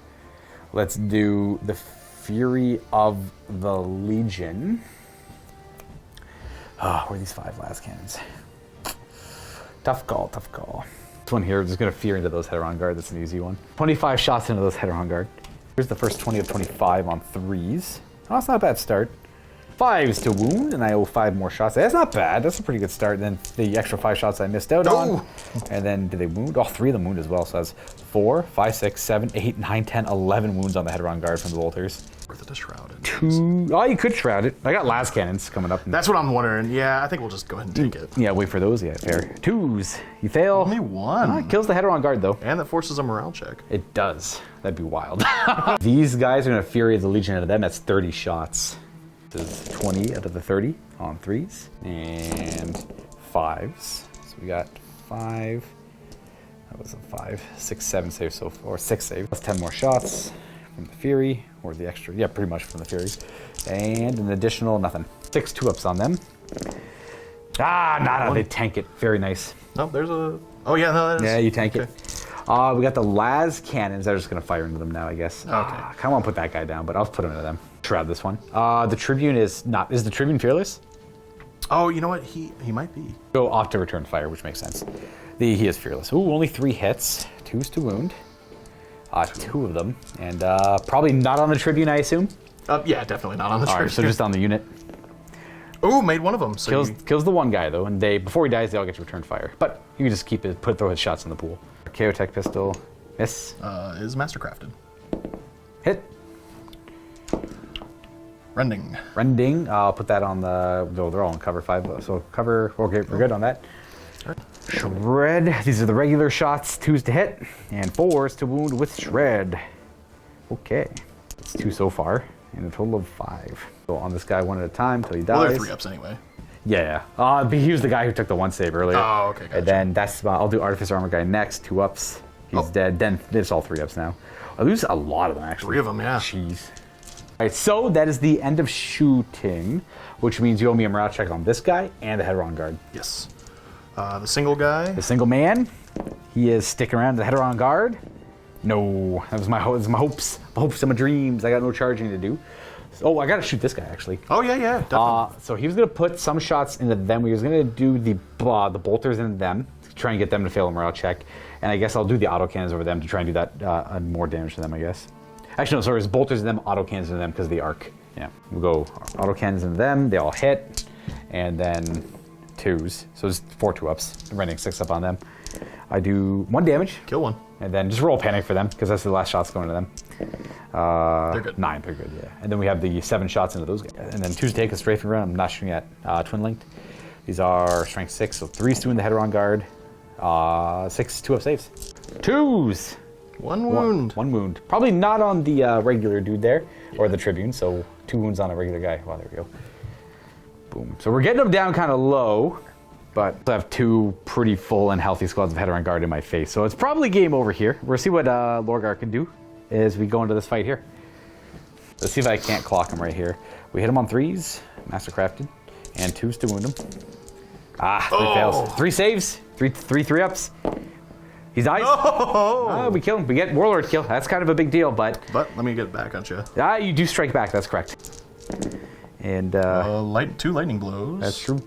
Let's do the Fury of the Legion. Where are these 5 last cannons? Tough call, tough call. This one here, just gonna Fury into those Heteron Guard. That's an easy one. 25 shots into those Heteron Guard. Here's the first 20 of 25 on 3s. Oh, that's not a bad start. 5s to wound, and I owe 5 more shots. That's not bad. That's a pretty good start. And then the extra 5 shots I missed out on. And then did they wound? Oh, 3 of them wound as well. So that's 4, 5, 6, 7, 8, 9, 10, 11 wounds on the Heteron Guard from the Bolters. Worth it to shroud it. 2. Oh, you could shroud it. I got las cannons coming up. That's what I'm wondering. Yeah, I think we'll just go ahead and take it. Yeah, wait for those. Yeah, fair. 2s. You fail. Only 1. It kills the Heteron Guard, though. And that forces a morale check. It does. That'd be wild. These guys are going to Fury of the Legion into them. That's 30 shots. This is 20 out of the 30 on 3s. And 5s. So we got 5. That was a 5. 6, 7 saves so far. 6 saves. Plus 10 more shots from the Fury. Or the extra. Yeah, pretty much from the Fury. And an additional nothing. 6 2-ups on them. They tank it. Very nice. No, there's a... Oh, yeah, no, that is... Yeah, you tank it. We got the las cannons. They're just going to fire into them now, I guess. Okay. I kind of want to put that guy down, but I'll put him into them. Shroud this one. The Tribune is not... Is the Tribune fearless? Oh, you know what? He might be. Go off to return fire, which makes sense. He is fearless. Ooh, only 3 hits. 2s to wound. 2 of them. And probably not on the Tribune, I assume? Yeah, definitely not on the Tribune. All right, so just on the unit. Ooh, made one of them. So kills the one guy, though, and before he dies, they all get to return fire. But you can just throw his shots in the pool. Chaotech pistol. Miss. Is mastercrafted. Hit. Rending. I'll put that on the... They're all on cover 5, so cover... Okay, we're good on that. Right. Shred. These are the regular shots. 2s to hit, and 4s to wound with Shred. Okay. That's 2 so far, and a total of 5. So on this guy 1 at a time till he dies. Well, they're 3-ups anyway. Yeah. He was the guy who took the 1 save earlier. Oh, okay, gotcha. And then I'll do Artificer Armor guy next. 2-ups. He's dead. Then it's all 3-ups now. I lose a lot of them, actually. 3 of them, yeah. Jeez. All right, so that is the end of shooting, which means you owe me a morale check on this guy and the Heteron Guard. Yes. The single guy. The single man. He is sticking around the Heteron Guard. No, that was my hopes and my dreams. I got no charging to do. Oh, I gotta shoot this guy actually. Oh yeah, definitely. So he was gonna put some shots into them. He was gonna do the bolters into them to try and get them to fail a morale check. And I guess I'll do the autocannons over them to try and do that more damage to them, I guess. Actually, no, sorry, it's bolters into them, autocannons into them because of the arc. Yeah, we'll go autocannons into them. They all hit, and then 2s. So it's 4 2-ups. I'm running 6 up on them. I do 1 damage. Kill one. And then just roll panic for them, because that's the last shots going to them. They're good. 9, they're good, yeah. And then we have the 7 shots into those guys. And then 2s take a strafing run. I'm not shooting at twin linked. These are strength 6, so 3s doing the Heteron guard. 6 2-up saves. 2s! 1 wound. 1 wound. Probably not on the regular dude there, or the Tribune, so 2 wounds on a regular guy. Wow, there we go. Boom. So we're getting them down kind of low. But I have 2 pretty full and healthy squads of Heteron Guard in my face. So it's probably game over here. We'll see what Lorgar can do as we go into this fight here. Let's see if I can't clock him right here. We hit him on 3s, Mastercrafted, and 2s to wound him. 3 fails. 3 saves, 3 3-ups. He dies. Oh! We kill him. We get Warlord kill. That's kind of a big deal, but... But let me get it back on you. You do strike back, that's correct. And... 2 lightning blows. That's true.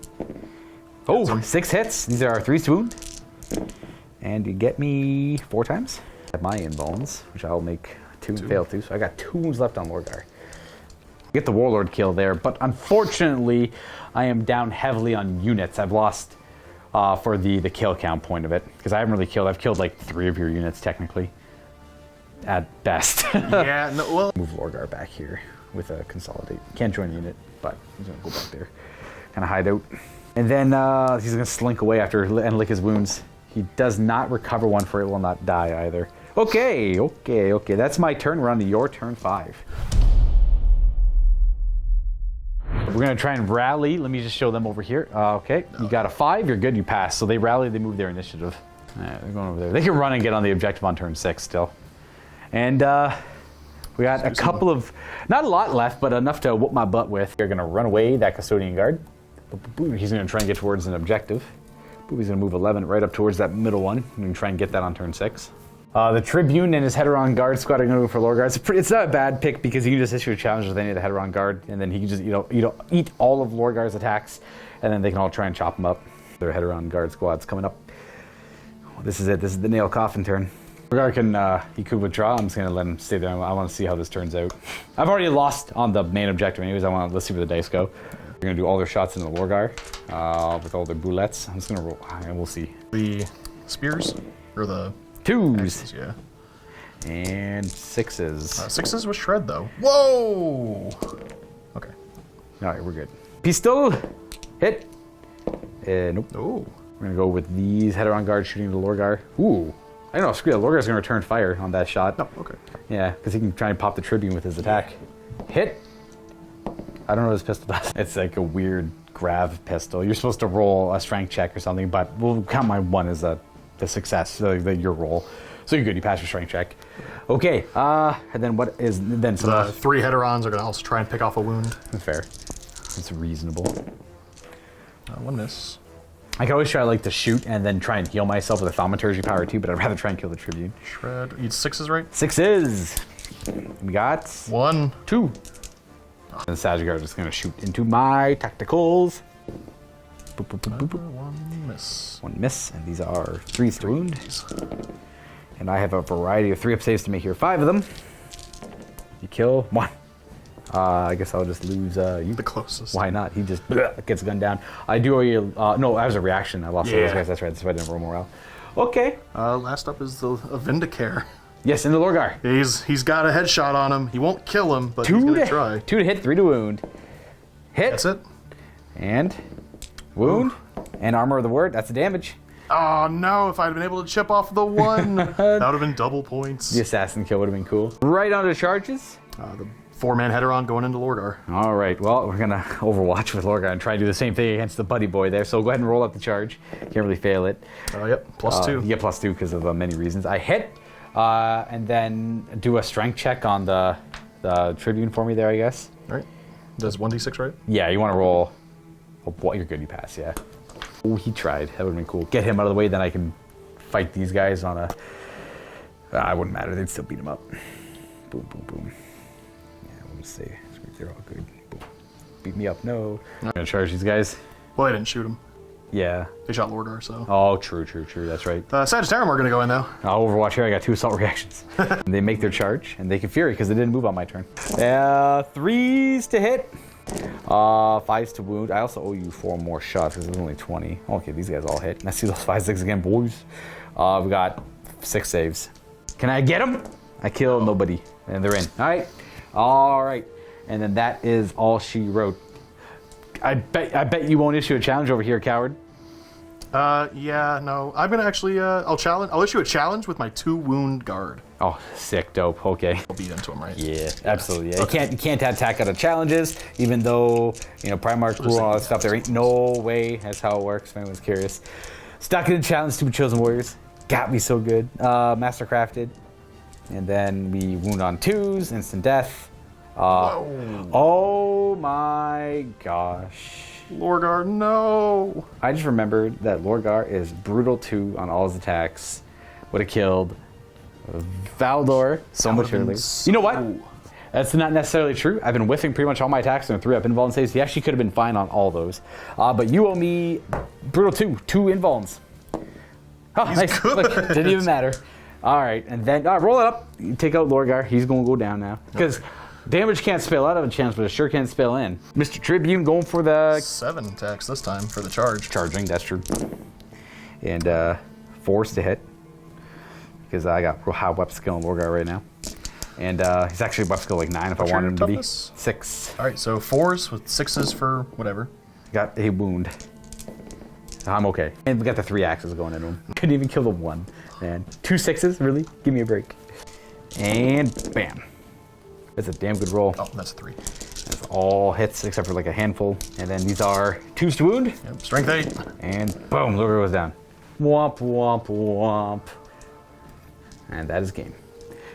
Oh, 6 hits. These are 3s to wound. And you get me 4 times. I have my invulns, which I'll make 2 fail to. So I got 2 wounds left on Lorgar. Get the Warlord kill there, but unfortunately, I am down heavily on units. I've lost for the kill count point of it, because I haven't really killed. I've killed like 3 of your units, technically. At best. Yeah, no, well... Move Lorgar back here with a consolidate. Can't join the unit, but he's going to go back there. Kind of hide out. And then he's going to slink away after and lick his wounds. He does not recover one, for it will not die either. Okay. That's my turn. We're on to your turn 5. We're going to try and rally. Let me just show them over here. Okay, you got a 5. You're good. You pass. So they rally. They move their initiative. They're going over there. They can run and get on the objective on turn 6 still. And we got a couple of, not a lot left, but enough to whoop my butt with. They're going to run away, that Custodian Guard. He's going to try and get towards an objective. He's going to move 11 right up towards that middle one. I'm going to try and get that on turn 6. The Tribune and his Heteron Guard squad are going to go for Lorgar. It's not a bad pick because he can just issue a challenge with any of the Heteron Guard, and then he can just eat all of Lorgar's attacks, and then they can all try and chop him up. Their Heteron Guard squad's coming up. This is it. This is the nail coffin turn. Lorgar can he could withdraw. I'm just going to let him stay there. I want to see how this turns out. I've already lost on the main objective anyways. Let's see where the dice go. We're going to do all their shots into Lorgar with all their boulettes. I'm just going to roll, and we'll see. The spears? Or the... 2s. Axes, yeah. And 6s. 6s with shred, though. Whoa! Okay. All right, we're good. Pistol. Hit. Nope. Oh. We're going to go with these Heteron Guard shooting the Lorgar. Ooh. I don't know. Screw it. Lorgar's going to return fire on that shot. No, okay. Yeah, because he can try and pop the Tribune with his attack. Hit. I don't know what this pistol does. It's like a weird grav pistol. You're supposed to roll a strength check or something, but we'll count my 1 as the success, your roll. So you're good. You pass your strength check. Okay. And then what is then some? The 3 Heterons are going to also try and pick off a wound. That's fair. That's reasonable. 1 miss. I can always try like to shoot and then try and heal myself with a thaumaturgy power too, but I'd rather try and kill the Tribune. Shred. Eat 6s, right? 6s. We got 1. 2. And the Sag Guard is going to shoot into my tacticals. Boop, boop, boop, boop, boop. 1 miss. 1 miss, and these are 3s to wound. And I have a variety of 3-up saves to make here. 5 of them. You kill 1. I guess I'll just lose you. The closest. Why not? He just gets gunned down. I do owe you. No, that was a reaction. I lost those guys. That's right. That's why I didn't roll morale. Okay. Last up is the Vindicare. Yes, in the Lorgar. He's got a headshot on him. He won't kill him, but he's gonna try. 2 to hit, 3 to wound. Hit. That's it. And wound. Ooh. And armor of the word. That's the damage. Oh no! If I'd been able to chip off the 1, that would have been double points. The assassin kill would have been cool. Right onto charges. The 4-man Heteron going into Lorgar. All right. Well, we're gonna Overwatch with Lorgar and try to do the same thing against the buddy boy there. So go ahead and roll up the charge. Can't really fail it. Yep. +2. You get +2 because of many reasons. I hit. And then do a strength check on the Tribune for me there, I guess. Right. Does 1d6, right? Yeah, you want to roll. Oh, boy, you're good. You pass, yeah. Oh, he tried. That would have been cool. Get him out of the way, then I can fight these guys on a... it wouldn't matter. They'd still beat him up. Boom, boom, boom. Yeah, let's see. They're all good. Boom. Beat me up. No. I'm gonna charge these guys. Well, I didn't shoot them. Yeah. They shot Lordar, so. Oh, true. That's right. Sagittarium are gonna go in though. Overwatch here. I got 2 assault reactions. They make their charge and they can fury because they didn't move on my turn. 3s to hit. 5s to wound. I also owe you 4 more shots because there's only 20. Okay, these guys all hit. Let's see those 5-6 again, boys. We got 6 saves. Can I get them? I killed nobody, and they're in. All right. And then that is all she wrote. I bet you won't issue a challenge over here, coward. Yeah, no. I'm gonna actually, I'll issue a challenge with my 2 wound guard. Oh, sick, dope. Okay. I'll beat into him, right? Yeah, absolutely. Yeah. Okay. You can't attack out of challenges, even though Primarch rule and all that stuff. There ain't no way. That's how it works. If anyone's curious. Stuck in the challenge, Stupid Chosen Warriors. Got me so good. Mastercrafted, and then we wound on 2s, instant death. Oh my gosh. Lorgar, no. I just remembered that Lorgar is brutal 2 on all his attacks. Would have killed Valdor so much earlier. You know what? That's not necessarily true. I've been whiffing pretty much all my attacks and 3-up invuln saves. He actually could have been fine on all those. But you owe me brutal 2 invulns. Oh, nice. Look, didn't even matter. All right, and then roll it up. You take out Lorgar. He's going to go down now. Because damage can't spill out of a chance, but it sure can spill in. Mr. Tribune going for the... 7 attacks this time for the charge. Charging, that's true. And 4s to hit. Because I got real high weapon skill on Lorgar right now. And he's actually weapon skill like 9 if I wanted him to be. 6. All right, so 4s with 6s for whatever. Got a wound. I'm okay. And we got the 3 axes going into him. Couldn't even kill the 1. Man, 2 6s, really? Give me a break. And bam. That's a damn good roll. Oh, that's a 3. That's all hits except for like a handful. And then these are 2s to wound. Yep, strength 8. And boom, Luka goes down. Womp, womp, womp. And that is game.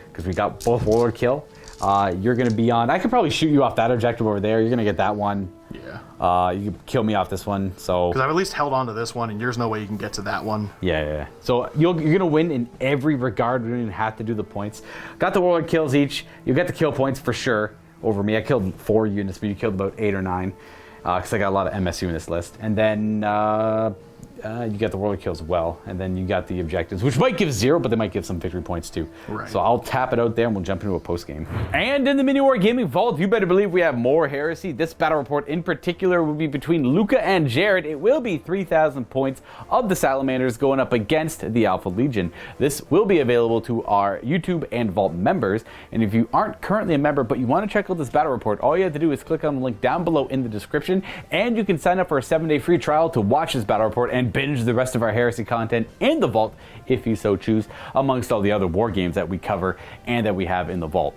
Because we got both Warlord kill. You're going to be on... I could probably shoot you off that objective over there. You're going to get that one. Yeah. You can kill me off this one, so... Because I've at least held on to this one, and there's no way you can get to that one. Yeah. So you're going to win in every regard. We don't even have to do the points. Got the Warlord kills each. You get the kill points for sure over me. I killed 4 units, but you killed about 8 or 9. Because I got a lot of MSU in this list. And then... you got the Warlord kills well, and then you got the objectives, which might give 0, but they might give some victory points too. Right. So I'll tap it out there, and we'll jump into a post game. And in the MiniWarGaming Vault, you better believe we have more Heresy. This battle report in particular will be between Luka and Jared. It will be 3,000 points of the Salamanders going up against the Alpha Legion. This will be available to our YouTube and Vault members. And if you aren't currently a member, but you want to check out this battle report, all you have to do is click on the link down below in the description, and you can sign up for a 7-day free trial to watch this battle report and binge the rest of our Heresy content in the Vault if you so choose, amongst all the other war games that we cover and that we have in the Vault.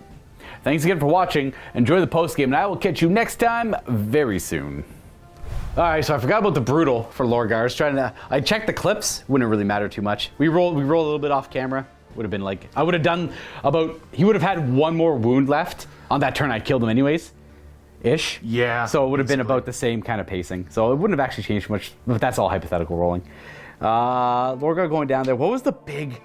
Thanks again for watching. Enjoy the post game, and I will catch you next time very soon. All right, so I forgot about the brutal for Lorgar. I checked the clips. Wouldn't really matter too much. We rolled a little bit off camera. Would have been like, I would have done about, he would have had 1 more wound left on that turn. I killed him anyways. Ish. Yeah. So it would have been about the same kind of pacing. So it wouldn't have actually changed much, but that's all hypothetical rolling. Lorgar going down there. What was the big...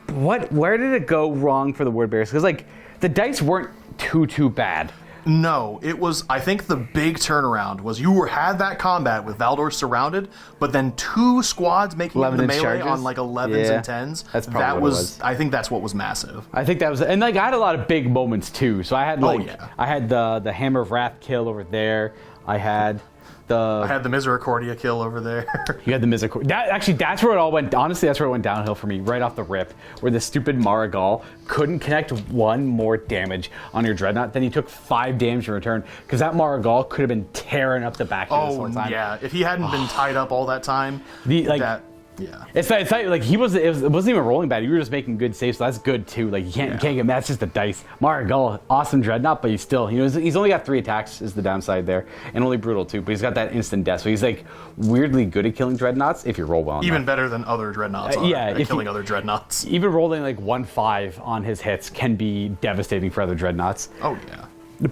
Where did it go wrong for the word bears? Because, like, the dice weren't too bad. No, it was, I think the big turnaround was you had that combat with Valdor surrounded, but then 2 squads making it the melee charges? on like 11s and 10s. That's probably what it was. I think that's what was massive. I think that was, and like I had a lot of big moments too. So I had like, yeah. I had the Hammer of Wrath kill over there. I had the Misericordia kill over there. You had the Misericordia. That's where it all went. Honestly, that's where it went downhill for me, right off the rip, where the stupid Marigal couldn't connect 1 more damage on your Dreadnought. Then he took 5 damage in return, because that Marigal could have been tearing up the back of this whole time. Yeah. If he hadn't been tied up all that time, yeah. It's not like it wasn't even rolling bad. You were just making good saves, so that's good too. Like you can't get mad. That's just the dice. Marigal, awesome Dreadnought, but he's only got 3 attacks is the downside there, and only brutal too. But he's got that instant death, so he's like weirdly good at killing Dreadnoughts if you roll well. Even better than other Dreadnoughts. Killing other Dreadnoughts. Even rolling like 1-5 on his hits can be devastating for other Dreadnoughts. Oh yeah.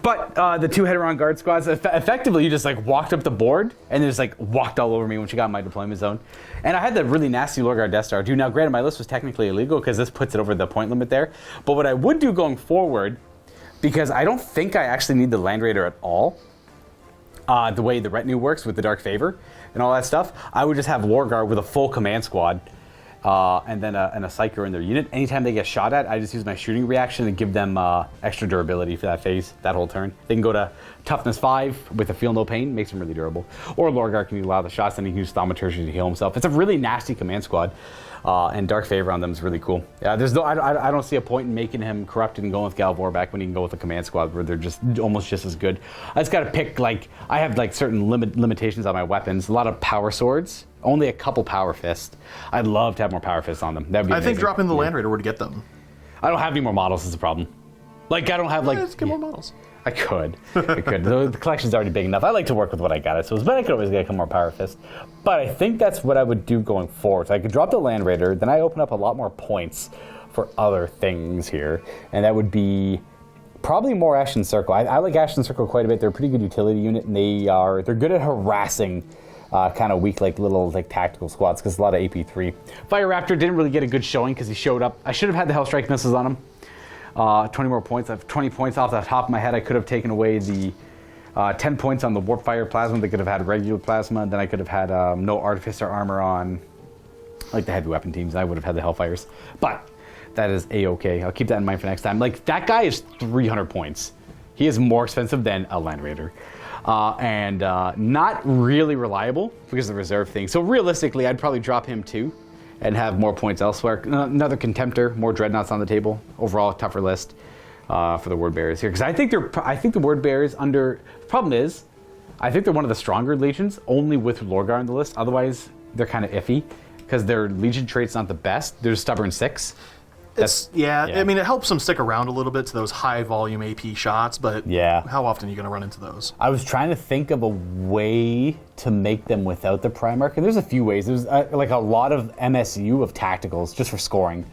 But the 2 Heteron guard squads, effectively, you just like walked up the board and just like walked all over me when she got in my deployment zone. And I had the really nasty Lorgar Death Star. Dude, now granted, my list was technically illegal because this puts it over the point limit there. But what I would do going forward, because I don't think I actually need the Land Raider at all. The way the retinue works with the Dark Favor and all that stuff, I would just have Lorgar with a full command squad and then a Psyker in their unit. Anytime they get shot at, I just use my shooting reaction and give them extra durability for that phase, that whole turn. They can go to toughness 5 with a feel no pain, makes them really durable. Or Lorgar can do a lot of the shots, and he can use Thaumaturgy to heal himself. It's a really nasty command squad. And Dark Favor on them is really cool. Yeah, I don't see a point in making him corrupted and going with Galvorback when he can go with a command squad where they're just almost just as good. I just got to pick, like, I have like certain limitations on my weapons. A lot of power swords, only a couple power fists. I'd love to have more power fists on them. That'd be amazing. I think dropping the Land Raider would get them. I don't have any more models is the problem. Like, I don't have like... Let's get more models. I could. The collection's already big enough. I like to work with what I got, I suppose, but I could always get a more power fist. But I think that's what I would do going forward. So I could drop the Land Raider, then I open up a lot more points for other things here, and that would be probably more Ashen Circle. I like Ashen Circle quite a bit. They're a pretty good utility unit, and they're good at harassing kind of weak, like little like tactical squads, because a lot of AP3. Fire Raptor didn't really get a good showing because he showed up. I should have had the Hellstrike missiles on him. 20 more points. I have 20 points off the top of my head. I could have taken away the 10 points on the Warp Fire Plasma. They could have had regular Plasma. Then I could have had no Artificer armor on like the heavy weapon teams. I would have had the Hellfires. But that is A-okay. I'll keep that in mind for next time. Like, that guy is 300 points. He is more expensive than a Land Raider. And not really reliable because of the reserve thing. So realistically, I'd probably drop him too and have more points elsewhere. Another Contemptor, more Dreadnoughts on the table. Overall, tougher list for the Word Bearers here. Because I think the Word Bearers under... The problem is, I think they're one of the stronger legions, only with Lorgar on the list. Otherwise, they're kind of iffy, because their legion trait's not the best. They're Stubborn 6. Yeah, I mean, it helps them stick around a little bit to those high volume AP shots, but how often are you going to run into those? I was trying to think of a way to make them without the Primarch, and there's a few ways. There's like a lot of MSU of tacticals just for scoring.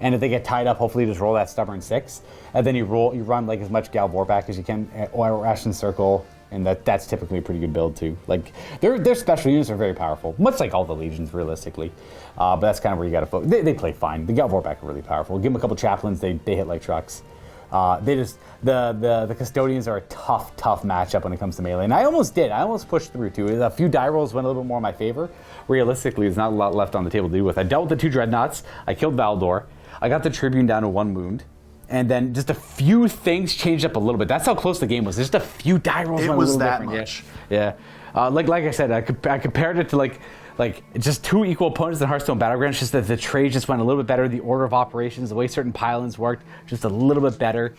And if they get tied up, hopefully you just roll that Stubborn 6, and then you run like as much Galvorback as you can, or Ashen Circle, and that's typically a pretty good build too. Like, their special units are very powerful, much like all the legions realistically. But that's kind of where you got to focus. They play fine. The Galvorback are really powerful. Give them a couple chaplains, they hit like trucks. The Custodians are a tough matchup when it comes to melee. And I almost pushed through too. A few die rolls went a little bit more in my favor. Realistically, there's not a lot left on the table to deal with. I dealt with the 2 Dreadnoughts. I killed Valdor. I got the Tribune down to 1 wound. And then just a few things changed up a little bit. That's how close the game was. Just a few die rolls went a little different. It was that much. Yeah. Like I said, I compared it to like just 2 equal opponents in Hearthstone Battlegrounds, just that the trade just went a little bit better, the order of operations, the way certain pylons worked, just a little bit better.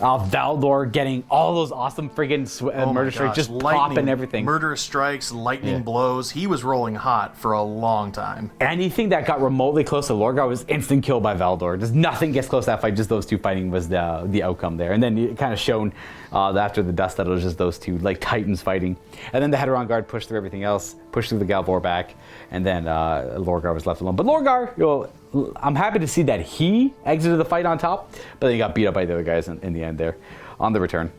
Valdor getting all those awesome friggin' murder strikes, just popping everything. Murderous strikes, lightning blows. He was rolling hot for a long time. Anything that got remotely close to Lorgar was instant kill by Valdor. Just nothing gets close to that fight, just those 2 fighting was the outcome there. And then it kind of shown after the dust that it was just those 2 like titans fighting. And then the Heteron Guard pushed through everything else, pushed through the Galvorback, and then Lorgar was left alone. But Lorgar, I'm happy to see that he exited the fight on top, but then he got beat up by the other guys in the end there on the return.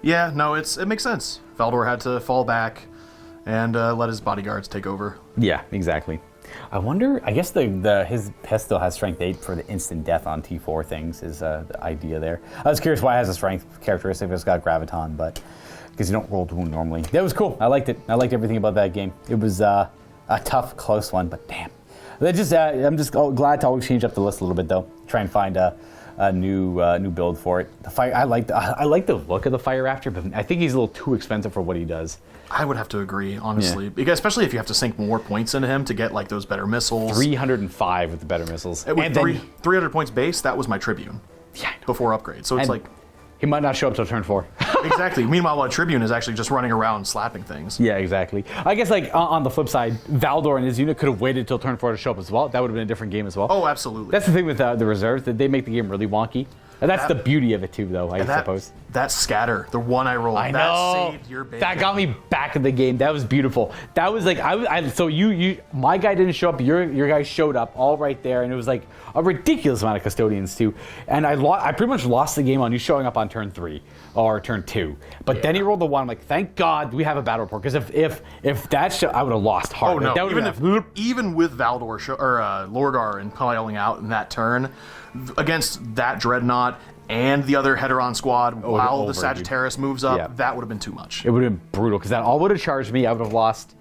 Yeah, no, it makes sense. Valdor had to fall back and let his bodyguards take over. Yeah, exactly. I wonder, I guess his pistol has strength 8 for the instant death on T4 things is the idea there. I was curious why it has a strength characteristic if it's got Graviton, but because you don't roll to wound normally. That was cool. I liked it. I liked everything about that game. It was a tough, close one, but damn. I'm just glad to always change up the list a little bit, though. Try and find a new build for it. The fire, I like the look of the Fire Raptor, but I think he's a little too expensive for what he does. I would have to agree, honestly, because especially if you have to sink more points into him to get like those better missiles. 305 with the better missiles. With 300 points base, that was my Tribune. Yeah, before upgrade. So it's like he might not show up till turn 4. Exactly. Meanwhile, a Tribune is actually just running around slapping things. Yeah, exactly. I guess like on the flip side, Valdor and his unit could have waited till turn 4 to show up as well. That would have been a different game as well. Oh, absolutely. That's the thing with the reserves, that they make the game really wonky. And that's the beauty of it too, though, I suppose. That scatter, the one I rolled, I know. that saved your bacon. That got me back in the game. That was beautiful. That was like so my guy didn't show up. Your guy showed up all right there, and it was like a ridiculous amount of Custodians too. And I pretty much lost the game on you showing up on turn 3 or turn 2. But then he rolled the 1. I'm like, thank God we have a battle report, because if that I would have lost hard. Oh no! Even with Valdor or Lorgar and piling out in that turn against that Dreadnought and the other Heteron squad while the over, Sagittarius moves up, Yeah. that would have been too much. It would have been brutal because that all would have charged me. I would have lost.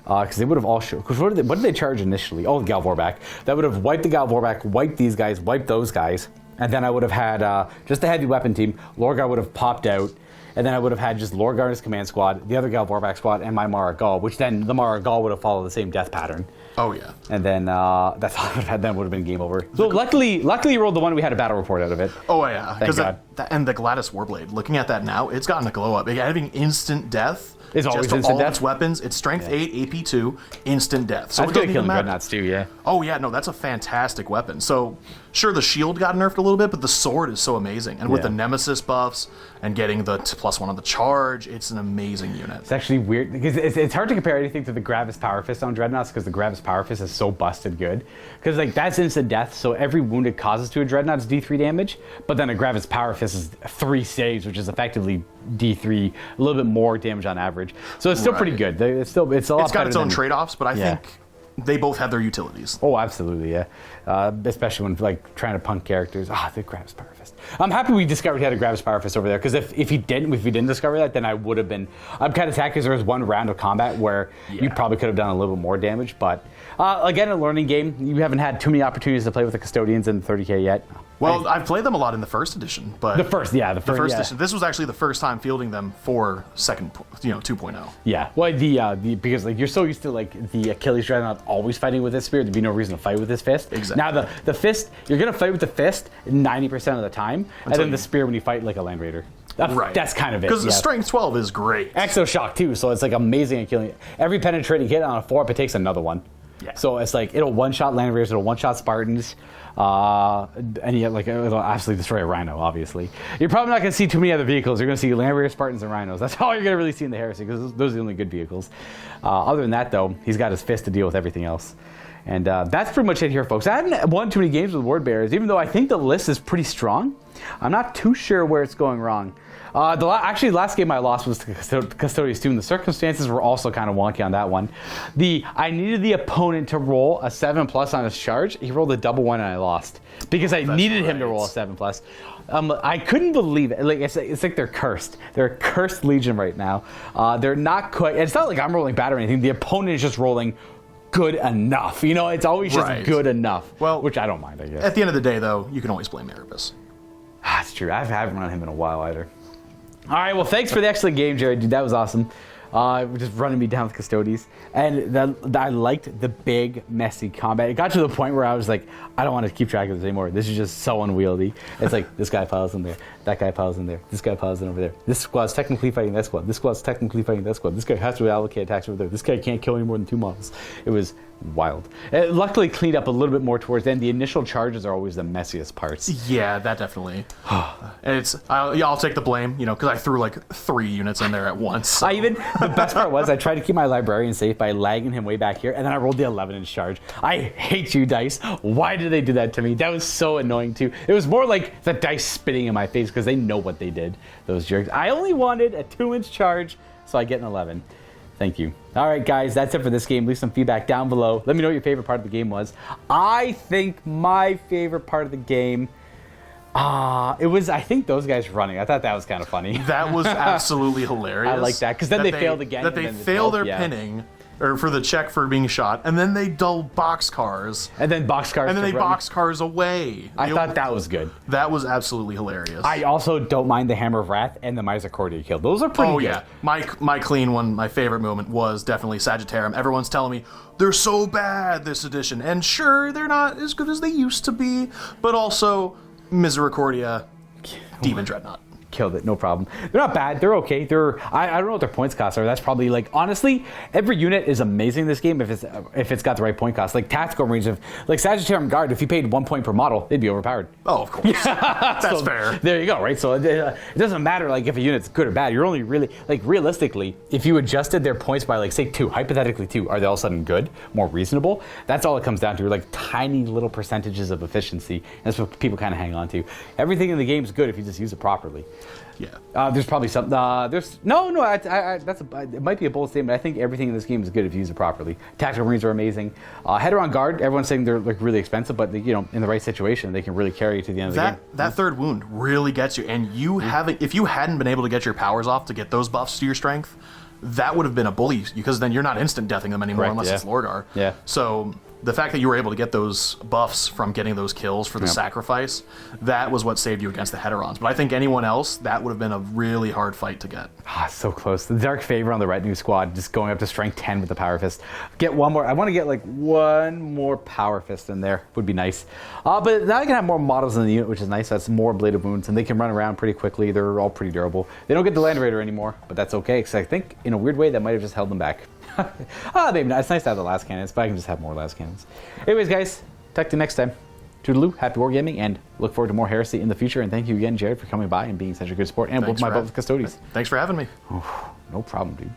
Because they would have all because what did they charge initially? Oh, the Galvorback. That would have wiped the Galvorback, wiped these guys, wiped those guys, and then I would have had just a heavy weapon team. Lorgar would have popped out, and then I would have had just Lorgar and his command squad, the other Galvorback squad, and my Mara Gal, which then the Mara Gal would have followed the same death pattern. Oh yeah. And then that's all I would have had. Then would have been game over. So luckily you rolled the one we had a battle report out of it. Oh yeah. Thank God. And the Gladys Warblade. Looking at that now, it's gotten a glow up. Having instant death. It's always just instant all death? Its weapons. It's strength 8, AP 2, instant death. So That's it good doesn't at even killing matter. dreadnoughts too, yeah. Oh yeah, no, that's a fantastic weapon. So sure, the shield got nerfed a little bit, but the sword is so amazing. And with Yeah. the Nemesis buffs and getting the +1 on the charge, it's an amazing unit. It's actually weird because it's hard to compare anything to the Gravis Power Fist on Dreadnoughts because the Gravis Power Fist is so busted good. Because like that's instant death, so every wound it causes to a Dreadnought is D3 damage, but then a Gravis Power Fist is 3 saves, which is effectively D3, a little bit more damage on average. So it's still pretty good. It's a lot It's got better its own than- trade-offs, but I Yeah. think they both have their utilities. Oh, absolutely, yeah. Especially when like trying to punk characters. The Gravis Power Fist. I'm happy we discovered he had a Gravis Power Fist over there because if we didn't discover that, then I would have been. I'm kind of sad because there was one round of combat where you probably could have done a little bit more damage. But again, a learning game. You haven't had too many opportunities to play with the Custodians in 30K yet. Well, I've played them a lot in the first edition, but The first edition. This was actually the first time fielding them for 2.0. Yeah, well, the because like you're so used to like the Achilles Dreadnought always fighting with his spear, there'd be no reason to fight with his fist. Exactly. Now the fist, you're gonna fight with the fist 90% of the time, and then you- the spear when you fight like a Land Raider. Right. That's kind of it. Because yeah. strength 12 is great. Exo Shock too, so it's like amazing at killing. Every penetrating hit on a 4-up, it takes another one. Yeah. So it's like it'll one-shot Land Raiders, it'll one-shot Spartans, and yet like it'll absolutely destroy a Rhino. Obviously, you're probably not going to see too many other vehicles. You're going to see Land Raiders, Spartans, and Rhinos. That's all you're going to really see in the Heresy because those are the only good vehicles. Other than that, though, he's got his fist to deal with everything else. And that's pretty much it here, folks. I haven't won too many games with Ward Bearers, even though I think the list is pretty strong. I'm not too sure where it's going wrong. Actually, the last game I lost was to Custodes 2, and the circumstances were also kind of wonky on that one. I needed the opponent to roll a 7+ on his charge. He rolled a double 1 and I lost because I needed him to roll a 7+. I couldn't believe it. Like it's like they're cursed. They're a cursed legion right now. They're not quite. It's not like I'm rolling bad or anything. The opponent is just rolling good enough. You know, it's always just good enough. Well, which I don't mind, I guess. At the end of the day, though, you can always blame Erebus. That's true. I haven't run him in a while either. All right, well, thanks for the excellent game, Jared. Dude, that was awesome. Just running me down with Custodes. And I liked the big, messy combat. It got to the point where I was like, I don't want to keep track of this anymore. This is just so unwieldy. It's like, this guy piles in there. That guy piles in there. This guy piles in over there. This squad's technically fighting that squad. This squad's technically fighting that squad. This guy has to allocate attacks over there. This guy can't kill any more than 2 models. It was wild. It luckily cleaned up a little bit more towards the end. The initial charges are always the messiest parts. Yeah, that definitely. And I'll take the blame, because I threw like 3 units in there at once. So. The best part was I tried to keep my librarian safe by lagging him way back here, and then I rolled the 11-inch charge. I hate you, dice. Why did they do that to me? That was so annoying too. It was more like the dice spitting in my face because they know what they did, those jerks. I only wanted a 2-inch charge, so I get an 11. Thank you. All right, guys, that's it for this game. Leave some feedback down below. Let me know what your favorite part of the game was. I think my favorite part of the game, it was, I think, those guys running. I thought that was kind of funny. That was absolutely hilarious. I like that, because then they failed again. That they fail their pinning, or for the check for being shot, and then they dull boxcars. And then boxcars. And then they boxcars away. I thought that was good. That was absolutely hilarious. I also don't mind the Hammer of Wrath and the Misericordia kill. Those are pretty good. Oh, yeah. My clean one, my favorite moment was definitely Sagittarium. Everyone's telling me, they're so bad this edition. And sure, they're not as good as they used to be, but also Misericordia, Demon Dreadnought. Killed it, no problem. They're not bad, they're okay. I don't know what their points cost are. That's probably like, honestly, every unit is amazing in this game if it's got the right point cost. Like tactical range of, like Sagittarium Guard, if you paid 1 point per model, they'd be overpowered. Oh, of course. That's so, fair. There you go, right? So it doesn't matter like if a unit's good or bad. You're only really, like realistically, if you adjusted their points by like say 2, hypothetically 2, are they all of a sudden good, more reasonable? That's all it comes down to, like tiny little percentages of efficiency. That's what people kind of hang on to. Everything in the game is good if you just use it properly. Yeah. There's probably some. There's no. It might be a bold statement. I think everything in this game is good if you use it properly. Tactical Marines are amazing. Header on guard. Everyone's saying they're like really expensive, but in the right situation, they can really carry you to the end of the game. That third wound really gets you, and you haven't. If you hadn't been able to get your powers off to get those buffs to your strength, that would have been a bully, because then you're not instant deathing them anymore. Correct, unless it's Lorgar. Yeah. So the fact that you were able to get those buffs from getting those kills for the sacrifice, that was what saved you against the Heterons. But I think anyone else, that would have been a really hard fight to get. So close. The Dark Favor on the Retinue squad, just going up to strength 10 with the Power Fist. Get one more. I want to get like one more Power Fist in there. Would be nice. But now I can have more models in the unit, which is nice. That's more Blade of Wounds, and they can run around pretty quickly. They're all pretty durable. They don't get the Land Raider anymore, but that's okay, because I think in a weird way that might have just held them back. Maybe not. It's nice to have the last cannons, but I can just have more last cannons. Anyways, guys, talk to you next time. Toodaloo, happy wargaming, and look forward to more Heresy in the future. And thank you again, Jared, for coming by and being such a good sport, and my both Custodes. Thanks for having me. No problem, dude.